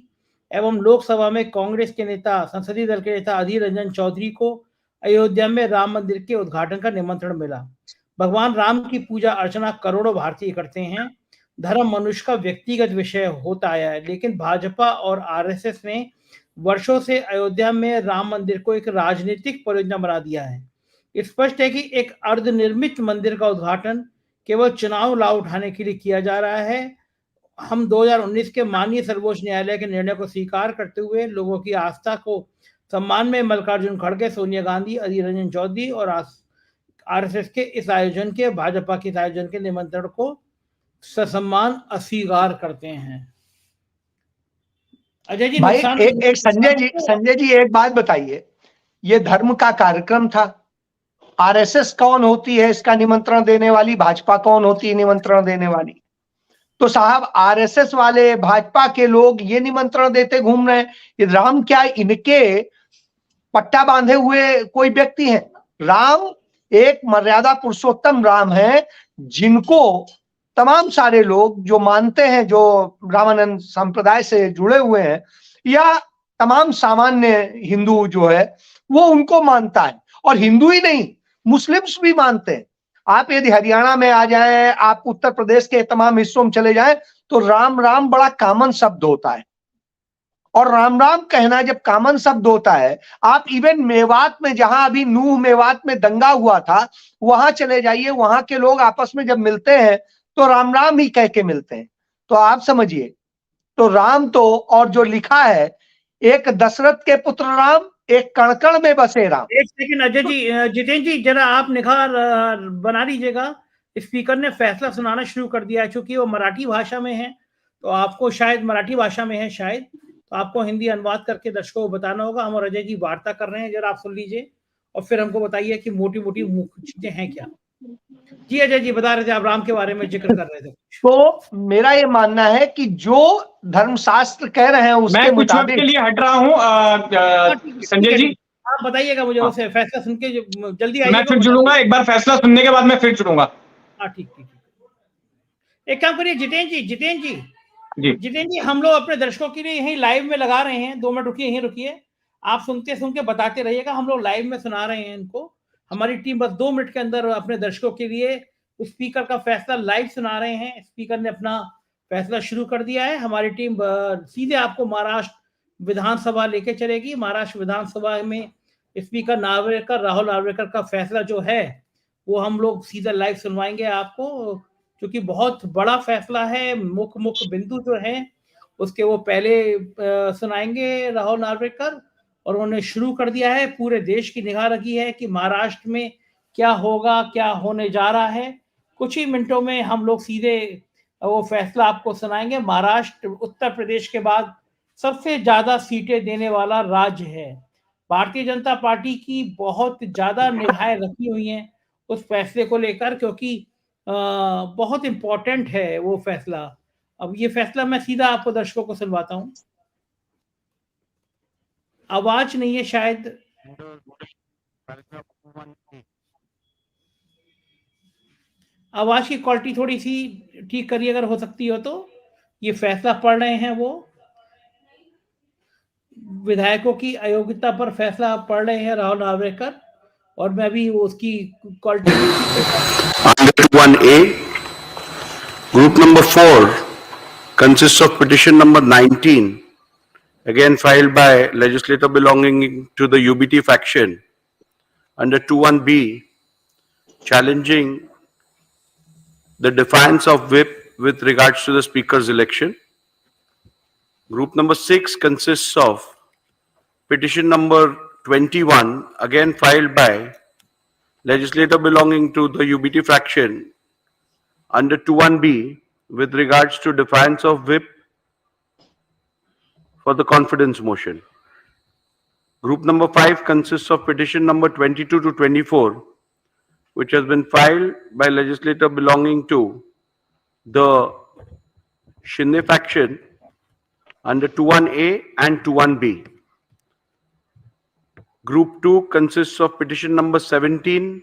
एवं लोकसभा में कांग्रेस के नेता, संसदीय दल के नेता अधीर रंजन चौधरी को अयोध्या में राम मंदिर के उद्घाटन का निमंत्रण मिला। भगवान राम की पूजा अर्चना करोड़ों भारतीय करते हैं। धर्म मनुष्य का व्यक्तिगत विषय होता आया है, लेकिन भाजपा और आरएसएस ने वर्षों से अयोध्या में राम मंदिर को एक राजनीतिक परियोजना बना दिया है। स्पष्ट है कि एक अर्धनिर्मित मंदिर का उद्घाटन केवल चुनाव लाभ उठाने के लिए किया जा रहा है। हम 2019 के माननीय सर्वोच्च न्यायालय के निर्णय को स्वीकार करते हुए लोगों की आस्था को सम्मान में मल्लिकार्जुन खड़गे, सोनिया गांधी, अधीर रंजन चौधरी और आरएसएस के इस आयोजन के, भाजपा के इस आयोजन के निमंत्रण को ससम्मान अस्वीकार करते हैं। अजय जी, भाई एक संजय जी एक बात बताइए, ये धर्म का कार्यक्रम था, आरएसएस कौन होती है इसका निमंत्रण देने वाली, भाजपा कौन होती है निमंत्रण देने वाली? तो साहब आरएसएस वाले, भाजपा के लोग ये निमंत्रण देते घूम रहे हैं। ये राम क्या इनके पट्टा बांधे हुए कोई व्यक्ति हैं? राम एक मर्यादा पुरुषोत्तम राम है जिनको तमाम सारे लोग जो मानते हैं, जो रामानंद संप्रदाय से जुड़े हुए हैं या तमाम सामान्य हिंदू जो है वो उनको मानता है। और हिंदू ही नहीं, मुस्लिम्स भी मानते हैं। आप यदि हरियाणा में आ जाएं, आप उत्तर प्रदेश के तमाम हिस्सों में चले जाएं तो राम राम बड़ा कॉमन शब्द होता है। और राम राम कहना जब कॉमन शब्द होता है, आप इवन मेवात में, जहां अभी नूह मेवात में दंगा हुआ था, वहां चले जाइए, वहां के लोग आपस में जब मिलते हैं तो राम राम ही कह के मिलते हैं। तो आप समझिए, तो राम तो, और जो लिखा है, एक दशरथ के पुत्र राम, एक कण में बसे राम। एक सेकंड अजय जी, जितेंद्र जी जरा आप निखार बना लीजिएगा। स्पीकर ने फैसला सुनाना शुरू कर दिया है, चूंकि वो मराठी भाषा में है तो आपको शायद मराठी भाषा में है शायद, तो आपको हिंदी अनुवाद करके दर्शकों को बताना होगा। हम और अजय जी वार्ता कर रहे हैं, जरा आप सुन लीजिए और फिर हमको बताइए कि मोटी मोटी चीजें हैं क्या। जी अजय जी बता रहे थे, आप राम के बारे में जिक्र कर रहे थे। तो मेरा ये मानना है कि जो धर्मशास्त्र कह रहे हैं उसके मुताबिक, मैं के लिए हट रहा हूँ संजय जी, आप बताइएगा मुझे उसे फैसला सुन के जल्दी आइएगा। मैं फिर जुड़ूंगा, एक बार फैसला सुनने के बाद मैं फिर जुड़ूंगा। हाँ ठीक ठीक। एक काम करिए जितेंद्र जी, हम लोग अपने दर्शकों के लिए यहीं लाइव में लगा रहे हैं। 2 मिनट रुकिए, यहीं रुकिए, आप सुन के बताते रहिएगा। हम लोग लाइव में सुना रहे हैं इनको, हमारी टीम बस 2 मिनट के अंदर अपने दर्शकों के लिए स्पीकर का फैसला लाइव सुना रहे हैं। स्पीकर ने अपना फैसला शुरू कर दिया है। हमारी टीम सीधे आपको महाराष्ट्र विधानसभा लेके चलेगी। महाराष्ट्र विधानसभा में स्पीकर राहुल नार्वेकर का फैसला जो है वो हम लोग सीधा लाइव सुनवाएंगे आपको, क्योंकि बहुत बड़ा फैसला है। मुख्य बिंदु जो है उसके वो पहले सुनाएंगे राहुल नार्वेकर, और उन्होंने शुरू कर दिया है, पूरे देश की निगाह रखी है कि महाराष्ट्र में क्या होगा, क्या होने जा रहा है। कुछ ही मिनटों में हम लोग सीधे वो फैसला आपको सुनाएंगे। महाराष्ट्र उत्तर प्रदेश के बाद सबसे ज्यादा सीटें देने वाला राज्य है। भारतीय जनता पार्टी की बहुत ज्यादा निगाहें रखी हुई हैं उस फैसले को लेकर, क्योंकि बहुत इंपॉर्टेंट है वो फैसला। अब ये फैसला मैं सीधा आपको दर्शकों को सुनवाता हूं। आवाज नहीं है शायद, आवाज की क्वालिटी थोड़ी सी ठीक करिए अगर हो सकती हो तो। ये फैसला पढ़ रहे हैं वो, विधायकों की अयोग्यता पर फैसला पढ़ रहे हैं राहुल नार्वेकर, और मैं भी उसकी quality Under 1A, group number 4 consists of petition number 19, again filed by legislator belonging to the UBT faction. Under 21B, challenging the defiance of whip with regards to the speaker's election. Group number 6 consists of petition number 21, again filed by legislator belonging to the UBT faction under 21B with regards to defiance of whip for the confidence motion. Group number 5 consists of petition number 22 to 24, which has been filed by legislator belonging to the Shinde faction under 21A and 21B. Group 2 consists of petition number 17,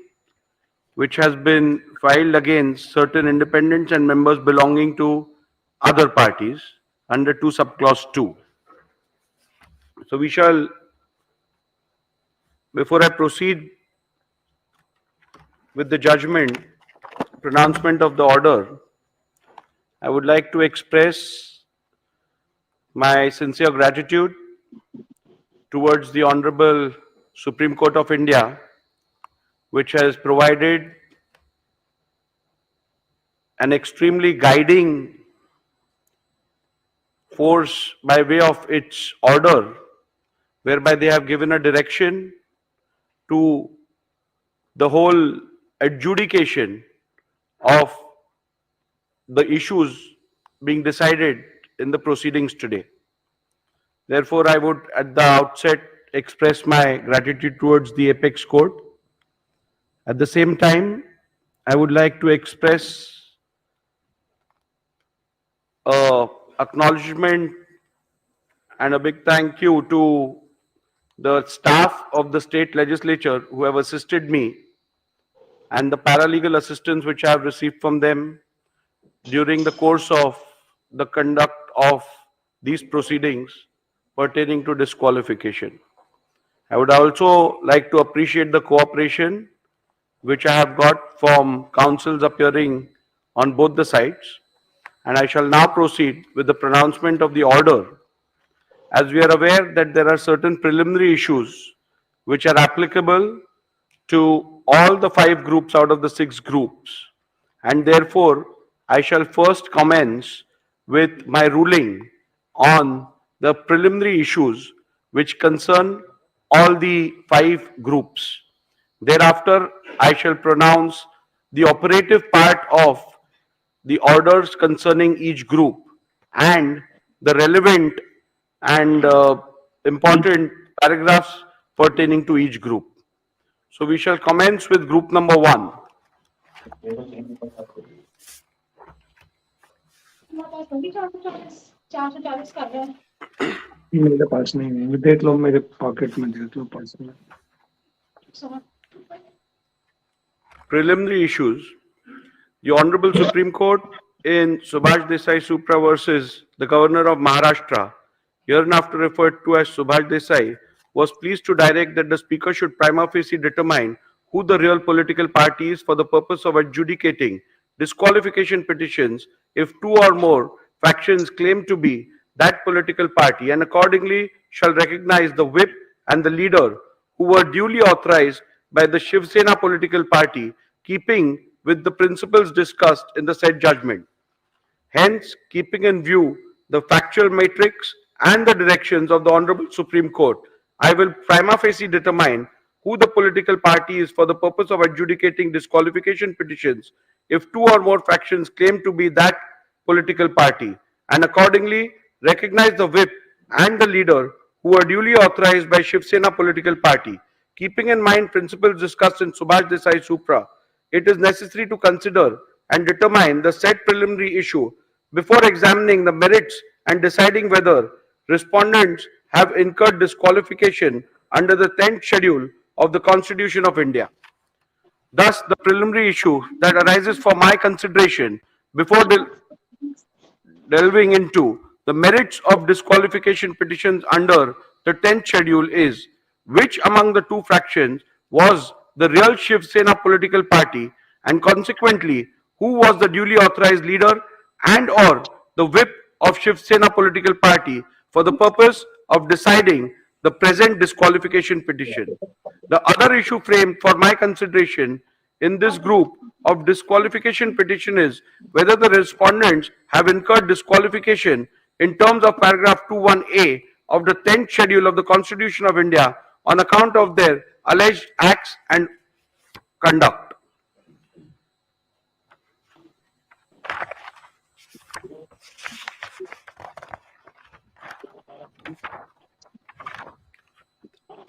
which has been filed against certain independents and members belonging to other parties under 2 subclause 2. So we shall, before I proceed with the judgment, pronouncement of the order, I would like to express my sincere gratitude towards the Honorable Supreme Court of India, which has provided an extremely guiding force by way of its order, whereby they have given a direction to the whole adjudication of the issues being decided in the proceedings today. Therefore, I would at the outset express my gratitude towards the apex court. At the same time, I would like to express acknowledgement and a big thank you to the staff of the state legislature who have assisted me and the paralegal assistance which I have received from them during the course of the conduct of these proceedings pertaining to disqualification. I would also like to appreciate the cooperation which I have got from counsels appearing on both the sides, and I shall now proceed with the pronouncement of the order. As we are aware that there are certain preliminary issues which are applicable to all the 5 groups out of the 6 groups, and therefore I shall first commence with my ruling on the preliminary issues which concern all the 5 groups. Thereafter, I shall pronounce the operative part of the orders concerning each group and the relevant and important paragraphs pertaining to each group. So we shall commence with group number 1. मेरे पास नहीं है, देख लो मेरे pocket में, देख लो पास में. Preliminary issues. The Honorable Supreme Court in Subhash Desai Supra versus the Governor of Maharashtra, hereinafter referred to as Subhash Desai, was pleased to direct that the Speaker should prima facie determine who the real political party is for the purpose of adjudicating disqualification petitions if 2 or more factions claim to be that political party, and accordingly shall recognize the whip and the leader who were duly authorized by the Shiv Sena political party, keeping with the principles discussed in the said judgment. Hence, keeping in view the factual matrix, and the directions of the Honorable Supreme Court, I will prima facie determine who the political party is for the purpose of adjudicating disqualification petitions if two or more factions claim to be that political party, and accordingly recognize the whip and the leader who are duly authorized by Shiv Sena political party. Keeping in mind principles discussed in Subhash Desai Supra, it is necessary to consider and determine the said preliminary issue before examining the merits and deciding whether respondents have incurred disqualification under the 10th schedule of the Constitution of India. Thus, the preliminary issue that arises for my consideration before delving into the merits of disqualification petitions under the 10th schedule is which among the two fractions was the real Shiv Sena political party, and consequently who was the duly authorized leader and or the whip of Shiv Sena political party for the purpose of deciding the present disqualification petition. The other issue framed for my consideration in this group of disqualification petition is whether the respondents have incurred disqualification in terms of paragraph 21A of the 10th schedule of the Constitution of India on account of their alleged acts and conduct.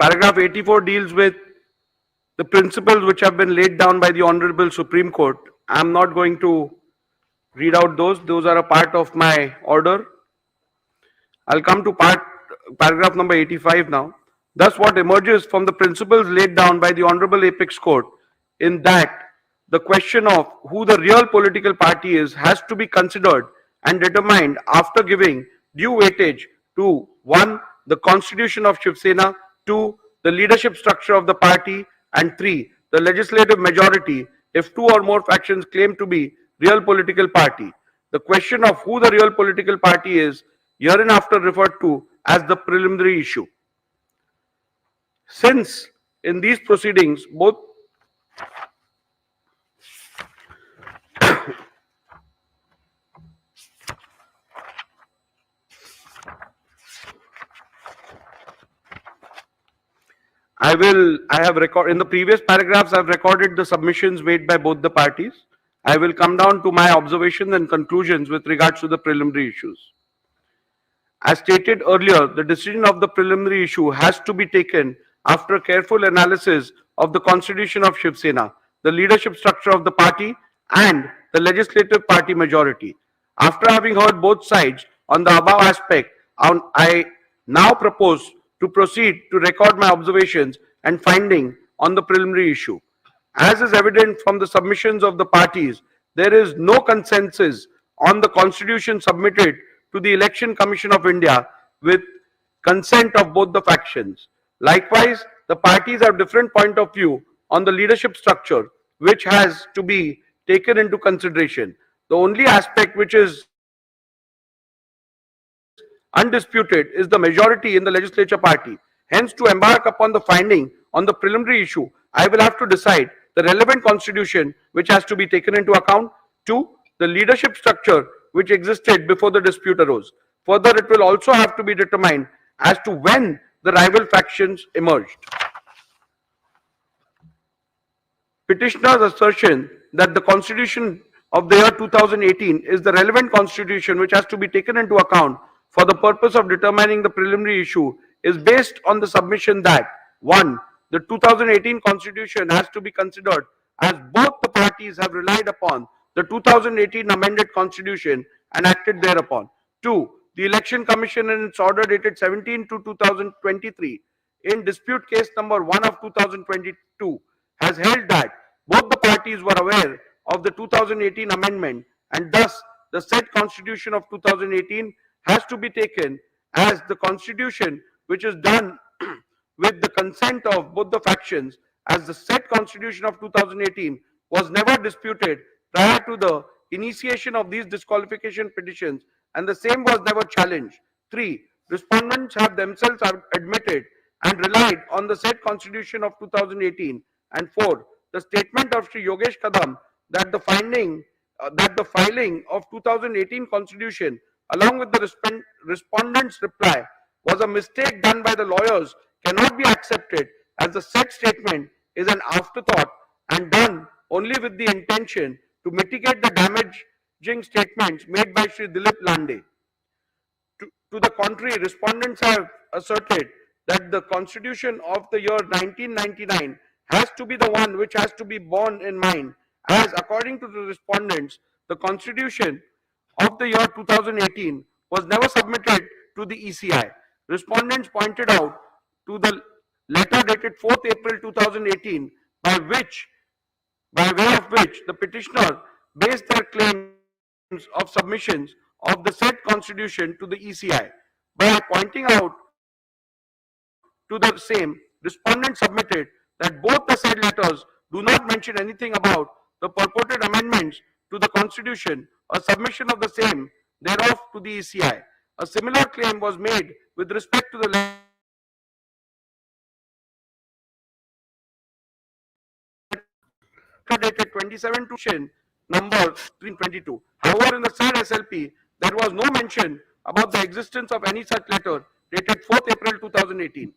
Paragraph 84 deals with the principles which have been laid down by the Honorable Supreme Court. I am not going to read out those. Those are a part of my order. I'll come to paragraph number 85 now. Thus, what emerges from the principles laid down by the Honorable Apex Court in that the question of who the real political party is has to be considered and determined after giving due weightage to 1. The Constitution of Shiv Sena, 2. The leadership structure of the party, and 3. The legislative majority if two or more factions claim to be real political party. The question of who the real political party is hereinafter referred to as the preliminary issue. Since in these proceedings both in the previous paragraphs I've recorded the submissions made by both the parties. I will come down to my observations and conclusions with regards to the preliminary issues. As stated earlier, the decision of the preliminary issue has to be taken after careful analysis of the Constitution of Shiv Sena, the leadership structure of the party, and the legislative party majority. After having heard both sides on the above aspect, I now propose to proceed to record my observations and finding on the preliminary issue. As is evident from the submissions of the parties, there is no consensus on the constitution submitted to the Election Commission of India with consent of both the factions. Likewise, the parties have different point of view on the leadership structure, which has to be taken into consideration. The only aspect which is undisputed is the majority in the legislature party. Hence, to embark upon the finding on the preliminary issue, I will have to decide the relevant constitution which has to be taken into account. 2. The leadership structure which existed before the dispute arose. Further, it will also have to be determined as to when the rival factions emerged. Petitioner's assertion that the constitution of the year 2018 is the relevant constitution which has to be taken into account for the purpose of determining the preliminary issue is based on the submission that 1. The 2018 constitution has to be considered as both the parties have relied upon the 2018 amended constitution and acted thereupon. 2. The Election Commission in its order dated 17/2/2023 in dispute case number 1 of 2022 has held that both the parties were aware of the 2018 amendment, and thus the said constitution of 2018 has to be taken as the constitution which is done with the consent of both the factions, as the said constitution of 2018 was never disputed prior to the initiation of these disqualification petitions, and the same was never challenged. 3. Respondents have themselves admitted and relied on the said constitution of 2018. And 4. The statement of Sri Yogesh Kadam that the filing of 2018 constitution along with the respondent's reply was a mistake done by the lawyers cannot be accepted, as the said statement is an afterthought and done only with the intention to mitigate the damaging statements made by Shri Dilip Lande. To the contrary, respondents have asserted that the constitution of the year 1999 has to be the one which has to be borne in mind, as according to the respondents, the constitution of the year 2018 was never submitted to the ECI. Respondents pointed out to the letter dated 4th April 2018 by way of which the petitioner based their claims of submissions of the said constitution to the ECI. By pointing out to the same, respondents submitted that both the said letters do not mention anything about the purported amendments to the constitution or submission of the same thereof to the ECI. A similar claim was made with respect to the letter dated 27th June 2023 number 322 However, in the said SLP, there was no mention about the existence of any such letter dated 4th April 2018.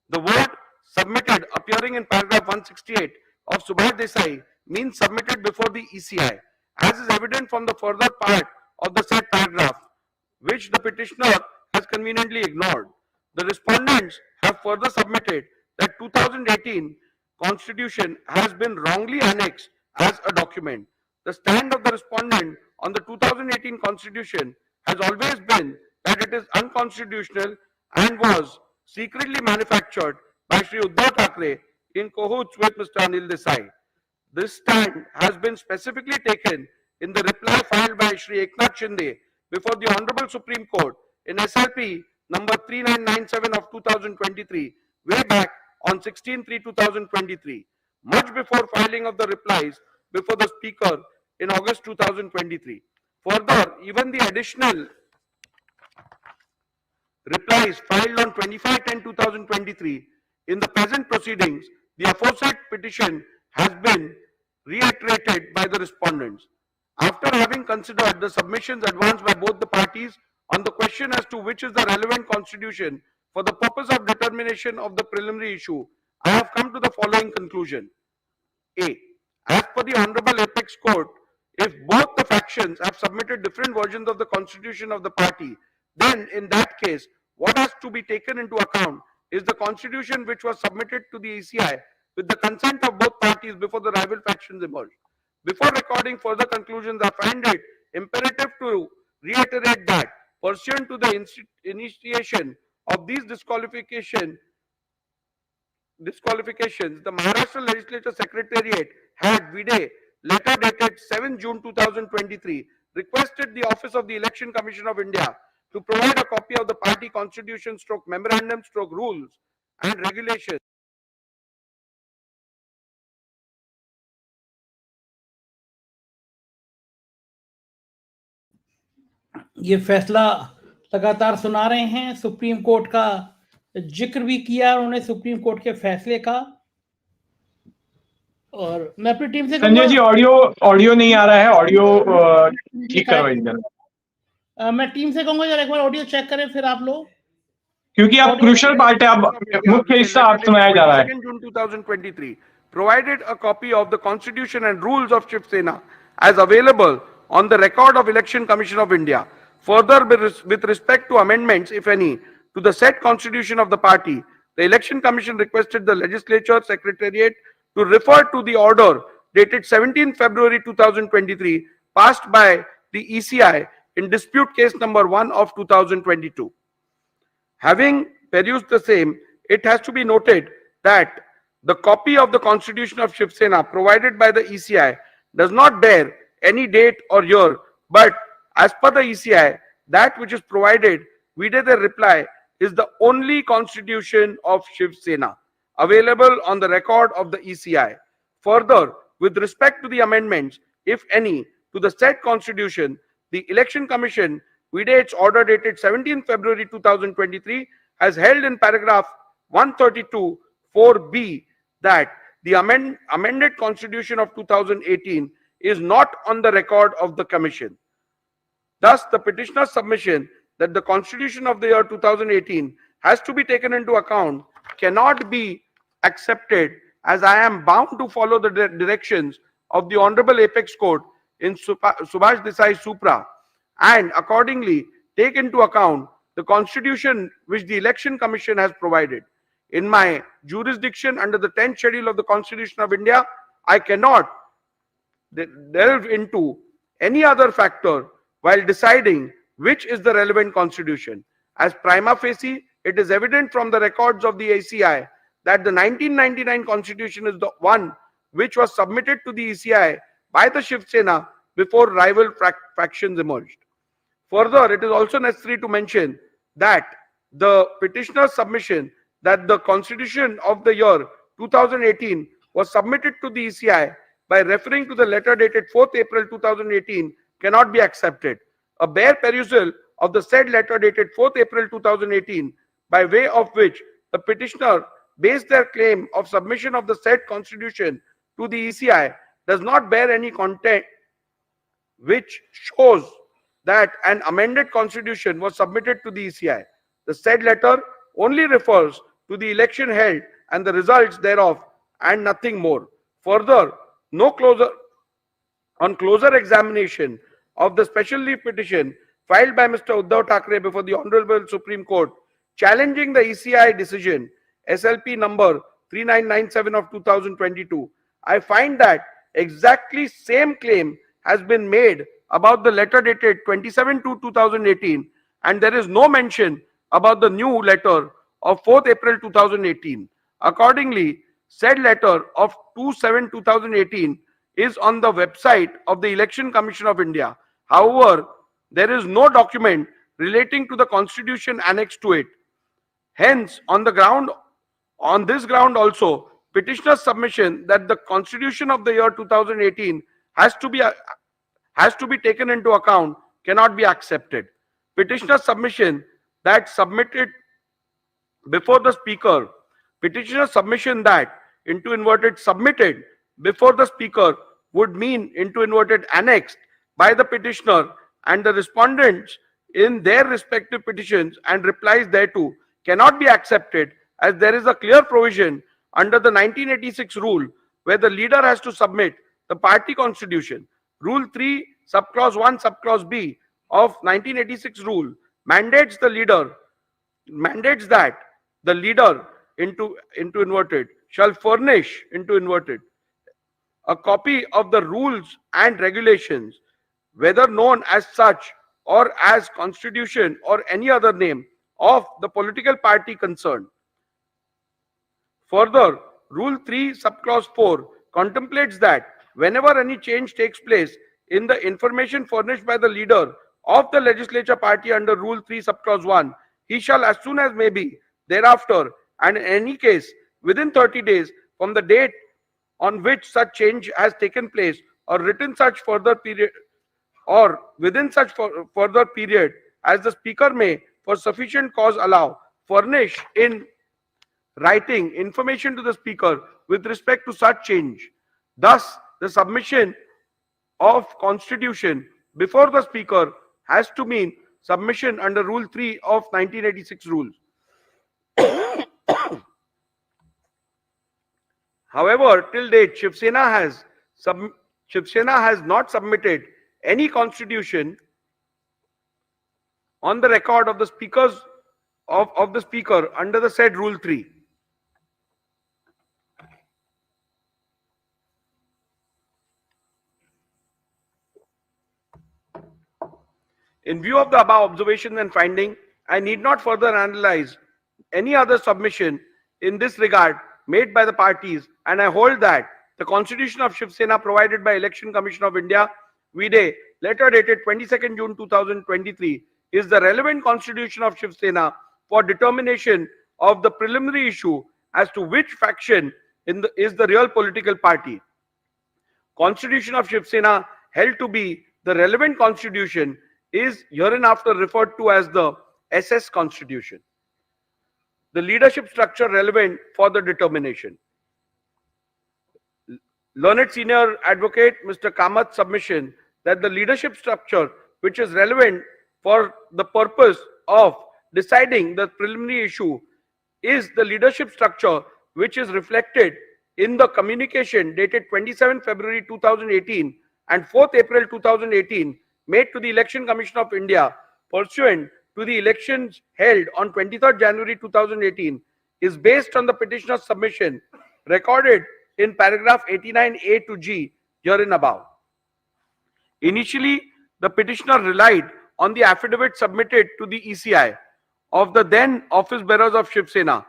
The word submitted appearing in paragraph 168 of Subhash Desai means submitted before the ECI, as is evident from the further part of the said paragraph, which the petitioner has conveniently ignored. The respondents have further submitted that 2018 constitution has been wrongly annexed as a document. The stand of the respondent on the 2018 constitution has always been that it is unconstitutional and was secretly manufactured by Shri Uddhav Thackeray in cahoots with Mr. Anil Desai. This stand has been specifically taken in the reply filed by Shri Eknath Shinde before the Honorable Supreme Court in SLP number 3997 of 2023, way back on 16/3/2023, much before filing of the replies before the Speaker in August 2023. Further, even the additional replies filed on 25/10/2023 in the present proceedings, the aforesaid petition has been reiterated by the respondents. After having considered the submissions advanced by both the parties on the question as to which is the relevant constitution for the purpose of determination of the preliminary issue, I have come to the following conclusion. A. As per the Honorable Apex Court, if both the factions have submitted different versions of the constitution of the party, then in that case, what has to be taken into account is the constitution which was submitted to the ECI with the consent of both parties before the rival factions emerged. Before recording further conclusions, I find it imperative to reiterate that pursuant to the initiation of these disqualifications, the Maharashtra Legislature Secretariat had vide letter dated 7 June 2023 requested the Office of the Election Commission of India to provide a copy of the party constitution stroke memorandum stroke rules and regulations ये फैसला लगातार सुना रहे हैं। Supreme court का जिक्र भी किया उन्होंने, सुप्रीम कोर्ट के फैसले का। और मैं अपनी टीम से संजय जी, ऑडियो नहीं आ रहा है, ऑडियो ठीक करवाइए। मैं टीम से कहूंगा जरा एक बार ऑडियो चेक करें फिर आप लोग, क्योंकि आप क्रूशियल पार्ट है, आप मुख्य हिस्सा आप सुनाया जा रहा है। 2 June 2023 provided a copy of the constitution and rules of Shiv Sena as available on the record of Election Commission of India. Further, with respect to amendments, if any, to the said constitution of the party, the Election Commission requested the Legislature Secretariat to refer to the order dated 17 February 2023 passed by the ECI in dispute case number 1 of 2022. Having perused the same, it has to be noted that the copy of the constitution of Shiv Sena provided by the ECI does not bear any date or year, but as per the ECI, that which is provided vide the reply is the only constitution of Shiv Sena available on the record of the ECI. Further, with respect to the amendments, if any, to the said constitution, the Election Commission, vide its order dated 17 February 2023, has held in paragraph 132 4b that the amended constitution of 2018 is not on the record of the Commission. Thus, the petitioner's submission that the constitution of the year 2018 has to be taken into account cannot be accepted, as I am bound to follow the directions of the Honorable Apex Court in Subhash Desai Supra, and accordingly take into account the constitution which the Election Commission has provided. In my jurisdiction under the 10th schedule of the Constitution of India, I cannot delve into any other factor while deciding which is the relevant constitution. As prima facie, it is evident from the records of the ACI that the 1999 constitution is the one which was submitted to the ECI by the Shiv Sena before rival factions emerged. Further, it is also necessary to mention that the petitioner's submission that the constitution of the year 2018 was submitted to the ECI by referring to the letter dated 4th April 2018 cannot be accepted. A bare perusal of the said letter dated 4th April 2018, by way of which the petitioner based their claim of submission of the said constitution to the ECI, does not bear any content which shows that an amended constitution was submitted to the ECI. The said letter only refers to the election held and the results thereof, and nothing more. Further, on closer examination of the special leave petition filed by Mr. Uddhav Thackeray before the Honorable Supreme Court, challenging the ECI decision SLP number 3997 of 2022, I find that exactly same claim has been made about the letter dated 27/2/2018, and there is no mention about the new letter of 4th April 2018. Accordingly, said letter of 2/7/2018 is on the website of the Election Commission of India. However, there is no document relating to the constitution annexed to it. Hence, on this ground also, petitioner's submission that the constitution of the year 2018 has to be taken into account cannot be accepted. Petitioner's submission that submitted before the speaker, petitioner's submission that into inverted submitted before the speaker would mean into inverted annexed by the petitioner and the respondents in their respective petitions and replies thereto cannot be accepted, as there is a clear provision under the 1986 rule where the leader has to submit the party constitution. Rule 3 subclause 1 subclause B of 1986 rule mandates that the leader into inverted shall furnish into inverted a copy of the rules and regulations, whether known as such or as constitution or any other name, of the political party concerned. Further, Rule 3 subclause 4 contemplates that whenever any change takes place in the information furnished by the leader of the legislature party under Rule 3 subclause 1, he shall as soon as may be thereafter, and in any case within 30 days from the date on which such change has taken place, or within such further period as the speaker may for sufficient cause allow, furnish in writing information to the speaker with respect to such change. Thus, the submission of constitution before the speaker has to mean submission under Rule 3 of 1986 rules. However, till date, Shiv Sena has not submitted any constitution on the record of the speakers of the speaker under the said Rule 3. In view of the above observations and finding, I need not further analyze any other submission in this regard made by the parties, and I hold that the constitution of Shiv Sena provided by Election Commission of India, VDA, letter dated 22nd June 2023, is the relevant constitution of Shiv Sena for determination of the preliminary issue as to which faction is the real political party. Constitution of Shiv Sena held to be the relevant constitution is hereinafter referred to as the SS Constitution. The leadership structure relevant for the determination. Learned Senior Advocate Mr. Kamath's submission that the leadership structure which is relevant for the purpose of deciding the preliminary issue is the leadership structure which is reflected in the communication dated 27 February 2018 and 4th April 2018 made to the Election Commission of India pursuant to the elections held on 23rd January 2018 is based on the petitioner's submission recorded in paragraph 89A to G herein above. Initially, the petitioner relied on the affidavit submitted to the ECI of the then office bearers of Shiv Sena,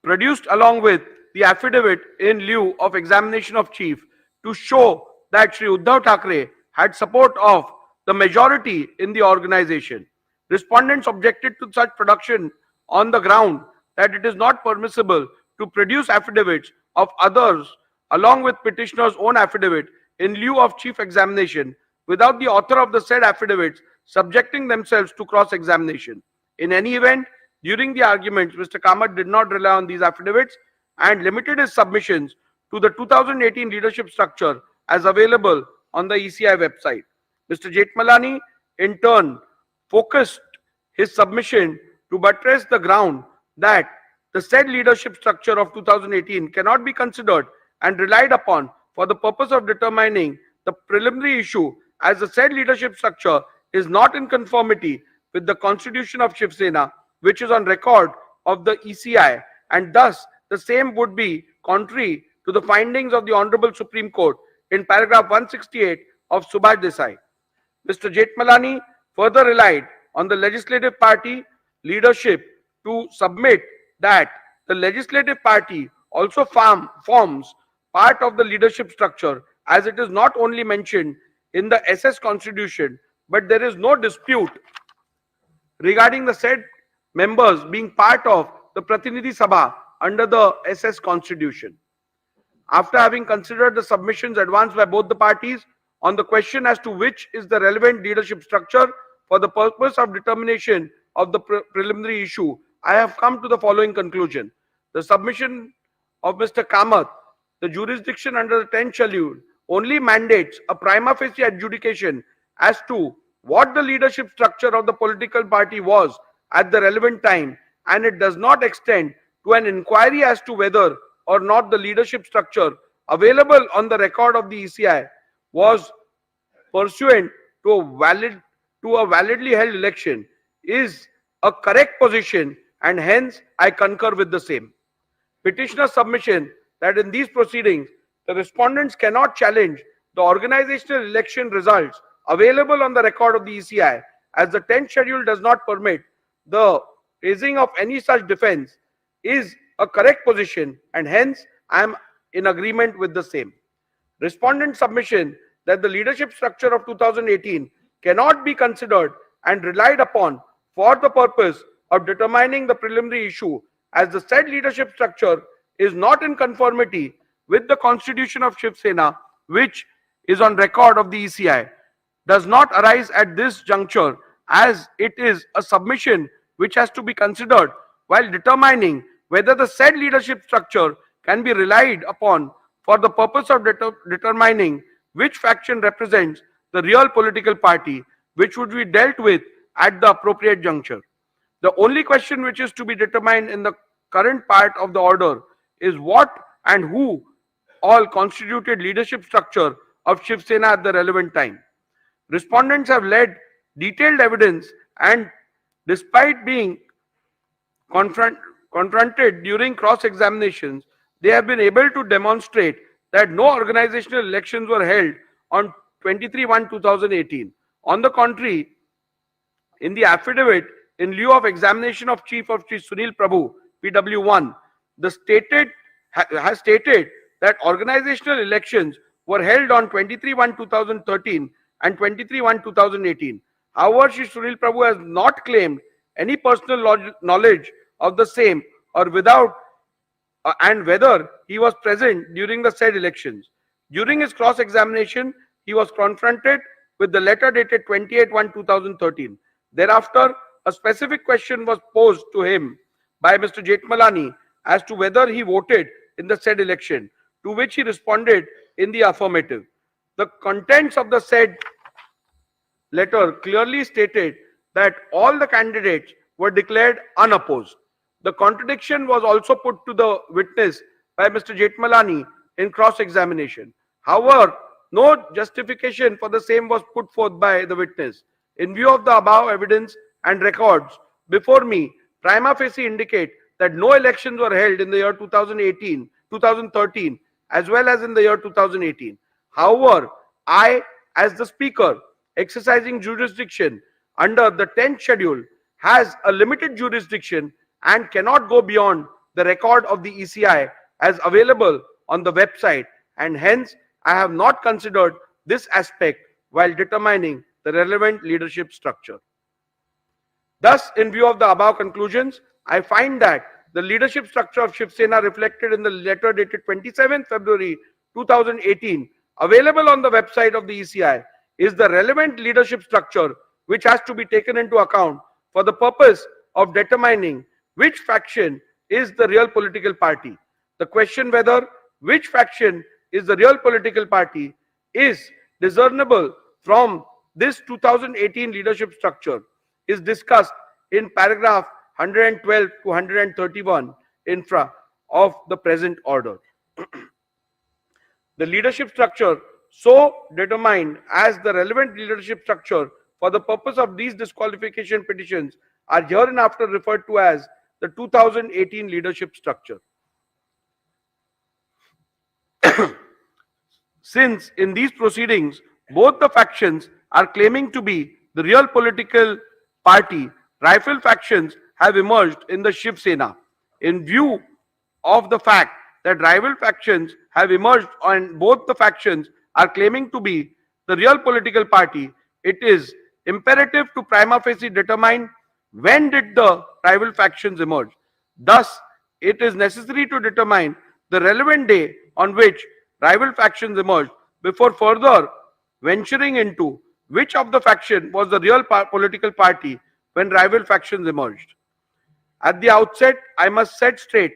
produced along with the affidavit in lieu of examination of chief to show that Shri Uddhav Thackeray had support of the majority in the organization. Respondents objected to such production on the ground that it is not permissible to produce affidavits of others along with petitioner's own affidavit in lieu of chief examination without the author of the said affidavits subjecting themselves to cross-examination. In any event, during the arguments, Mr. Kamath did not rely on these affidavits and limited his submissions to the 2018 leadership structure as available on the ECI website. Mr. Jethmalani, in turn, focused his submission to buttress the ground that the said leadership structure of 2018 cannot be considered and relied upon for the purpose of determining the preliminary issue, as the said leadership structure is not in conformity with the constitution of Shiv Sena, which is on record of the ECI, and thus the same would be contrary to the findings of the Honorable Supreme Court in paragraph 168 of Subhash Desai. Mr. Jethmalani further relied on the legislative party leadership to submit that the legislative party also forms part of the leadership structure, as it is not only mentioned in the SS Constitution, but there is no dispute regarding the said members being part of the Pratinidhi Sabha under the SS Constitution. After having considered the submissions advanced by both the parties on the question as to which is the relevant leadership structure for the purpose of determination of the preliminary issue, I have come to the following conclusion. The submission of Mr. Kamath, the jurisdiction under the 10th schedule, only mandates a prima facie adjudication as to what the leadership structure of the political party was at the relevant time, and it does not extend to an inquiry as to whether or not the leadership structure available on the record of the ECI was pursuant to a validly held election is a correct position, and hence I concur with the same. Petitioner's submission that in these proceedings the respondents cannot challenge the organizational election results available on the record of the ECI, as the 10th schedule does not permit the raising of any such defense, is a correct position, and hence I am in agreement with the same. Respondent submission that the leadership structure of 2018 cannot be considered and relied upon for the purpose of determining the preliminary issue, as the said leadership structure is not in conformity with the constitution of Shiv Sena, which is on record of the ECI, does not arise at this juncture, as it is a submission which has to be considered while determining whether the said leadership structure can be relied upon for the purpose of determining which faction represents the real political party, which would be dealt with at the appropriate juncture. The only question which is to be determined in the current part of the order is what and who all constituted leadership structure of Shiv Sena at the relevant time. Respondents have led detailed evidence, and despite being confronted during cross-examinations, they have been able to demonstrate that no organizational elections were held on 23/1/2018. On the contrary, in the affidavit in lieu of examination of Chief of Shri Sunil Prabhu, PW1, has stated that organizational elections were held on 23/1/2013 and 23/1/2018. However, Shri Sunil Prabhu has not claimed any personal knowledge of the same or and whether he was present during the said elections. During his cross-examination, he was confronted with the letter dated 28/1/2013. Thereafter, a specific question was posed to him by Mr. Jethmalani as to whether he voted in the said election, to which he responded in the affirmative. The contents of the said letter clearly stated that all the candidates were declared unopposed. The contradiction was also put to the witness by Mr. Jetmalani in cross-examination. However, no justification for the same was put forth by the witness. In view of the above evidence and records before me, prima facie indicate that no elections were held in the year 2018, 2013, as well as in the year 2018. However, I, as the Speaker, exercising jurisdiction under the 10th schedule, has a limited jurisdiction and cannot go beyond the record of the ECI as available on the website, and hence I have not considered this aspect while determining the relevant leadership structure. Thus, in view of the above conclusions, I find that the leadership structure of Shiv Sena reflected in the letter dated 27th February 2018, available on the website of the ECI, is the relevant leadership structure which has to be taken into account for the purpose of determining which faction is the real political party. The question whether which faction is the real political party is discernible from this 2018 leadership structure is discussed in paragraph 112 to 131 infra of the present order. The leadership structure so determined as the relevant leadership structure for the purpose of these disqualification petitions are hereinafter referred to as the 2018 leadership structure. Since in these proceedings, both the factions are claiming to be the real political party, rival factions have emerged in the Shiv Sena. In view of the fact that rival factions have emerged and both the factions are claiming to be the real political party, it is imperative to prima facie determine when did the rival factions emerge. Thus, it is necessary to determine the relevant day on which rival factions emerged before further venturing into which of the faction was the real political party when rival factions emerged. At the outset, I must set straight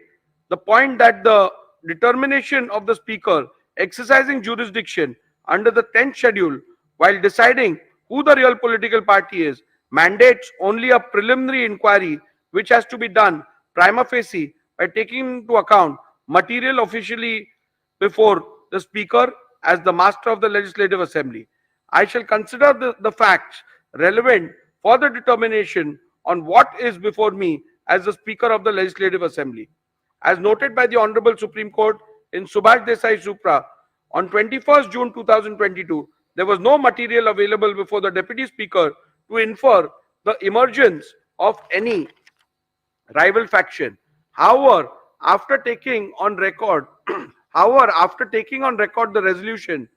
the point that the determination of the Speaker exercising jurisdiction under the 10th schedule while deciding who the real political party is mandates only a preliminary inquiry which has to be done prima facie by taking into account material officially before the Speaker as the Master of the Legislative Assembly. I shall consider the facts relevant for the determination on what is before me as the Speaker of the Legislative Assembly. As noted by the Honorable Supreme Court in Subhash Desai Supra, on 21st June 2022, there was no material available before the Deputy Speaker to infer the emergence of any rival faction. However, after taking on record, the resolution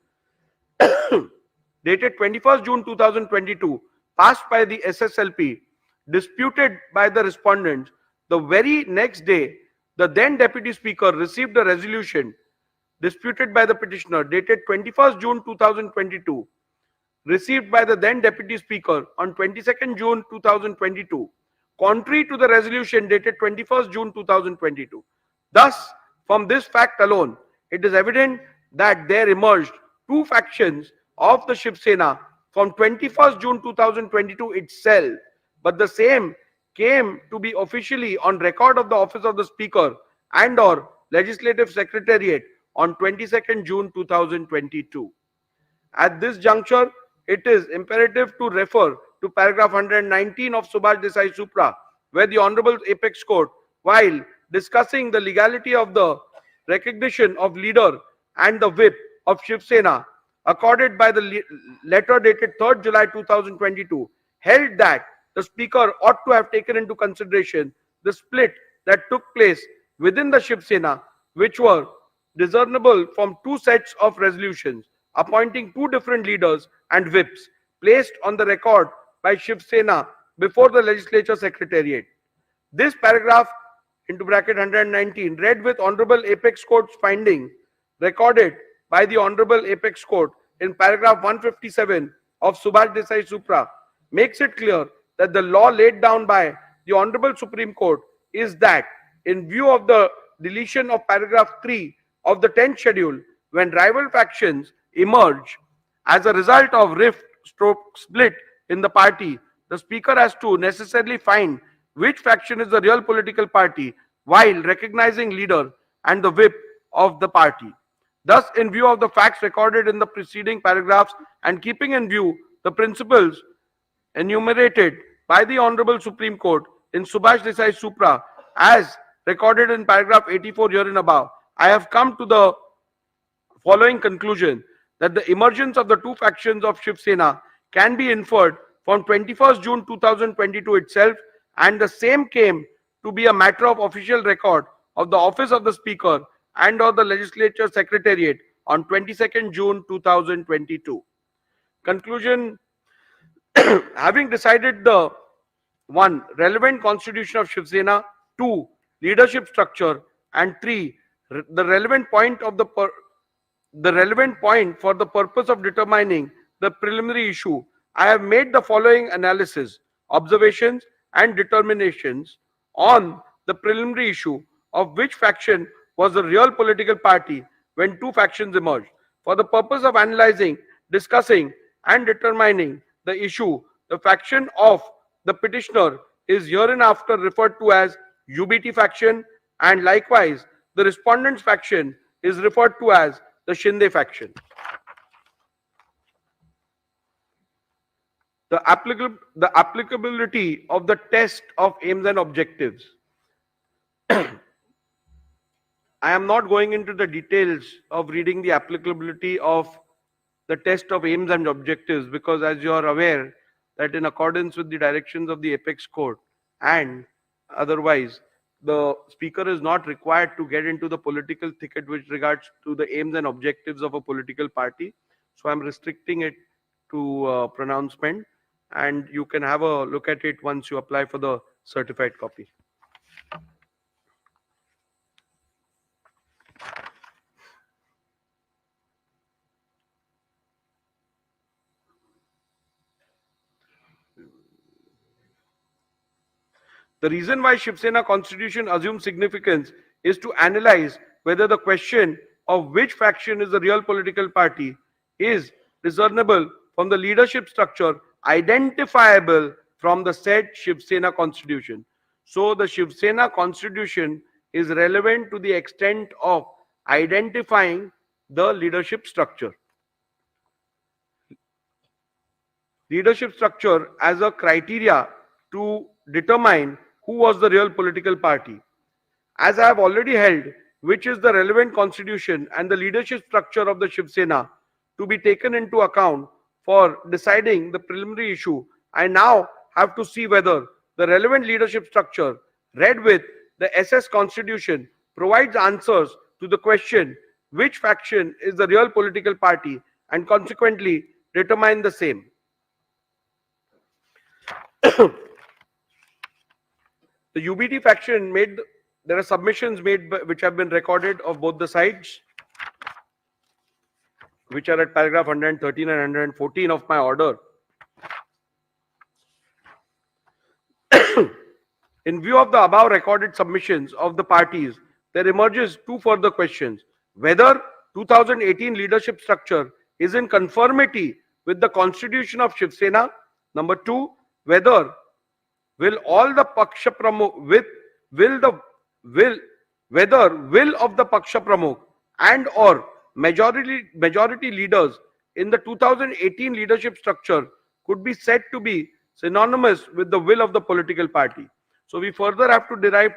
dated 21st June 2022, passed by the SSLP, disputed by the respondents, the very next day, the then Deputy Speaker received a resolution disputed by the petitioner dated 21st June 2022, received by the then Deputy Speaker on 22nd June 2022, contrary to the resolution dated 21st June 2022. Thus, from this fact alone, it is evident that there emerged two factions of the Shiv Sena from 21st June 2022 itself, but the same came to be officially on record of the office of the Speaker and or Legislative Secretariat on 22nd June 2022. At this juncture, it is imperative to refer to paragraph 119 of Subhash Desai Supra, where the Honorable Apex Court, while discussing the legality of the recognition of leader and the whip of Shiv Sena accorded by the letter dated 3rd July 2022, held that the Speaker ought to have taken into consideration the split that took place within the Shiv Sena, which were discernible from two sets of resolutions appointing two different leaders and whips placed on the record by Shiv Sena before the Legislature Secretariat. This paragraph into bracket 119 read with Honorable Apex Court's finding recorded by the Honorable Apex Court in paragraph 157 of Subhash Desai Supra makes it clear that the law laid down by the Honorable Supreme Court is that in view of the deletion of paragraph 3 of the 10th schedule, when rival factions emerge as a result of rift stroke split in the party, the speaker has to necessarily find which faction is the real political party while recognizing leader and the whip of the party. Thus, in view of the facts recorded in the preceding paragraphs and keeping in view the principles enumerated by the Honorable Supreme Court in Subhash Desai Supra as recorded in paragraph 84 herein above, I have come to the following conclusion that the emergence of the two factions of Shiv Sena can be inferred from 21st June 2022 itself, and the same came to be a matter of official record of the office of the Speaker and of the Legislature Secretariat on 22nd June 2022. Conclusion. Having decided the 1. Relevant constitution of Shiv Sena, 2. Leadership structure, and 3. The relevant point for the purpose of determining the preliminary issue, I have made the following analysis, observations, and determinations on the preliminary issue of which faction was the real political party when two factions emerged. For the purpose of analyzing, discussing, and determining the issue, the faction of the petitioner is hereinafter referred to as UBT faction, and likewise the respondent's faction is referred to as the Shinde faction. The applicability of the test of aims and objectives. I am not going into the details of reading the applicability of the test of aims and objectives, because as you are aware that in accordance with the directions of the apex court and otherwise, the speaker is not required to get into the political thicket with regards to the aims and objectives of a political party. So I'm restricting it to pronouncement, and you can have a look at it once you apply for the certified copy. The reason why Shiv Sena constitution assumes significance is to analyze whether the question of which faction is the real political party is discernible from the leadership structure identifiable from the said Shiv Sena constitution. So the Shiv Sena constitution is relevant to the extent of identifying the leadership structure. Leadership structure as a criteria to determine who was the real political party. As I have already held, which is the relevant constitution and the leadership structure of the Shiv Sena to be taken into account for deciding the preliminary issue, I now have to see whether the relevant leadership structure read with the SS constitution provides answers to the question which faction is the real political party and consequently determine the same. The UBT faction made, there are submissions made which have been recorded of both the sides, which are at paragraph 113 and 114 of my order. In view of the above recorded submissions of the parties, there emerges two further questions. Whether 2018 leadership structure is in conformity with the constitution of Shiv Sena. Number two, whether will all the Paksha Pramukh whether will of the Paksha Pramukh and or majority leaders in the 2018 leadership structure could be said to be synonymous with the will of the political party. So we further have to derive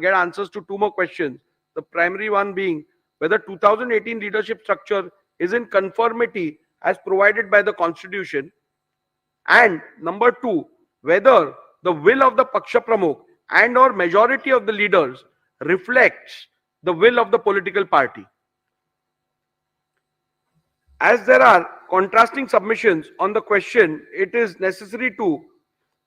get answers to two more questions. The primary one being whether 2018 leadership structure is in conformity as provided by the constitution, and number two, whether the will of the Paksha Pramukh and or majority of the leaders reflects the will of the political party. As there are contrasting submissions on the question, it is necessary to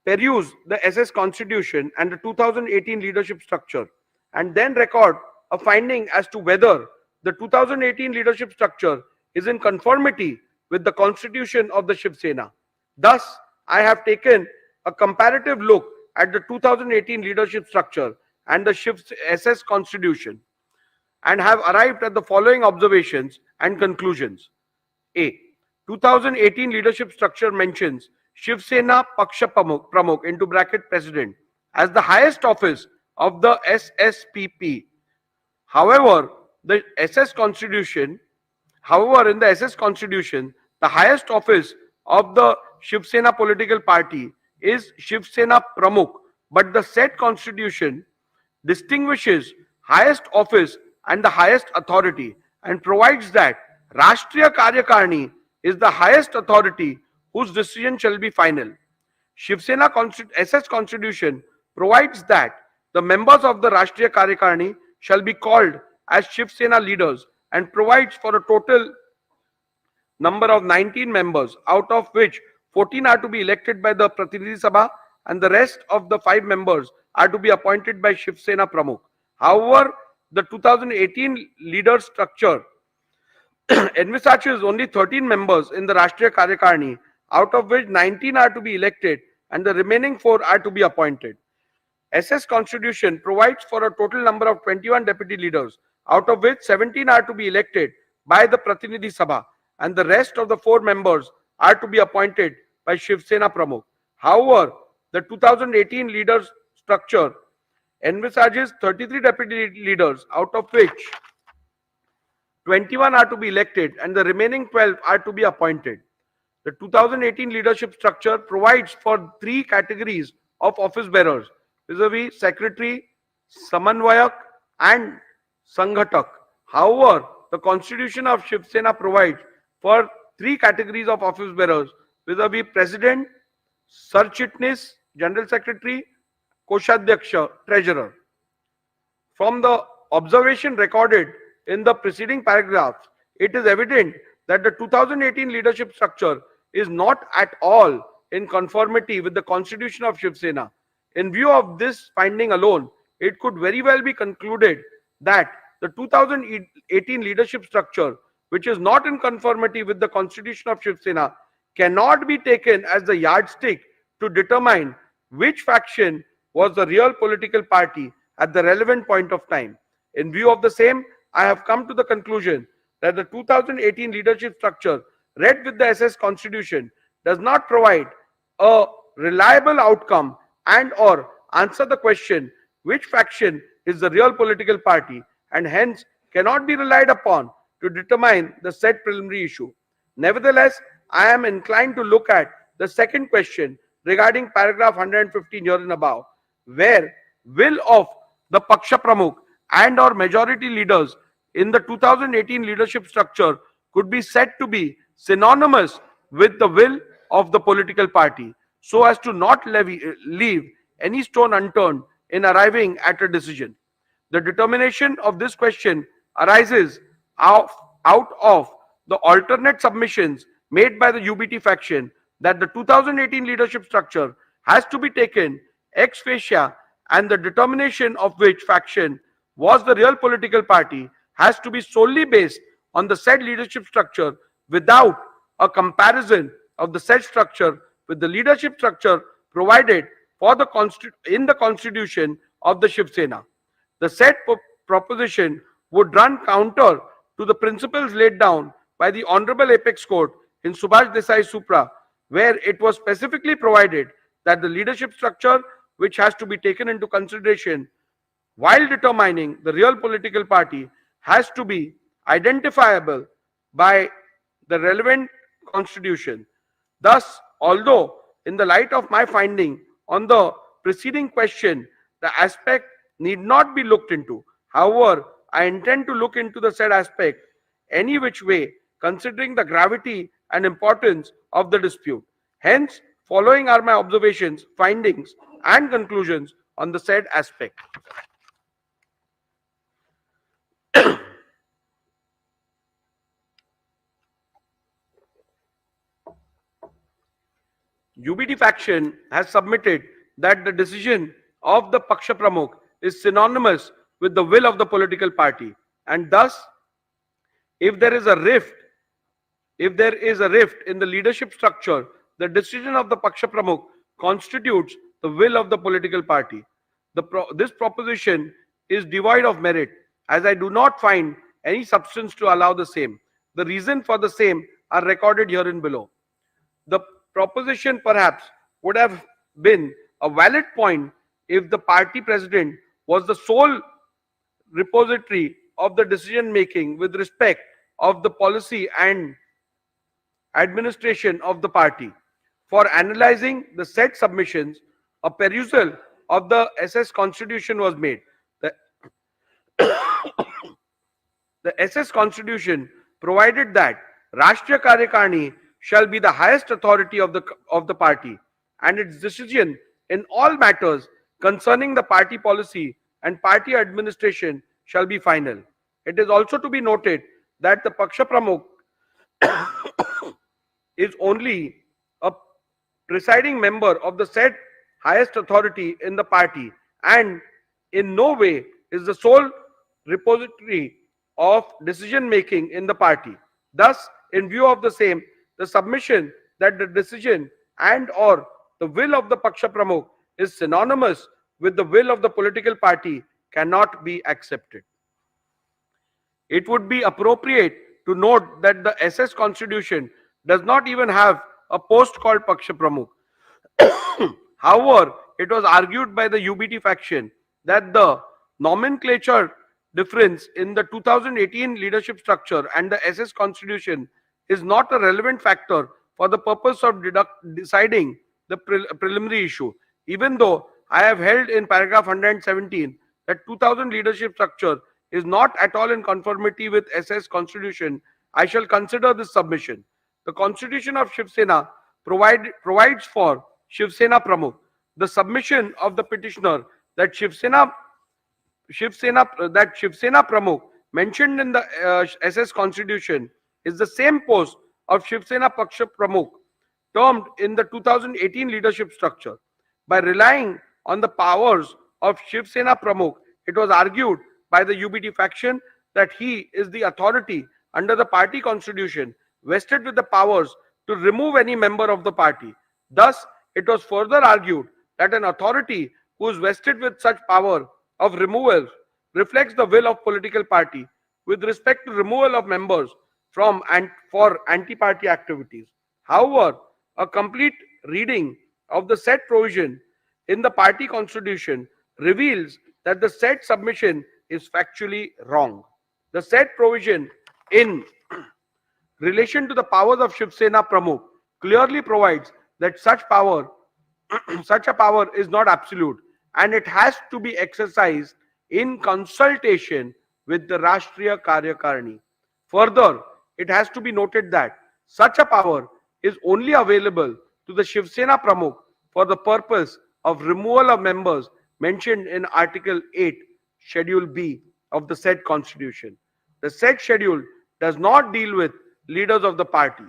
peruse the SS Constitution and the 2018 leadership structure and then record a finding as to whether the 2018 leadership structure is in conformity with the constitution of the Shiv Sena. Thus, I have taken a comparative look at the 2018 leadership structure and the Shiv SS Constitution and have arrived at the following observations and conclusions. A. 2018 leadership structure mentions Shiv Sena Paksha Pramukh into bracket president as the highest office of the SSPP. However, the SS Constitution, however, in the SS Constitution, the highest office of the Shiv Sena political party is Shiv Sena Pramukh, but the said Constitution distinguishes highest office and the highest authority and provides that Rashtriya Karyakarni is the highest authority whose decision shall be final. Shiv Sena SS Constitution provides that the members of the Rashtriya Karyakarni shall be called as Shiv Sena leaders and provides for a total number of 19 members, out of which 14 are to be elected by the Pratinidhi Sabha and the rest of the 5 members are to be appointed by Shiv Sena Pramukh. However, the 2018 leader structure envisages only 13 members in the Rashtriya Karyakarni, out of which 19 are to be elected and the remaining 4 are to be appointed. SS Constitution provides for a total number of 21 deputy leaders, out of which 17 are to be elected by the Pratinidhi Sabha and the rest of the 4 members are to be appointed by Shiv Sena Pramukh. However, the 2018 leaders structure envisages 33 deputy leaders, out of which 21 are to be elected and the remaining 12 are to be appointed. The 2018 leadership structure provides for 3 categories of office bearers, vis-a-vis secretary, samanvayak and sanghatak. However, the constitution of Shiv Sena provides for 3 categories of office bearers, vis-a-vis president, sarchitnis, general secretary, koshadhyaksha, treasurer. From the observation recorded in the preceding paragraphs, it is evident that the 2018 leadership structure is not at all in conformity with the constitution of Shiv Sena. In view of this finding alone, it could very well be concluded that the 2018 leadership structure, which is not in conformity with the constitution of Shiv Sena, cannot be taken as the yardstick to determine which faction was the real political party at the relevant point of time. In view of the same, I have come to the conclusion that the 2018 leadership structure read with the SS Constitution does not provide a reliable outcome and or answer the question which faction is the real political party and hence cannot be relied upon to determine the said preliminary issue. Nevertheless, I am inclined to look at the second question regarding paragraph 115 here and above, where will of the Paksha Pramukh and or majority leaders in the 2018 leadership structure could be said to be synonymous with the will of the political party, so as to not leave any stone unturned in arriving at a decision. The determination of this question arises out of the alternate submissions made by the UBT faction that the 2018 leadership structure has to be taken ex facie and the determination of which faction was the real political party has to be solely based on the said leadership structure without a comparison of the said structure with the leadership structure provided for the in the constitution of the Shiv Sena. The said proposition would run counter to the principles laid down by the Honorable Apex Court in Subhash Desai Supra, where it was specifically provided that the leadership structure which has to be taken into consideration while determining the real political party has to be identifiable by the relevant constitution. Thus, although in the light of my finding on the preceding question, the aspect need not be looked into. However, I intend to look into the said aspect any which way, considering the gravity and importance of the dispute. Hence, following are my observations, findings, and conclusions on the said aspect. UBT faction has submitted that the decision of the Paksha Pramukh is synonymous with the will of the political party, and thus, if there is a rift in the leadership structure, the decision of the Paksha Pramukh constitutes the will of the political party. This proposition is devoid of merit, as I do not find any substance to allow the same. The reason for the same are recorded herein below. The proposition perhaps would have been a valid point if the party president was the sole repository of the decision making with respect of the policy and administration of the party. For analyzing the said submissions, a perusal of the SS Constitution was made. The SS Constitution provided that Rashtriya Karyakarni shall be the highest authority of the party, and its decision in all matters concerning the party policy and party administration shall be final. It is also to be noted that the Paksha Pramukh is only a presiding member of the said highest authority in the party, and in no way is the sole repository of decision making in the party. Thus, in view of the same, the submission that the decision and or the will of the Paksha Pramukh is synonymous with the will of the political party cannot be accepted. It would be appropriate to note that the SS Constitution does not even have a post called Paksha Pramukh. However, it was argued by the UBT faction that the nomenclature difference in the 2018 leadership structure and the SS Constitution is not a relevant factor for the purpose of deciding the preliminary issue. Even though I have held in paragraph 117 that 2000 leadership structure is not at all in conformity with SS Constitution, I shall consider this submission. The Constitution of Shiv Sena provides for Shiv Sena Pramukh. The submission of the petitioner that Shiv Sena Pramukh mentioned in the SS Constitution is the same post of Shiv Sena Paksha Pramukh termed in the 2018 leadership structure. By relying on the powers of Shiv Sena Pramukh, it was argued by the UBT faction that he is the authority under the party constitution vested with the powers to remove any member of the party. Thus, it was further argued that an authority who is vested with such power of removal reflects the will of political party with respect to removal of members from and for anti-party activities. However, a complete reading of the said provision in the party constitution reveals that the said submission is factually wrong. The said provision in relation to the powers of Shiv Sena Pramukh clearly provides that such a power is not absolute, and it has to be exercised in consultation with the Rashtriya Karyakarni. Further, it has to be noted that such a power is only available to the Shiv Sena Pramukh for the purpose of removal of members mentioned in Article 8, Schedule B of the said Constitution. The said schedule does not deal with leaders of the party.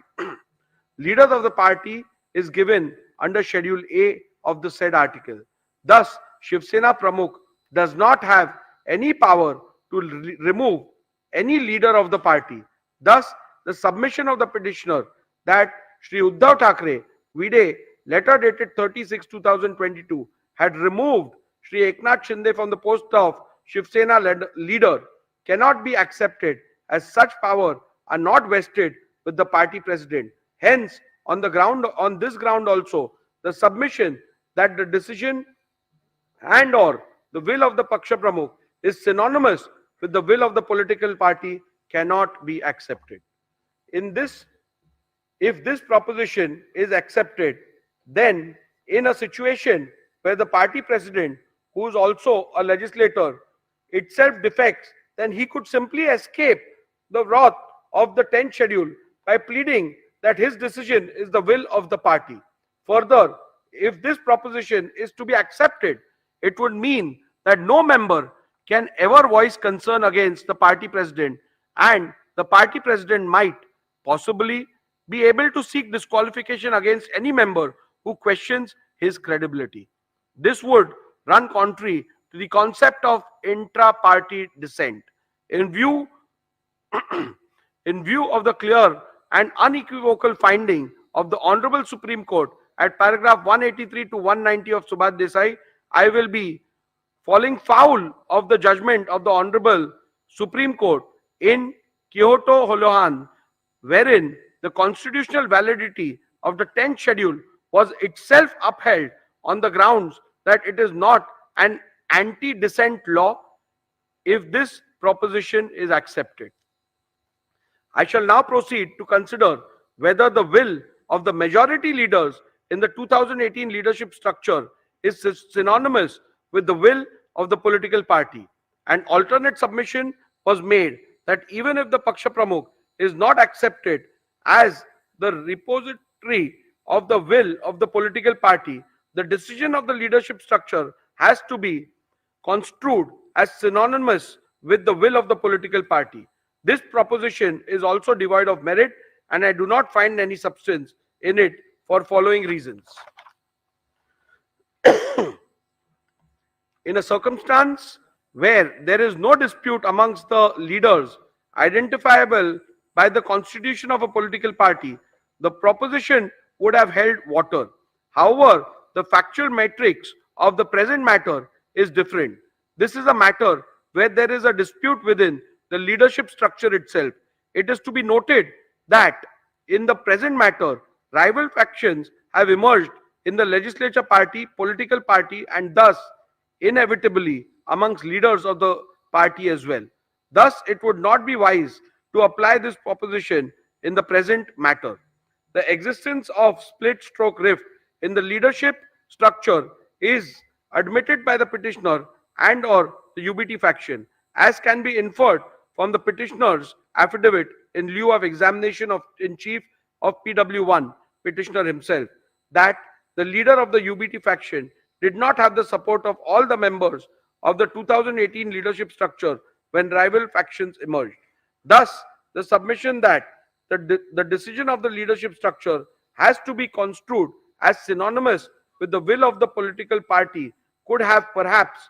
Leaders of the party is given under Schedule A of the said article. Thus, Shiv Sena Pramukh does not have any power to remove any leader of the party. Thus, the submission of the petitioner that Shri Uddhav Thackeray, Vide, letter dated 30/6/2022, had removed Shri Eknath Shinde from the post of Shiv Sena leader cannot be accepted, as such power are not vested with the party president. Hence, on this ground also, the submission that the decision and or the will of the Paksha Pramukh is synonymous with the will of the political party cannot be accepted. If this proposition is accepted, then in a situation where the party president, who is also a legislator, itself defects, then he could simply escape the wrath of the 10th schedule by pleading that his decision is the will of the party. Further, if this proposition is to be accepted, it would mean that no member can ever voice concern against the party president, and the party president might possibly be able to seek disqualification against any member who questions his credibility. This would run contrary to the concept of intra-party dissent. In view of the clear and unequivocal finding of the Honorable Supreme Court at paragraph 183 to 190 of Subhash Desai, I will be falling foul of the judgment of the Honorable Supreme Court in Kyoto Holohan, wherein the constitutional validity of the 10th schedule was itself upheld on the grounds that it is not an anti-dissent law if this proposition is accepted. I shall now proceed to consider whether the will of the majority leaders in the 2018 leadership structure is synonymous with the will of the political party. An alternate submission was made that even if the Paksha Pramukh is not accepted as the repository of the will of the political party, the decision of the leadership structure has to be construed as synonymous with the will of the political party. This proposition is also devoid of merit, and I do not find any substance in it for following reasons. In a circumstance where there is no dispute amongst the leaders identifiable by the constitution of a political party, the proposition would have held water. However, the factual matrix of the present matter is different. This is a matter where there is a dispute within the leadership structure itself. It is to be noted that in the present matter, rival factions have emerged in the legislature party, political party, and thus inevitably amongst leaders of the party as well. Thus, it would not be wise to apply this proposition in the present matter. The existence of split stroke rift in the leadership structure is admitted by the petitioner and or the UBT faction, as can be inferred from the petitioner's affidavit in lieu of examination in chief of PW1, petitioner himself, that the leader of the UBT faction did not have the support of all the members of the 2018 leadership structure when rival factions emerged. Thus, the submission that the decision of the leadership structure has to be construed as synonymous with the will of the political party could have perhaps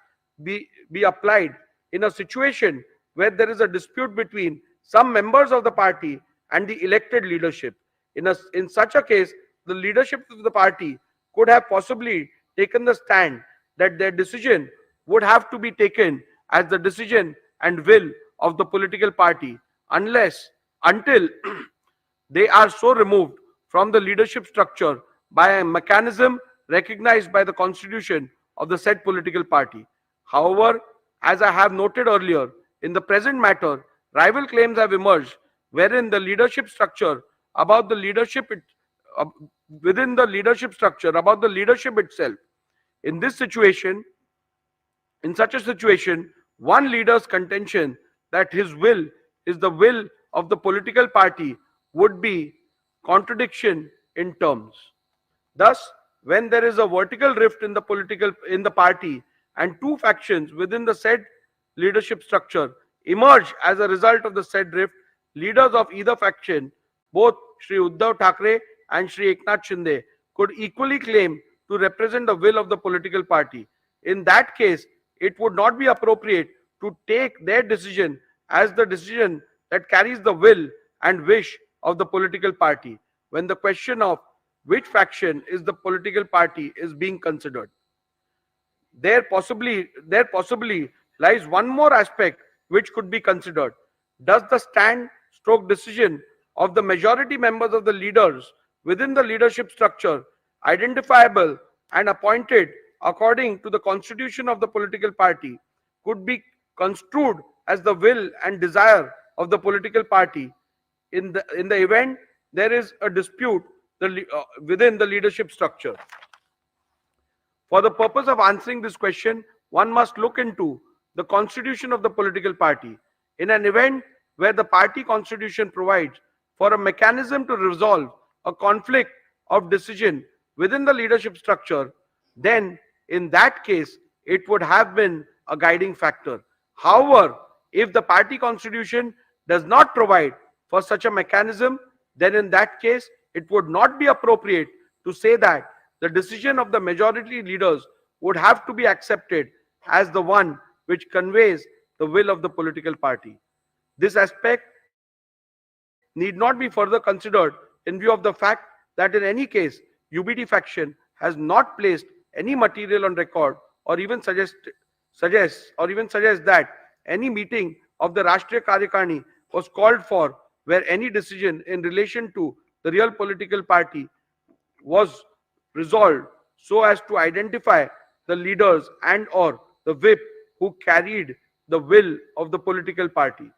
be applied in a situation where there is a dispute between some members of the party and the elected leadership. In such a case, the leadership of the party could have possibly taken the stand that their decision would have to be taken as the decision and will of the political party until they are so removed from the leadership structure by a mechanism recognized by the constitution of the said political party. However, as I have noted earlier, in the present matter, rival claims have emerged wherein the leadership structure about the leadership within the leadership structure about the leadership itself. In such a situation, one leader's contention that his will is the will of the political party would be contradiction in terms. Thus, when there is a vertical rift in the party and two factions within the said leadership structure emerge as a result of the said rift, leaders of either faction, both Shri Uddhav Thackeray and Shri Eknath Shinde, could equally claim to represent the will of the political party. In that case, it would not be appropriate to take their decision as the decision that carries the will and wish of the political party when the question of which faction is the political party is being considered. There possibly lies one more aspect which could be considered. Does the stand/stroke decision of the majority members of the leaders within the leadership structure identifiable and appointed according to the constitution of the political party could be construed as the will and desire of the political party in the event there is a dispute within the leadership structure? For the purpose of answering this question, one must look into the constitution of the political party. In an event where the party constitution provides for a mechanism to resolve a conflict of decision within the leadership structure, then in that case, it would have been a guiding factor. However, if the party constitution does not provide for such a mechanism, then in that case, it would not be appropriate to say that the decision of the majority leaders would have to be accepted as the one which conveys the will of the political party. This aspect need not be further considered in view of the fact that in any case, UBT faction has not placed any material on record or even suggests that any meeting of the Rashtriya Karyakarni was called for where any decision in relation to the real political party was resolved so as to identify the leaders and or the whip who carried the will of the political party.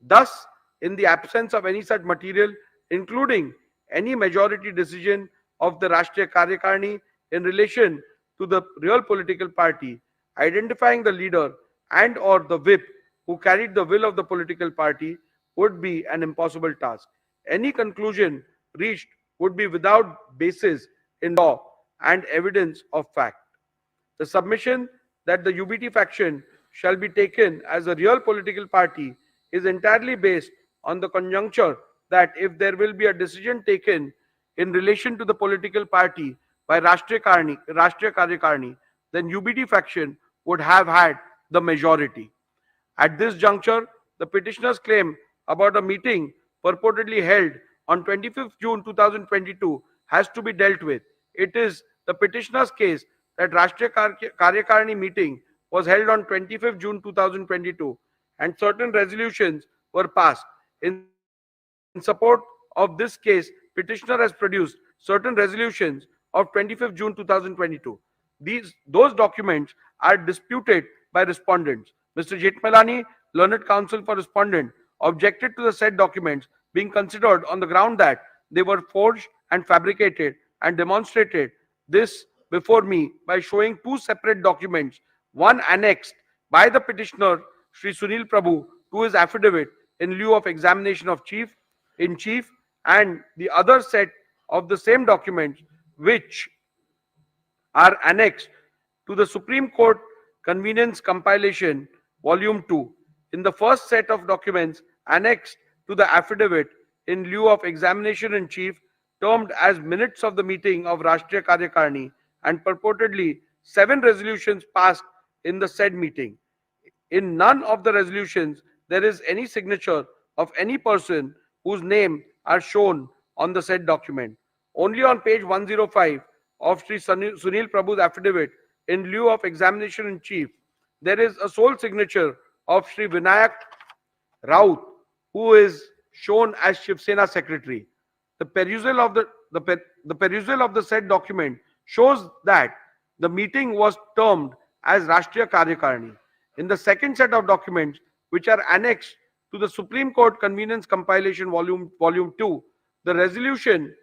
Thus, in the absence of any such material, including any majority decision of the Rashtriya Karyakarni in relation to the real political party, identifying the leader and or the whip who carried the will of the political party would be an impossible task. Any conclusion reached would be without basis in law and evidence of fact. The submission that the UBT faction shall be taken as a real political party is entirely based on the conjuncture that if there will be a decision taken in relation to the political party by Rashtriya Karyakarni, then UBT faction would have had the majority. At this juncture, the petitioner's claim about a meeting purportedly held on 25th June 2022 has to be dealt with. It is the petitioner's case that Rashtriya Karyakarni meeting was held on 25th June 2022 and certain resolutions were passed. In support of this case, petitioner has produced certain resolutions of 25th June 2022. Those documents are disputed by respondents. Mr. Jetmalani, learned counsel for respondent, objected to the said documents being considered on the ground that they were forged and fabricated and demonstrated this before me by showing two separate documents, one annexed by the petitioner Sri Sunil Prabhu to his affidavit in lieu of examination of chief in chief, and the other set of the same documents which are annexed to the Supreme Court Convenience Compilation Volume 2. In the first set of documents annexed to the affidavit in lieu of examination in chief, termed as minutes of the meeting of Rashtriya Karyakarni, and purportedly 7 resolutions passed in the said meeting. In none of the resolutions there is any signature of any person whose name are shown on the said document. Only on page 105 of Sri Sunil Prabhu's affidavit in lieu of examination in chief, there is a sole signature of Sri Vinayak Raut, who is shown as Shiv Sena secretary. The perusal of the said document shows that the meeting was termed as Rashtriya Karyakarni. In the second set of documents, which are annexed to the Supreme Court Convenience Compilation Volume 2, the resolutions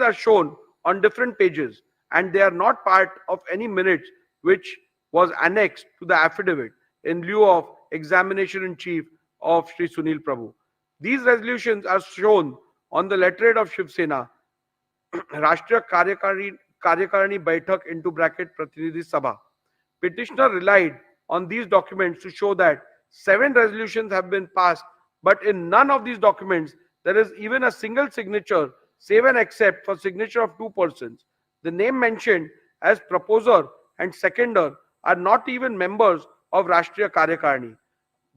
are shown on different pages, and they are not part of any minutes which was annexed to the affidavit in lieu of examination in chief of Sri Sunil Prabhu. These resolutions are shown on the letterhead of Shiv Sena, Rashtriya Karyakarni Baitak into bracket Prathinidhi Sabha. Petitioner relied on these documents to show that 7 resolutions have been passed, but in none of these documents there is even a single signature, save and except for signature of 2 persons. The name mentioned as proposer and seconder are not even members of Rashtriya Karyakarni,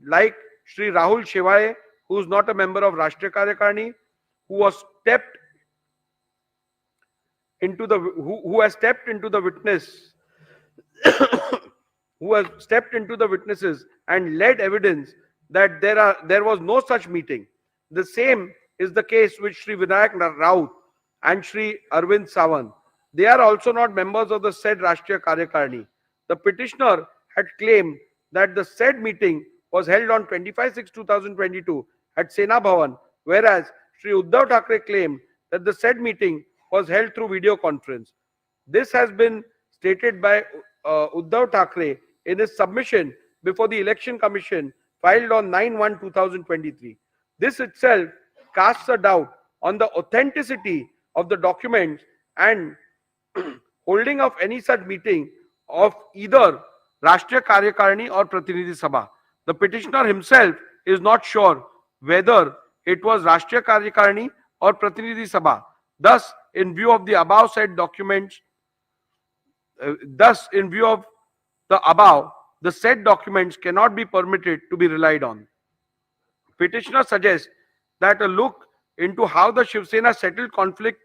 like Sri Rahul Shevaye, who is not a member of Rashtriya Karyakarni, who has stepped into the witnesses and led evidence that there was no such meeting. The same is the case with Sri Vinayak Raut and Sri Arvind Sawant. They are also not members of the said Rashtriya Karyakarni. The petitioner had claimed that the said meeting was held on 25/6/2022 at Sena Bhavan, whereas Sri Uddhav Thackeray claimed that the said meeting was held through video conference. This has been stated by Uddhav Thackeray in his submission before the Election Commission filed on 9/1/2023. This itself casts a doubt on the authenticity of the documents and holding of any such meeting of either Rashtriya Karyakarni or Prathinidhi Sabha. The petitioner himself is not sure whether it was Rashtriya Karyakarni or Prathinidhi Sabha. Thus, in view of the above, the said documents cannot be permitted to be relied on. Petitioner suggests that a look into how the Shiv Sena settled conflict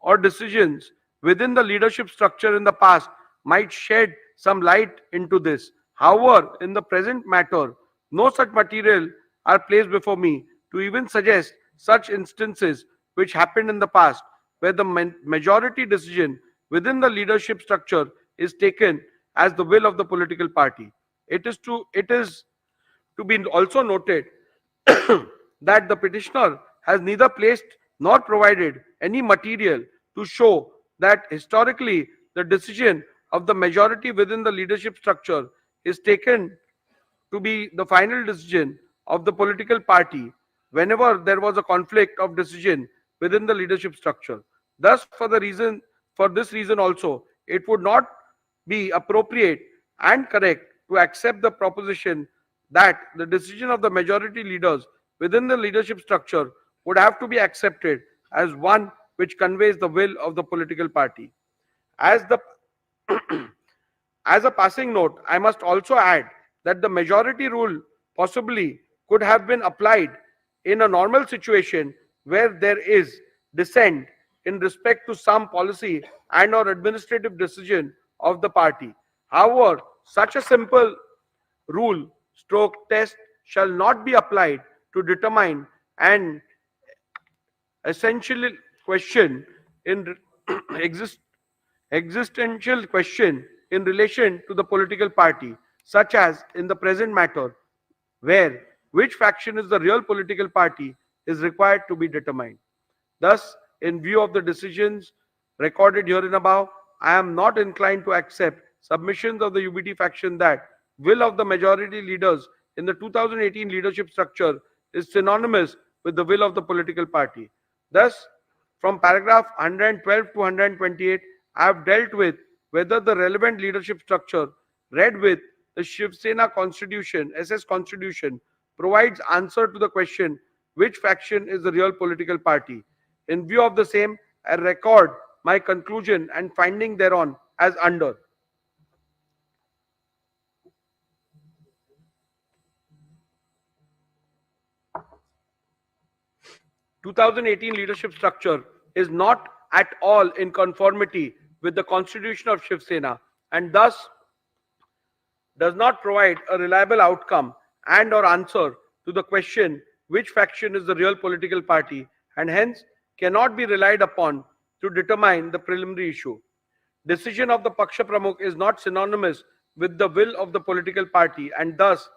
or decisions within the leadership structure in the past might shed some light into this. However, in the present matter, no such material are placed before me to even suggest such instances which happened in the past. where the majority decision within the leadership structure is taken as the will of the political party. It is to be also noted that the petitioner has neither placed nor provided any material to show that historically the decision of the majority within the leadership structure is taken to be the final decision of the political party whenever there was a conflict of decision within the leadership structure. Thus, for this reason also, it would not be appropriate and correct to accept the proposition that the decision of the majority leaders within the leadership structure would have to be accepted as one which conveys the will of the political party. As the as a passing note, I must also add that the majority rule possibly could have been applied in a normal situation where there is dissent in respect to some policy and or administrative decision of the party. However, such a simple rule stroke test shall not be applied to determine an essential question in existential question in relation to the political party, such as in the present matter, where which faction is the real political party is required to be determined. Thus, in view of the decisions recorded herein above, I am not inclined to accept submissions of the UBT faction that will of the majority leaders in the 2018 leadership structure is synonymous with the will of the political party. Thus, from paragraph 112 to 128, I have dealt with whether the relevant leadership structure read with the Shiv Sena constitution, SS constitution, provides answer to the question which faction is the real political party. In view of the same, I record my conclusion and finding thereon as under. "2018 leadership structure is not at all in conformity with the constitution of Shiv Sena and thus does not provide a reliable outcome and or answer to the question which faction is the real political party and hence cannot be relied upon to determine the preliminary issue. Decision of the Paksha Pramukh is not synonymous with the will of the political party and thus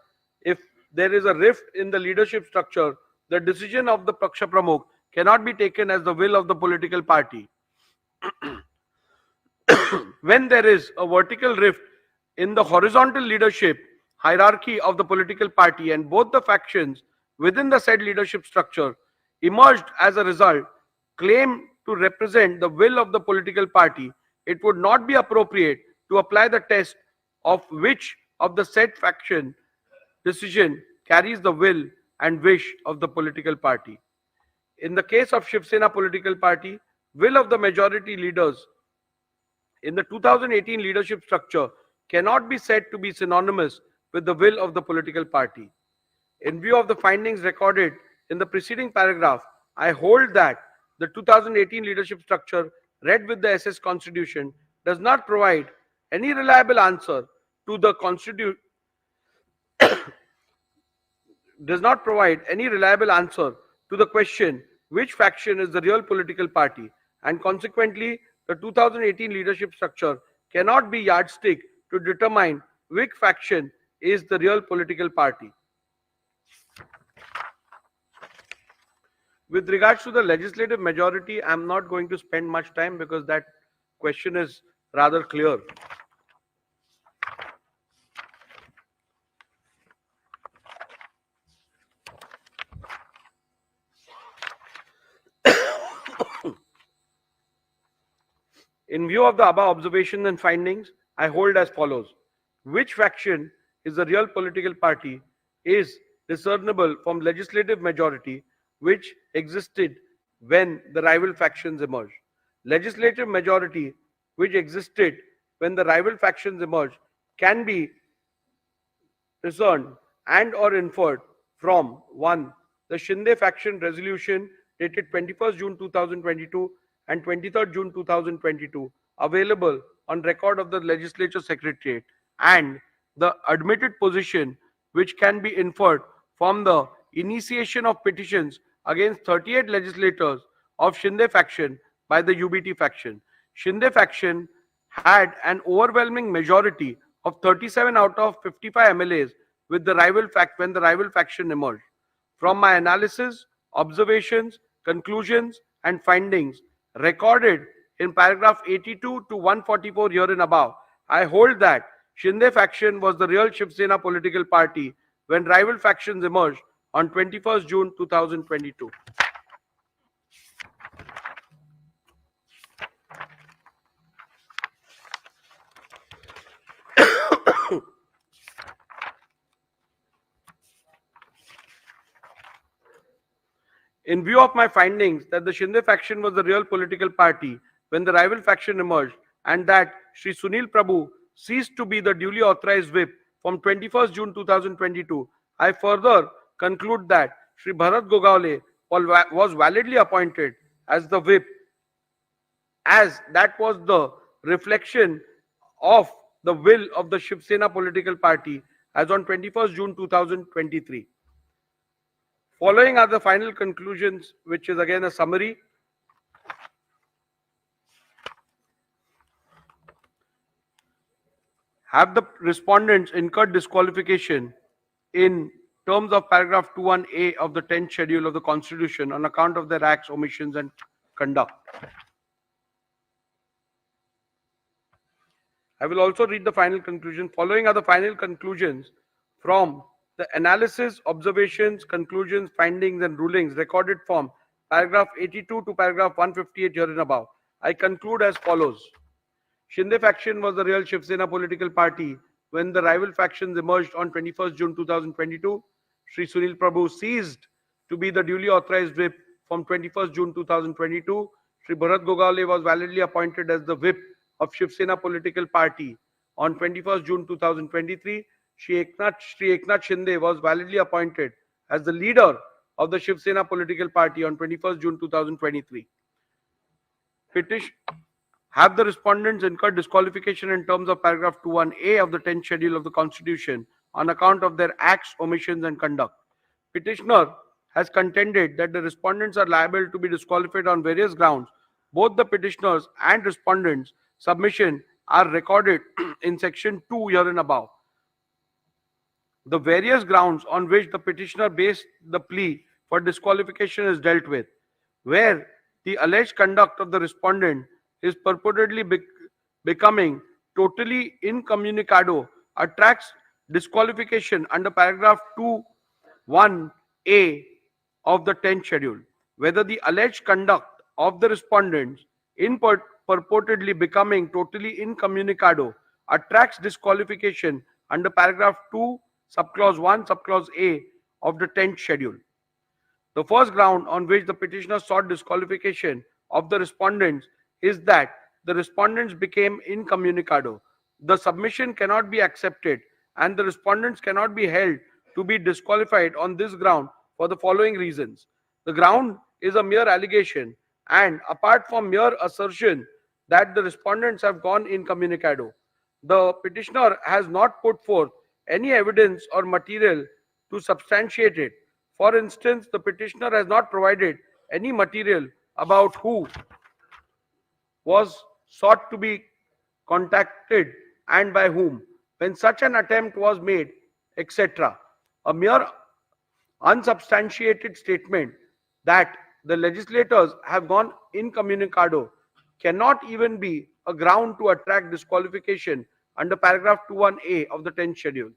if there is a rift in the leadership structure, the decision of the Paksha Pramukh cannot be taken as the will of the political party. When there is a vertical rift in the horizontal leadership hierarchy of the political party and both the factions within the said leadership structure emerged as a result claim to represent the will of the political party, it would not be appropriate to apply the test of which of the said faction decision carries the will and wish of the political party. In the case of Shiv Sena political party, will of the majority leaders in the 2018 leadership structure cannot be said to be synonymous with the will of the political party. In view of the findings recorded in the preceding paragraph, I hold that the 2018 leadership structure read with the SS Constitution does not provide any reliable answer to the question which faction is the real political party and consequently the 2018 leadership structure cannot be yardstick to determine which faction is the real political party. With regards to the legislative majority, I am not going to spend much time because that question is rather clear. In view of the above observations and findings, I hold as follows. Which faction is the real political party is discernible from legislative majority which existed when the rival factions emerged. Legislative majority which existed when the rival factions emerged can be discerned and or inferred from 1. The Shinde faction resolution dated 21st June 2022 and 23rd June 2022 available on record of the legislature secretariat and the admitted position which can be inferred from the initiation of petitions against 38 legislators of Shinde faction by the UBT faction. Shinde faction had an overwhelming majority of 37 out of 55 MLAs with the rival when the rival faction emerged. From my analysis, observations, conclusions, and findings recorded in paragraph 82 to 144 herein above, I hold that Shinde faction was the real Shiv Sena political party when rival factions emerged on 21st June 2022. In view of my findings that the Shinde faction was the real political party when the rival faction emerged and that Sri Sunil Prabhu ceased to be the duly authorized whip from 21st June 2022, I further conclude that Sri Bharat Gogaole was validly appointed as the whip, as that was the reflection of the will of the Shiv Sena political party as on 21st June 2023. Following are the final conclusions, which is again a summary. Have the respondents incurred disqualification in terms of paragraph 21A of the 10th schedule of the Constitution on account of their acts, omissions, and conduct? I will also read the final conclusion. Following are the final conclusions from the analysis, observations, conclusions, findings, and rulings recorded from paragraph 82 to paragraph 158 herein above. I conclude as follows. Shinde faction was the real Shiv Sena political party when the rival factions emerged on 21st June 2022. Sri Sunil Prabhu ceased to be the duly authorized whip from 21st June 2022. Sri Bharat Gogaole was validly appointed as the whip of Shiv Sena political party on 21st June 2023. Sri Eknath Shinde was validly appointed as the leader of the Shiv Sena political party on 21st June 2023. Have the respondents incurred disqualification in terms of paragraph 21A of the 10th schedule of the Constitution on account of their acts, omissions, and conduct? Petitioner has contended that the respondents are liable to be disqualified on various grounds. Both the petitioners and respondents' submission are recorded in section 2 herein above. The various grounds on which the petitioner based the plea for disqualification is dealt with, where the alleged conduct of the respondent is purportedly becoming totally incommunicado, attracts disqualification under paragraph 2(1)(a) of the 10th schedule. Whether the alleged conduct of the respondents in purportedly becoming totally incommunicado attracts disqualification under paragraph 2 subclause 1 subclause a of the 10th schedule. The first ground on which the petitioner sought disqualification of the respondents is that the respondents became incommunicado. The submission cannot be accepted and the respondents cannot be held to be disqualified on this ground for the following reasons. The ground is a mere allegation, and apart from mere assertion that the respondents have gone incommunicado, the petitioner has not put forth any evidence or material to substantiate it. For instance, the petitioner has not provided any material about who was sought to be contacted and by whom, when such an attempt was made, etc. A mere unsubstantiated statement that the legislators have gone incommunicado cannot even be a ground to attract disqualification under paragraph 21A of the 10th schedule.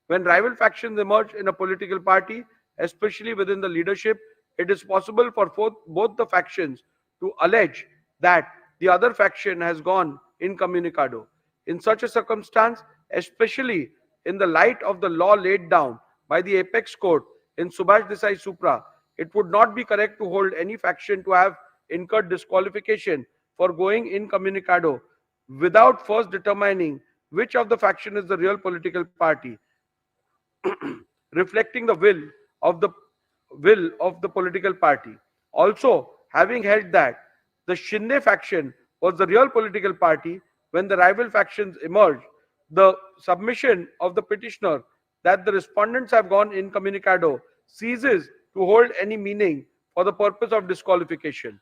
When rival factions emerge in a political party, especially within the leadership, it is possible for both the factions to allege that the other faction has gone incommunicado. In such a circumstance, especially in the light of the law laid down by the apex court in Subhash Desai Supra, it would not be correct to hold any faction to have incurred disqualification for going incommunicado without first determining which of the faction is the real political party, reflecting the will of the political party. Also, having held that the Shinde faction was the real political party when the rival factions emerged, the submission of the petitioner that the respondents have gone incommunicado ceases to hold any meaning for the purpose of disqualification.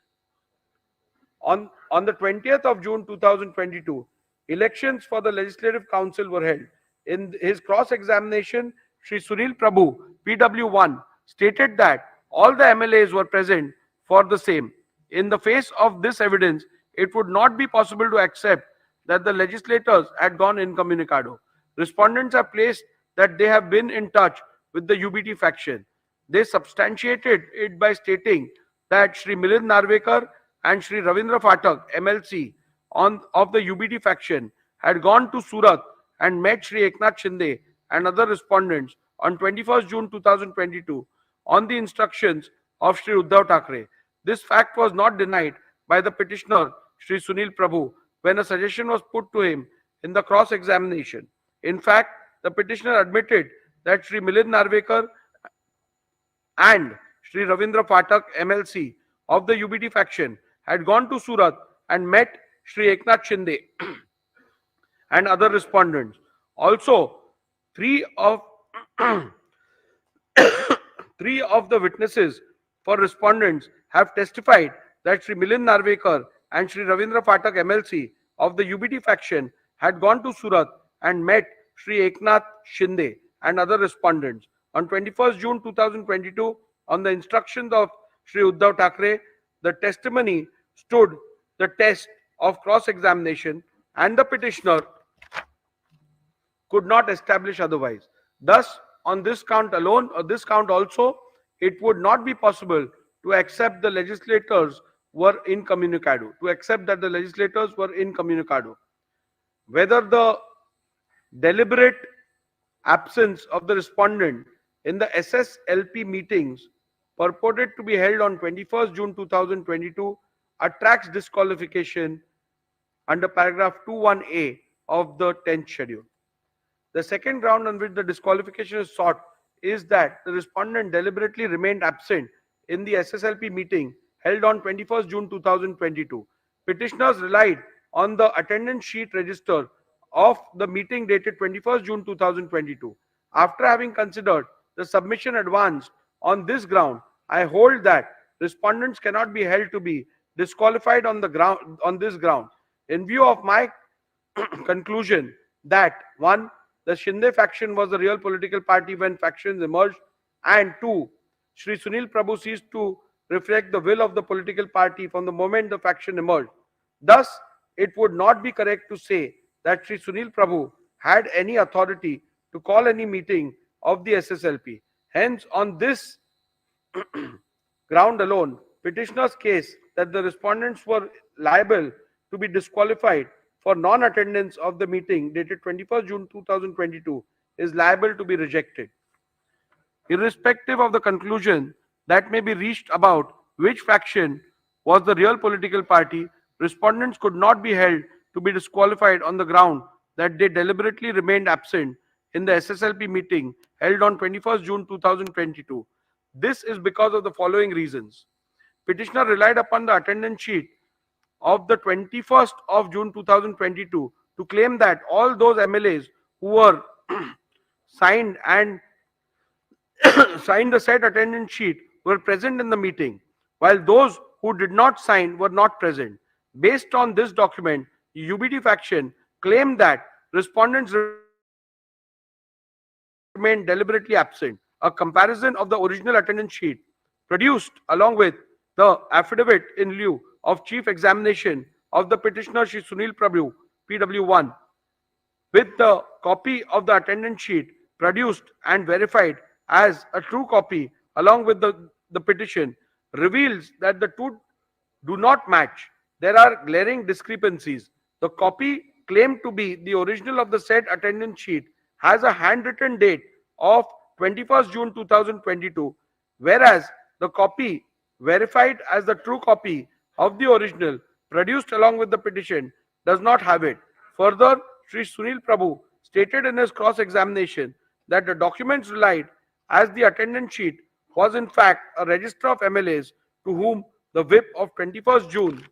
On the 20th of June 2022, elections for the Legislative Council were held. In his cross-examination, Shri Sunil Prabhu, PW1, stated that all the MLAs were present for the same. In the face of this evidence, it would not be possible to accept that the legislators had gone incommunicado. Respondents have placed that they have been in touch with the UBT faction. They substantiated it by stating that Shri Milind Narvekar and Shri Ravindra Phatak, MLC, of the UBT faction, had gone to Surat and met Shri Eknath Shinde and other respondents on 21st June 2022 on the instructions of Shri Uddhav Thackeray. This fact was not denied by the petitioner Shri Sunil Prabhu when a suggestion was put to him in the cross-examination. In fact, the petitioner admitted that Shri Milind Narvekar and Shri Ravindra Phatak, MLC, of the UBT faction had gone to Surat and met Shri Eknath Shinde and other respondents. Also, three of the witnesses for respondents have testified that Shri Milind Narvekar and Shri Ravindra Phatak, MLC, of the UBT faction had gone to Surat and met Shri Eknath Shinde and other respondents. On 21st June 2022, on the instructions of Shri Uddhav Thackeray, the testimony stood the test of cross-examination and the petitioner could not establish otherwise. Thus, on this count alone, or this count also, it would not be possible to accept the legislators were incommunicado, Whether the deliberate absence of the respondent in the SSLP meetings purported to be held on 21st June 2022 attracts disqualification under paragraph 21A of the 10th schedule. The second ground on which the disqualification is sought is that the respondent deliberately remained absent in the SSLP meeting held on 21st June 2022. Petitioners relied on the attendance sheet register of the meeting dated 21st June 2022. After having considered the submission advanced on this ground, I hold that respondents cannot be held to be disqualified on this ground. In view of my conclusion that 1. The Shinde faction was the real political party when factions emerged, and 2. Shri Sunil Prabhu ceased to reflect the will of the political party from the moment the faction emerged. Thus, it would not be correct to say that Shri Sunil Prabhu had any authority to call any meeting of the SSLP. Hence, on this ground alone, petitioner's case that the respondents were liable to be disqualified for non-attendance of the meeting dated 21st June 2022 is liable to be rejected. Irrespective of the conclusion that may be reached about which faction was the real political party, respondents could not be held to be disqualified on the ground that they deliberately remained absent in the SSLP meeting held on 21st June 2022. This is because of the following reasons. Petitioner relied upon the attendance sheet of the 21st of June 2022 to claim that all those MLAs who were signed the said attendance sheet were present in the meeting, while those who did not sign were not present. Based on this document, the UBT faction claimed that respondents remained deliberately absent. A comparison of the original attendance sheet produced along with the affidavit in lieu of chief examination of the petitioner Shri Sunil Prabhu, PW1, with the copy of the attendance sheet produced and verified as a true copy along with the petition reveals that the two do not match. There are glaring discrepancies. The copy claimed to be the original of the said attendance sheet has a handwritten date of 21st June 2022, whereas the copy verified as the true copy of the original produced along with the petition does not have it. Further, Shri Sunil Prabhu stated in his cross-examination that the documents relied as the attendance sheet was in fact a register of MLAs to whom the whip of 21st June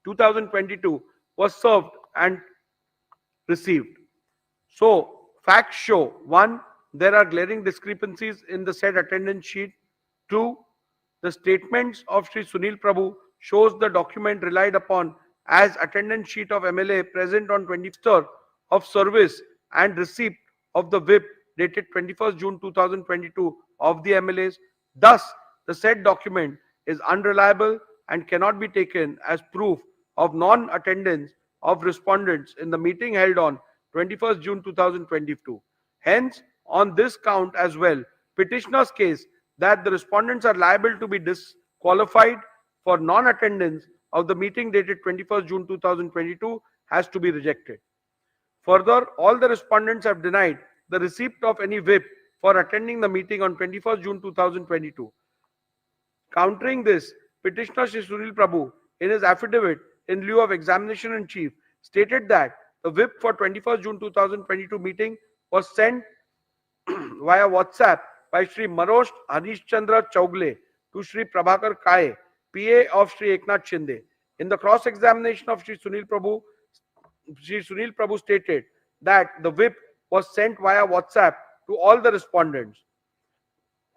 2022 was served and received. So, facts show 1. There are glaring discrepancies in the said attendance sheet. 2. The statements of Shri Sunil Prabhu shows the document relied upon as attendance sheet of MLA present on 21st of service and receipt of the whip dated 21st June 2022 of the MLAs. Thus, the said document is unreliable and cannot be taken as proof of non-attendance of respondents in the meeting held on 21st June 2022. Hence, on this count as well, petitioner's case that the respondents are liable to be disqualified for non-attendance of the meeting dated 21st June 2022 has to be rejected. Further, all the respondents have denied the receipt of any whip for attending the meeting on 21st June 2022. Countering this, petitioner Shri Sunil Prabhu, in his affidavit in lieu of examination in chief, stated that the whip for 21st June 2022 meeting was sent via WhatsApp by Shri Manoj Harishchandra Chaugle to Shri Prabhakar Kaye, PA of Shri Eknath Shinde. In the cross-examination of Shri Sunil Prabhu stated that the whip was sent via WhatsApp to all the respondents,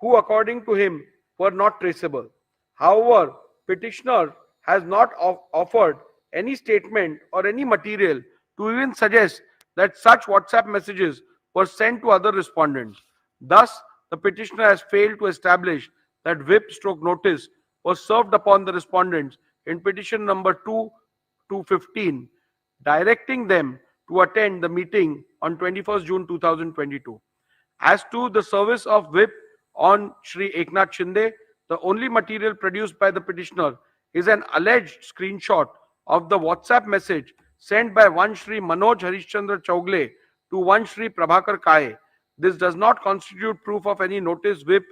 who according to him were not traceable. However, petitioner has not offered any statement or any material to even suggest that such WhatsApp messages were sent to other respondents. Thus, the petitioner has failed to establish that whip stroke notice was served upon the respondents in petition number 2 to 15, directing them to attend the meeting on 21st June 2022. As to the service of whip on Shri Eknath Shinde, the only material produced by the petitioner is an alleged screenshot of the WhatsApp message sent by one Shri Manoj Harishchandra Chaugle to one Shri Prabhakar Kaye. This does not constitute proof of any notice whip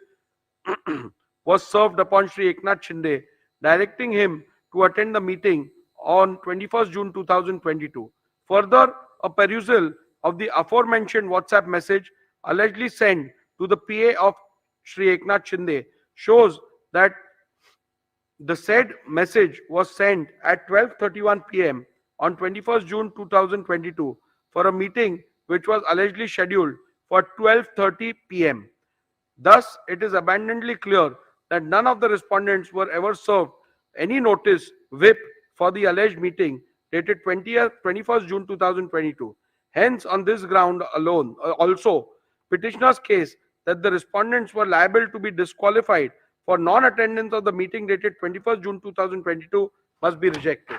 was served upon Shri Eknath Shinde, directing him to attend the meeting on 21st June 2022. Further, a perusal of the aforementioned WhatsApp message allegedly sent to the PA of Shri Eknath Shinde shows that the said message was sent at 12:31 p.m. on 21st June 2022 for a meeting which was allegedly scheduled for 12:30 p.m. Thus, it is abundantly clear that none of the respondents were ever served any notice whip for the alleged meeting dated 21st June 2022. Hence, on this ground alone, also, petitioner's case that the respondents were liable to be disqualified for non-attendance of the meeting dated 21st June 2022 must be rejected.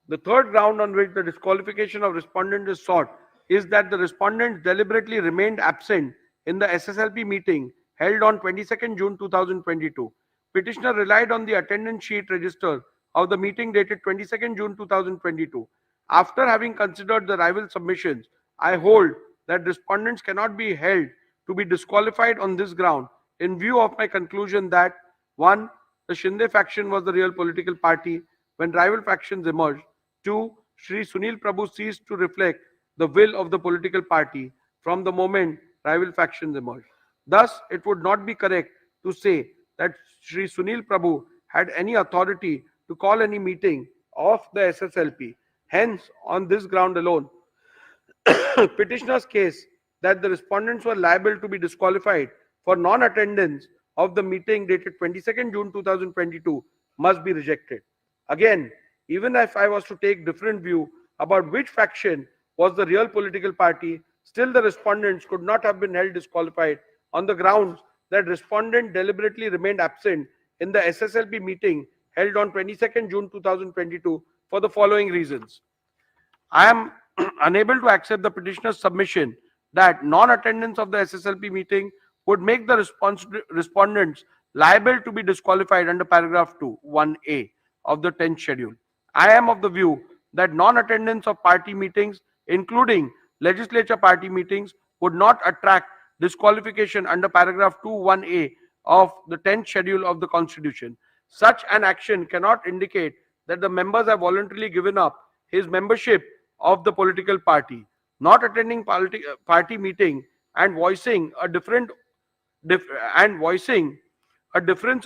The third ground on which the disqualification of respondent is sought is that the respondents deliberately remained absent in the SSLP meeting held on 22nd June 2022. Petitioner relied on the attendance sheet register of the meeting dated 22nd June 2022. After having considered the rival submissions, I hold that respondents cannot be held to be disqualified on this ground in view of my conclusion that 1. The Shinde faction was the real political party when rival factions emerged. 2. Shri Sunil Prabhu ceased to reflect the will of the political party from the moment rival factions emerged. Thus, it would not be correct to say that Shri Sunil Prabhu had any authority to call any meeting of the SSLP. Hence, on this ground alone, petitioner's case that the respondents were liable to be disqualified for non-attendance of the meeting dated 22nd June 2022 must be rejected. Again, even if I was to take different view about which faction was the real political party, still the respondents could not have been held disqualified on the grounds that respondent deliberately remained absent in the SSLP meeting held on 22nd June 2022 for the following reasons. I am unable to accept the petitioner's submission that non-attendance of the SSLP meeting would make the respondents liable to be disqualified under paragraph 2, 1A of the 10th schedule. I am of the view that non-attendance of party meetings, including legislature party meetings, would not attract disqualification under paragraph 2, 1A of the 10th schedule of the Constitution. Such an action cannot indicate that the members have voluntarily given up his membership of the political party. Not attending party meeting and voicing a difference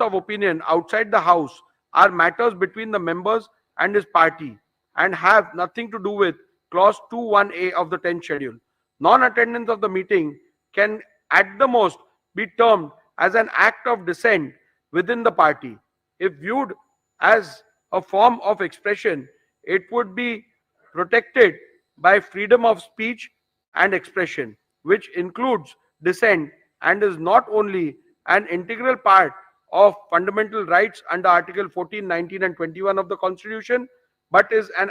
of opinion outside the house are matters between the members and his party and have nothing to do with clause 2(1)(a) of the 10th schedule. Non-attendance of the meeting can at the most be termed as an act of dissent within the party. If viewed as a form of expression, it would be protected by freedom of speech and expression, which includes dissent and is not only an integral part of fundamental rights under Article 14, 19, and 21 of the Constitution, but is an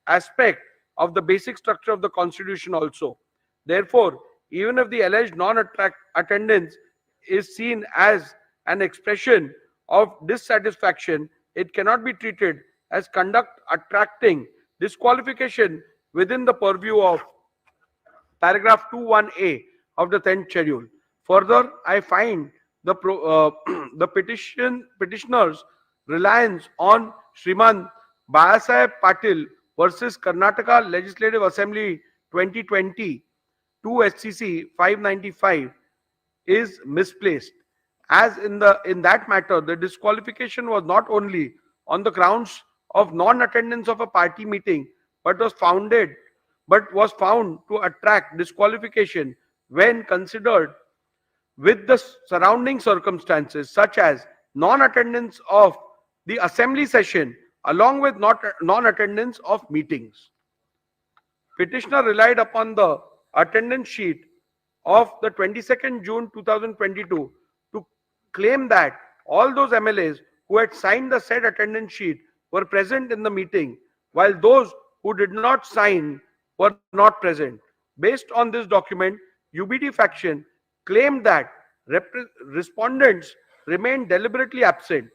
aspect of the basic structure of the Constitution also. Therefore, even if the alleged non-attendance is seen as an expression of dissatisfaction, it cannot be treated as conduct attracting disqualification within the purview of paragraph 21A of the 10th schedule. Further, I find the petitioners' reliance on Shriman Bayasaheb Patil versus Karnataka Legislative Assembly 2020 2 SCC 595 is misplaced, as in that matter the disqualification was not only on the grounds of non-attendance of a party meeting but was found to attract disqualification when considered with the surrounding circumstances, such as non-attendance of the assembly session along with non-attendance of meetings. Petitioner relied upon the attendance sheet of the 22nd June 2022 to claim that all those MLAs who had signed the said attendance sheet were present in the meeting, while those who did not sign were not present. Based on this document, UBD faction claimed that respondents remained deliberately absent.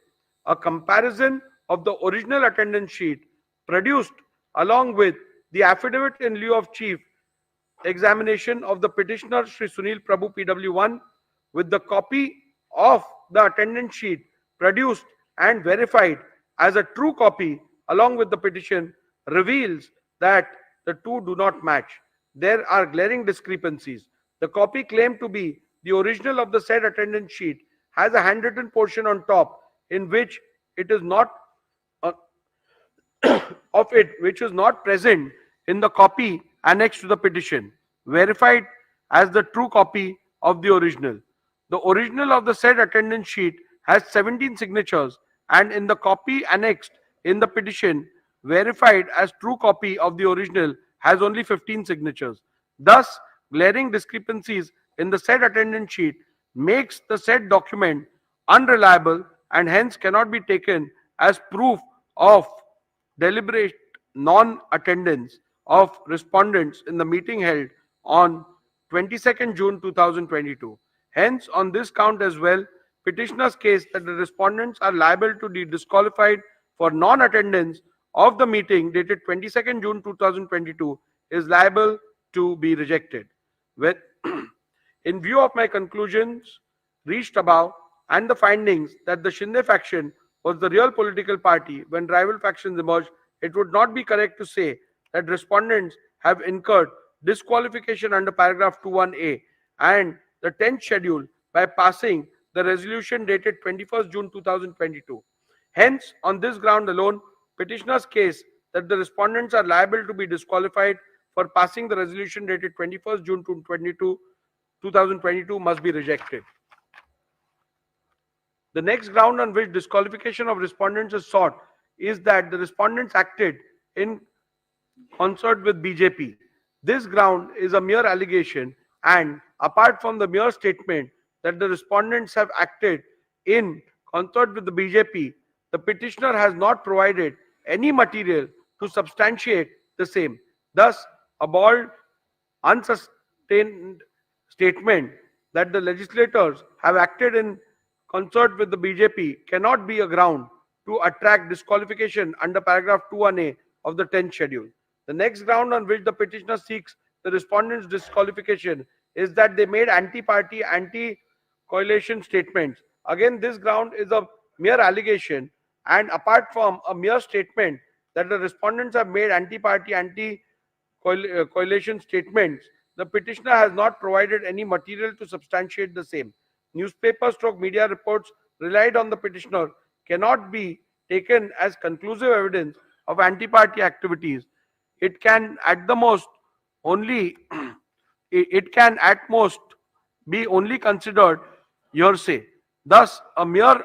A comparison of the original attendance sheet produced along with the affidavit in lieu of chief examination of the petitioner Sri Sunil Prabhu PW1 with the copy of the attendance sheet produced and verified as a true copy along with the petition reveals that the two do not match. There are glaring discrepancies. The copy claimed to be the original of the said attendance sheet has a handwritten portion on top in which it is not of it which is not present in the copy annexed to the petition, verified as the true copy of the original. The original of the said attendance sheet has 17 signatures, and in the copy annexed in the petition, verified as true copy of the original, has only 15 signatures. Thus, glaring discrepancies in the said attendance sheet makes the said document unreliable and hence cannot be taken as proof of deliberate non-attendance of respondents in the meeting held on 22nd June 2022. Hence, on this count as well, petitioner's case that the respondents are liable to be disqualified for non-attendance of the meeting dated 22nd June 2022 is liable to be rejected. In view of my conclusions reached above and the findings that the Shinde faction was the real political party when rival factions emerged, it would not be correct to say that respondents have incurred disqualification under paragraph 21A and the 10th schedule by passing the resolution dated 21st June 2022. Hence, on this ground alone, petitioner's case that the respondents are liable to be disqualified for passing the resolution dated 21st June 2022 must be rejected. The next ground on which disqualification of respondents is sought is that the respondents acted in concert with BJP. This ground is a mere allegation, and apart from the mere statement that the respondents have acted in concert with the BJP, the petitioner has not provided any material to substantiate the same. Thus, a bald, unsustained statement that the legislators have acted in concert with the BJP cannot be a ground to attract disqualification under paragraph 21A of the 10th schedule. The next ground on which the petitioner seeks the respondents' disqualification is that they made anti-party, anti-coalition statements. Again, this ground is a mere allegation, and apart from a mere statement that the respondents have made anti-party, anti-coalition statements, the petitioner has not provided any material to substantiate the same. Newspaper/media reports relied on the petitioner cannot be taken as conclusive evidence of anti-party activities. It can at the most only it can at most be only considered hearsay. Thus, a mere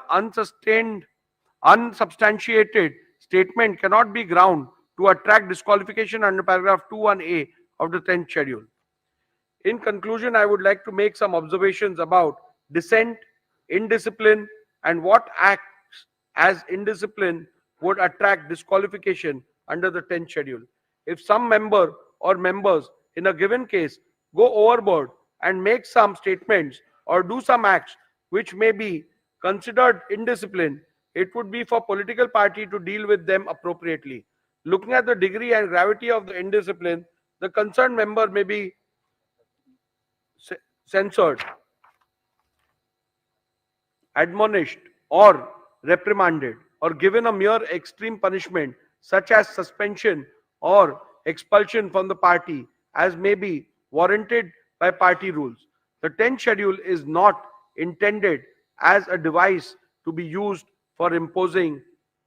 unsubstantiated statement cannot be ground to attract disqualification under paragraph 21A of the 10th schedule. In conclusion, I would like to make some observations about dissent, indiscipline, and what acts as indiscipline would attract disqualification under the 10th schedule. If some member or members in a given case go overboard and make some statements or do some acts which may be considered indiscipline, it would be for political party to deal with them appropriately. Looking at the degree and gravity of the indiscipline, the concerned member may be censored, admonished, or reprimanded, or given a mere extreme punishment such as suspension or expulsion from the party as may be warranted by party rules. The 10th schedule is not intended as a device to be used for imposing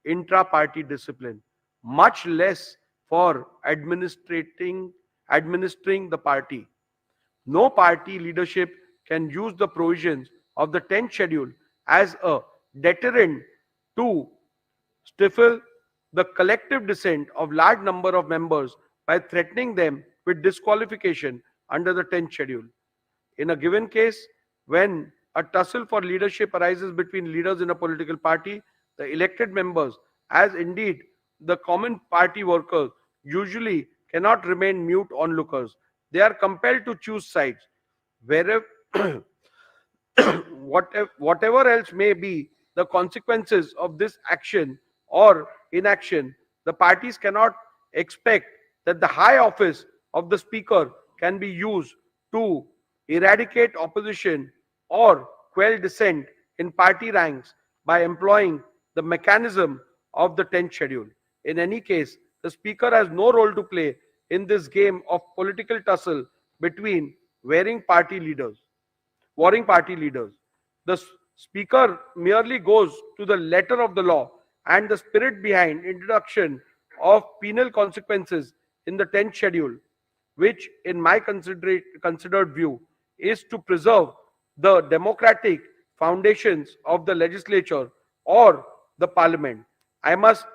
intra-party discipline, much less for administering the party. No party leadership can use the provisions of the 10th schedule as a deterrent to stifle the collective dissent of large number of members by threatening them with disqualification under the 10th schedule. In a given case, when a tussle for leadership arises between leaders in a political party, the elected members, as indeed the common party workers, usually cannot remain mute onlookers. They are compelled to choose sides. Wherever, whatever else may be the consequences of this action or inaction, the parties cannot expect that the high office of the speaker can be used to eradicate opposition or quell dissent in party ranks by employing the mechanism of the 10th schedule. In any case, the speaker has no role to play in this game of political tussle between warring party leaders. The speaker merely goes to the letter of the law and the spirit behind introduction of penal consequences in the 10th schedule, which in my considered view is to preserve the democratic foundations of the legislature or the parliament. I must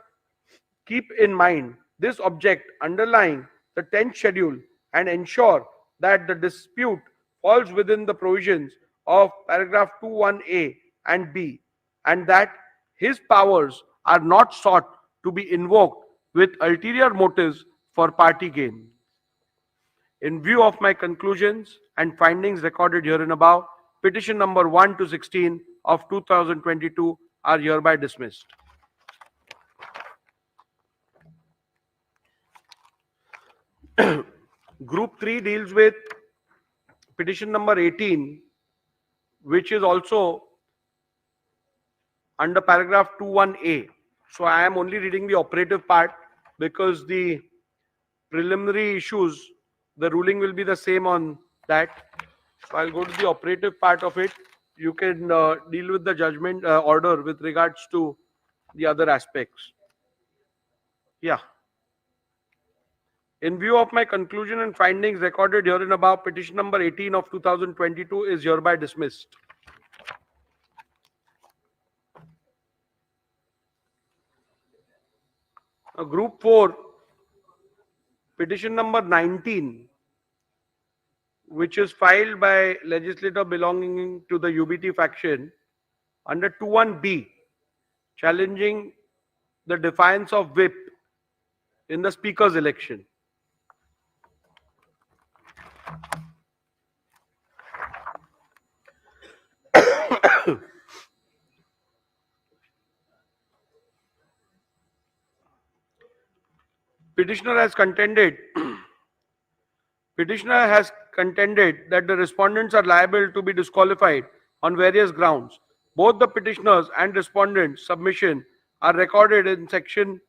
keep in mind this object underlying the 10th schedule and ensure that the dispute falls within the provisions of paragraph 21A and B, and that his powers are not sought to be invoked with ulterior motives for party gain. In view of my conclusions and findings recorded herein above, petition number 1 to 16 of 2022 are hereby dismissed. Group 3 deals with petition number 18, which is also under paragraph 21A. So I am only reading the operative part because the preliminary issues, the ruling will be the same on that. So I'll go to the operative part of it. You can deal with the judgment order with regards to the other aspects. Yeah. In view of my conclusion and findings recorded herein above, petition number 18 of 2022 is hereby dismissed. Group 4, petition number 19, which is filed by legislator belonging to the UBT faction under 21B, challenging the defiance of whip in the speaker's election. Petitioner has contended that the respondents are liable to be disqualified on various grounds. Both the petitioners and respondents' submission are recorded in section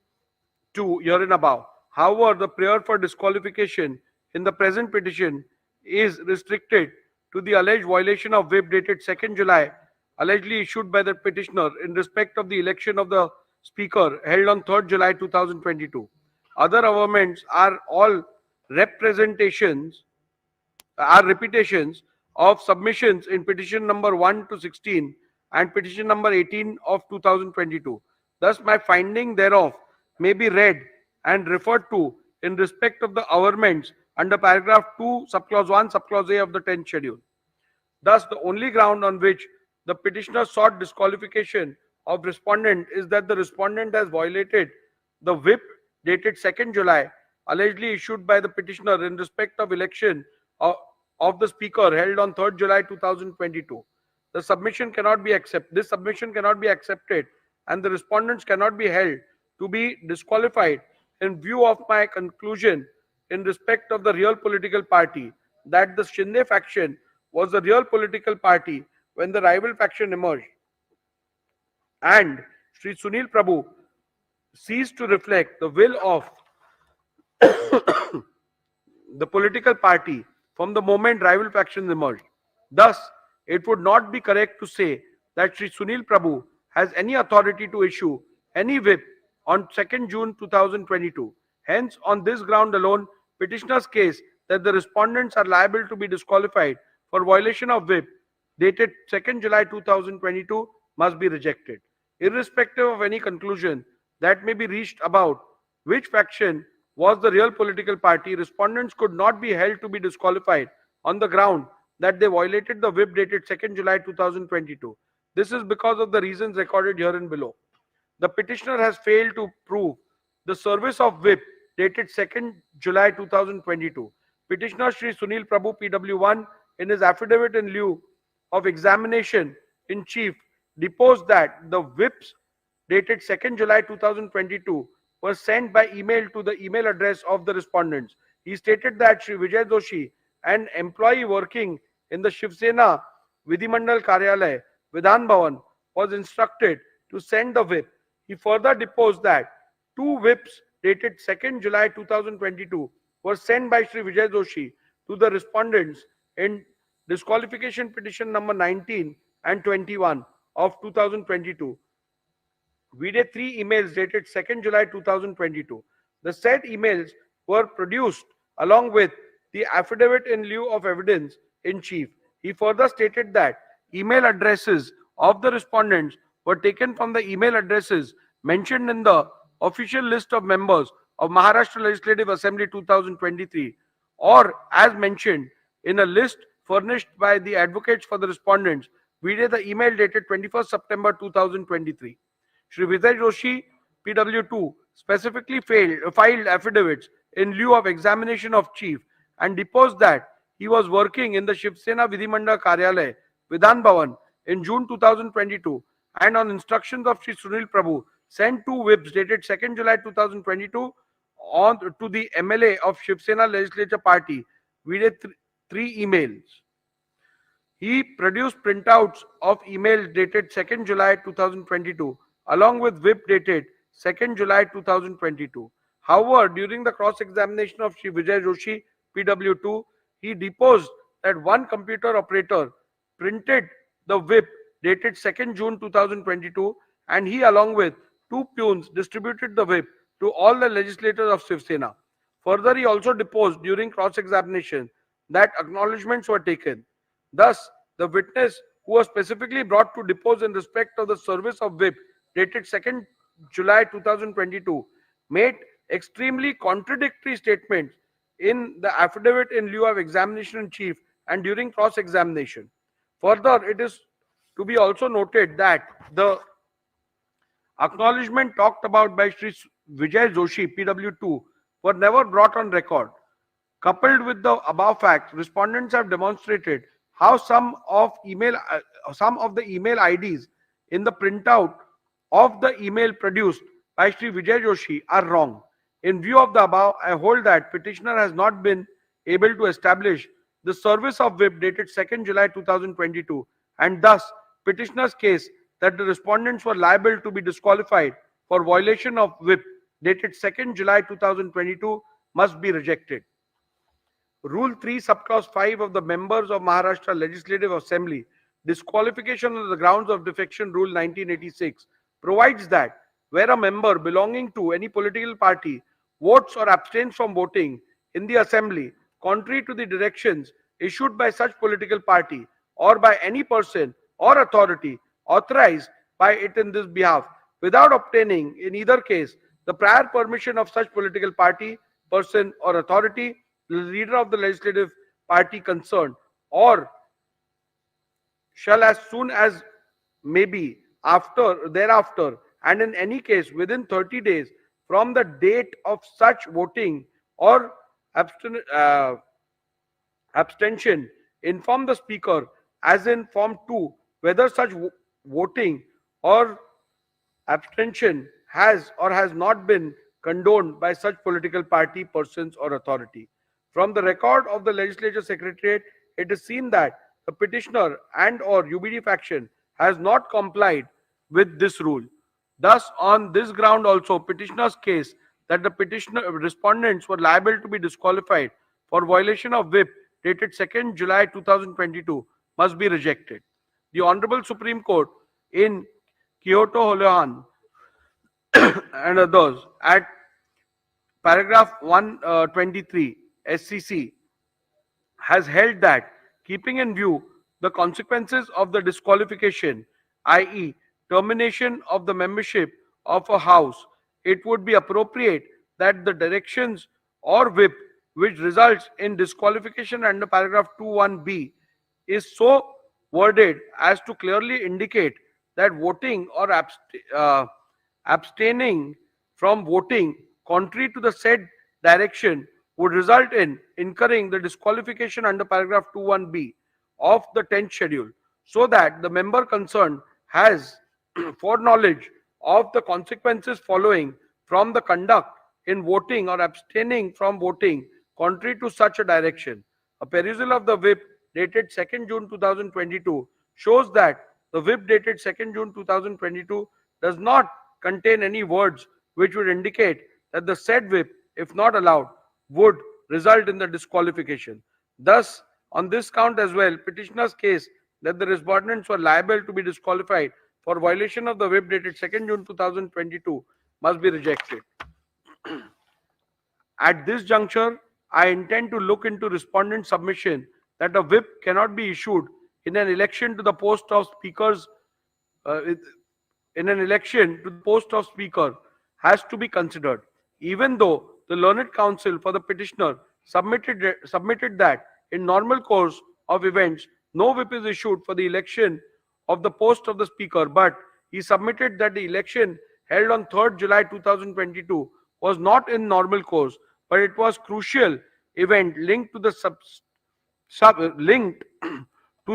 2 herein above. However, the prayer for disqualification in the present petition is restricted to the alleged violation of whip dated 2nd July, allegedly issued by the petitioner in respect of the election of the speaker held on 3rd July 2022. Other amendments are all repetitions of submissions in petition number 1 to 16 and petition number 18 of 2022. Thus, my finding thereof may be read and referred to in respect of the averments under paragraph 2, subclause 1, subclause A of the 10th schedule. Thus, the only ground on which the petitioner sought disqualification of respondent is that the respondent has violated the whip dated 2nd July, allegedly issued by the petitioner in respect of election of the speaker held on 3rd July 2022. This submission cannot be accepted, and the respondents cannot be held to be disqualified in view of my conclusion in respect of the real political party that the Shinde faction was the real political party when the rival faction emerged, and Sri Sunil Prabhu ceased to reflect the will of the political party from the moment rival factions emerged. Thus, it would not be correct to say that Sri Sunil Prabhu has any authority to issue any whip on 2nd June 2022. Hence, on this ground alone, petitioner's case that the respondents are liable to be disqualified for violation of whip dated 2nd July 2022 must be rejected. Irrespective of any conclusion that may be reached about which faction was the real political party, respondents could not be held to be disqualified on the ground that they violated the whip dated 2nd July 2022. This is because of the reasons recorded herein below. The petitioner has failed to prove the service of whip dated 2nd July 2022. Petitioner Sri Sunil Prabhu PW1 in his affidavit in lieu of examination in chief deposed that the whips dated 2nd July 2022 were sent by email to the email address of the respondents. He stated that Sri Vijay Doshi, an employee working in the Shiv Sena Vidhimandal Karyalay, Vidhan Bhavan, was instructed to send the whip. He further deposed that two whips dated 2nd July 2022 were sent by Sri Vijay Doshi to the respondents in disqualification petition number 19 and 21 of 2022. We did 3 emails dated 2nd July 2022. The said emails were produced along with the affidavit in lieu of evidence in chief. He further stated that email addresses of the respondents were taken from the email addresses mentioned in the official list of members of Maharashtra Legislative Assembly 2023, or as mentioned in a list furnished by the advocates for the respondents. We did the email dated 21st September 2023. Shri Vijay Joshi, PW2, specifically filed affidavits in lieu of examination of chief and deposed that he was working in the Shiv Sena Vidhimandal Karyalay, Vidhan Bhavan, in June 2022, and on instructions of Shri Sunil Prabhu, sent 2 whips dated 2nd July 2022 on to the MLA of Shiv Sena Legislature Party. We did 3 emails. He produced printouts of email dated 2nd July 2022 along with whip dated 2nd July 2022. However, during the cross-examination of Shri Vijay Joshi, PW2, he deposed that one computer operator printed the whip dated 2nd June 2022, and he along with 2 peons distributed the whip to all the legislators of Shiv Sena. Further, he also deposed during cross-examination that acknowledgements were taken. Thus, the witness who was specifically brought to depose in respect of the service of whip dated 2nd July 2022 made extremely contradictory statements in the affidavit in lieu of examination in chief and during cross-examination. Further, it is to be also noted that the acknowledgement talked about by Sri Vijay Joshi, PW2, were never brought on record. Coupled with the above facts, respondents have demonstrated how some of the email IDs in the printout of the email produced by Sri Vijay Joshi are wrong. In view of the above, I hold that petitioner has not been able to establish the service of whip dated 2nd July 2022, and thus petitioner's case that the respondents were liable to be disqualified for violation of whip dated 2nd July 2022 must be rejected. Rule 3, subclause 5 of the members of Maharashtra Legislative Assembly, disqualification on the grounds of defection rule 1986, provides that where a member belonging to any political party votes or abstains from voting in the assembly contrary to the directions issued by such political party or by any person or authority authorized by it in this behalf, without obtaining, in either case, the prior permission of such political party, person, or authority, the leader of the legislative party concerned, or shall as soon as may be thereafter, and in any case within 30 days from the date of such voting or abstention, inform the speaker as in form 2 whether such voting or abstention has or has not been condoned by such political party, persons, or authority. From the record of the legislature secretariat, it is seen that the petitioner and or UBD faction has not complied with this rule. Thus, on this ground also, petitioner's case that the petitioner respondents were liable to be disqualified for violation of whip dated 2nd July 2022 must be rejected. The Honorable Supreme Court in Kyoto Holohan and others at paragraph 123 SCC has held that keeping in view the consequences of the disqualification, i.e. termination of the membership of a house, it would be appropriate that the directions or whip which results in disqualification under paragraph 21b is so worded as to clearly indicate that voting or abstaining from voting contrary to the said direction would result in incurring the disqualification under paragraph 21b of the 10th schedule, so that the member concerned has foreknowledge of the consequences following from the conduct in voting or abstaining from voting contrary to such a direction. A perusal of the whip dated 2nd June 2022 shows that the whip dated 2nd June 2022 does not contain any words which would indicate that the said whip, if not allowed, would result in the disqualification. Thus, on this count as well, petitioner's case that the respondents were liable to be disqualified for violation of the whip dated 2nd June 2022 must be rejected. At this juncture, I intend to look into respondent submission that a whip cannot be issued in an election to the post of speakers has to be considered, even though the learned counsel for the petitioner submitted that in normal course of events no whip is issued for the election of the post of the speaker, but he submitted that the election held on 3rd July 2022 was not in normal course, but it was crucial event linked to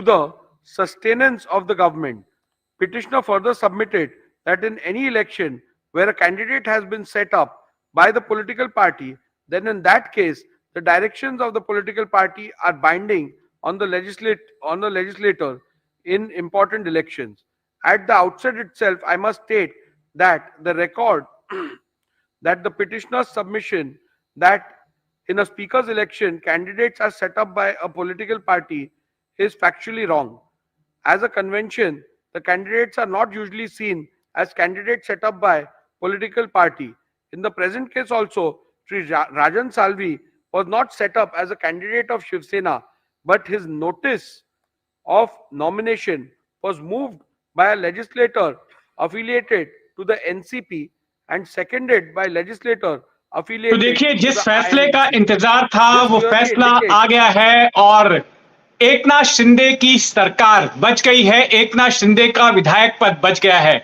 the sustenance of the government. Petitioner further submitted that in any election where a candidate has been set up by the political party, then in that case the directions of the political party are binding on the legislator in important elections. At the outset itself, I must state that the record that the petitioner's submission that in a speaker's election candidates are set up by a political party is factually wrong. As a convention, the candidates are not usually seen as candidates set up by political party. In the present case also, Sri Rajan Salvi was not set up as a candidate of Shiv Sena, but his notice of nomination was moved by a legislator affiliated to the NCP and seconded by legislator तो affiliated देखिए to जिस the फैसले का INC. इंतजार था This वो clearly फैसला indicates आ गया है और एकनाथ शिंदे की सरकार बच गई है। एकनाथ शिंदे का विधायक पद बच गया है।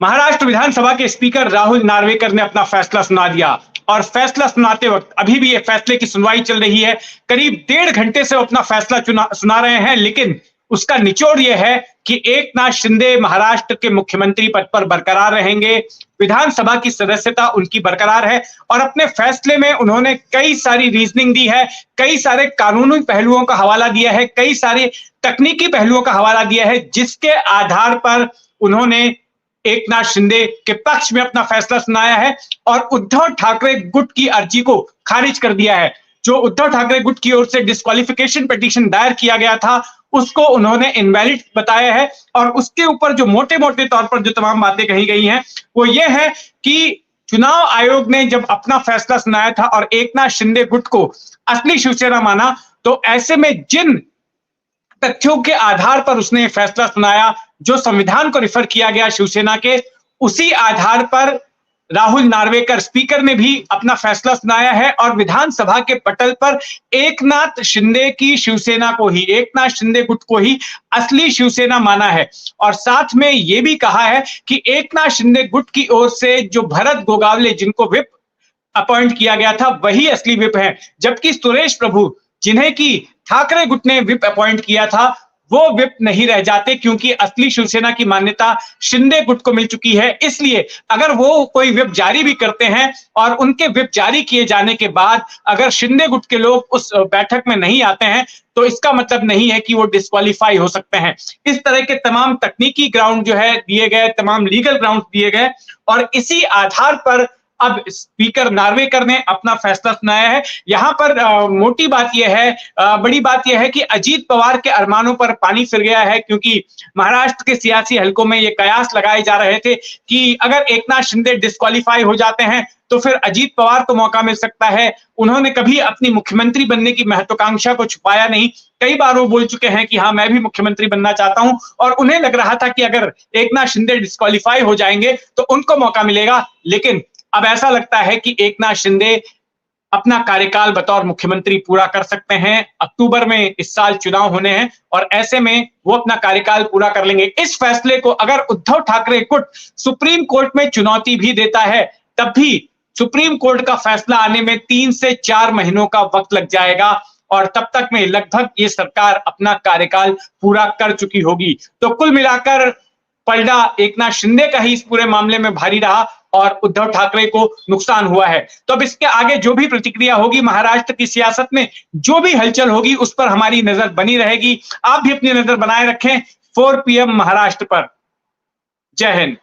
महाराष्ट्र विधानसभा के स्पीकर राहुल नार्वेकर ने अपना फैसला सुना दिया और फैसला सुनाते वक्त अभी भी ये फैसले की सुनवाई चल रही है। करीब 1.5 घंटे से वो अपना फैसला सुना रहे हैं, लेकिन उसका निचोड़ यह है कि एकनाथ शिंदे महाराष्ट्र के मुख्यमंत्री पद पर बरकरार रहेंगे। विधानसभा की सदस्यता उनकी बरकरार है और अपने फैसले में उन्होंने कई सारी रीजनिंग दी है, कई सारे कानूनी पहलुओं का हवाला दिया है, कई सारे तकनीकी पहलुओं का हवाला दिया है, जिसके आधार पर उन्होंने एकनाथ शिंदे के पक्ष में अपना फैसला सुनाया है और उद्धव ठाकरे गुट की अर्जी को खारिज कर दिया है। जो उद्धव ठाकरे गुट की ओर से डिस्क्वालिफिकेशन पिटीशन दायर किया गया था उसको उन्होंने इनवैलिड बताया है और उसके ऊपर जो मोटे मोटे तौर पर जो तमाम बातें कही गई हैं वो ये है कि चुनाव आयोग ने जब अपना फैसला सुनाया था और एकनाथ शिंदे गुट को असली शिवसेना माना, तो ऐसे में जिन तथ्यों के आधार पर उसने फैसला सुनाया, जो संविधान को रिफर किया गया शिवसेना के, उसी आधार पर राहुल नार्वेकर स्पीकर ने भी अपना फैसला सुनाया है और विधानसभा के पटल पर एकनाथ शिंदे की शिवसेना को ही, एकनाथ शिंदे गुट को ही असली शिवसेना माना है। और साथ में यह भी कहा है कि एकनाथ शिंदे गुट की ओर से जो भरत गोगावले जिनको विप अपॉइंट किया गया था वही असली विप है, जबकि सुरेश प्रभु जिन्हें की ठाकरे गुट ने विप अपॉइंट किया था वो विप नहीं रह जाते, क्योंकि असली शिवसेना की मान्यता शिंदे गुट को मिल चुकी है। इसलिए अगर वो कोई विप जारी भी करते हैं और उनके विप जारी किए जाने के बाद अगर शिंदे गुट के लोग उस बैठक में नहीं आते हैं तो इसका मतलब नहीं है कि वो डिस्क्वालीफाई हो सकते हैं। इस तरह के तमाम तकनीकी ग्राउंड जो है दिए गए, तमाम लीगल ग्राउंड दिए गए और इसी आधार पर अब स्पीकर नार्वेकर ने अपना फैसला सुनाया है। यहां पर मोटी बात यह है, बड़ी बात यह है कि अजीत पवार के अरमानों पर पानी फिर गया है, क्योंकि महाराष्ट्र के सियासी हलकों में ये कयास लगाए जा रहे थे कि अगर एकनाथ शिंदे डिस्क्वालीफाई हो जाते हैं तो फिर अजीत पवार को मौका मिल सकता है। उन्होंने कभी अपनी मुख्यमंत्री बनने की महत्वाकांक्षा को छुपाया नहीं, कई बार वो बोल चुके हैं कि हाँ मैं भी मुख्यमंत्री बनना चाहता हूं, और उन्हें लग रहा था कि अगर एकनाथ शिंदे डिस्क्वालीफाई हो जाएंगे तो उनको मौका मिलेगा। लेकिन अब ऐसा लगता है कि एकनाथ शिंदे अपना कार्यकाल बतौर मुख्यमंत्री पूरा कर सकते हैं। अक्टूबर में इस साल चुनाव होने हैं और ऐसे में वो अपना कार्यकाल पूरा कर लेंगे। इस फैसले को अगर उद्धव ठाकरे गुट सुप्रीम कोर्ट में चुनौती भी देता है तब भी सुप्रीम कोर्ट का फैसला आने में 3 से 4 महीनों का वक्त लग जाएगा और तब तक में लगभग ये सरकार अपना कार्यकाल पूरा कर चुकी होगी। तो कुल मिलाकर पलड़ा एकनाथ शिंदे का ही इस पूरे मामले में भारी रहा और उद्धव ठाकरे को नुकसान हुआ है। तो अब इसके आगे जो भी प्रतिक्रिया होगी, महाराष्ट्र की सियासत में जो भी हलचल होगी उस पर हमारी नजर बनी रहेगी। आप भी अपनी नजर बनाए रखें 4 PM महाराष्ट्र पर। जय हिंद।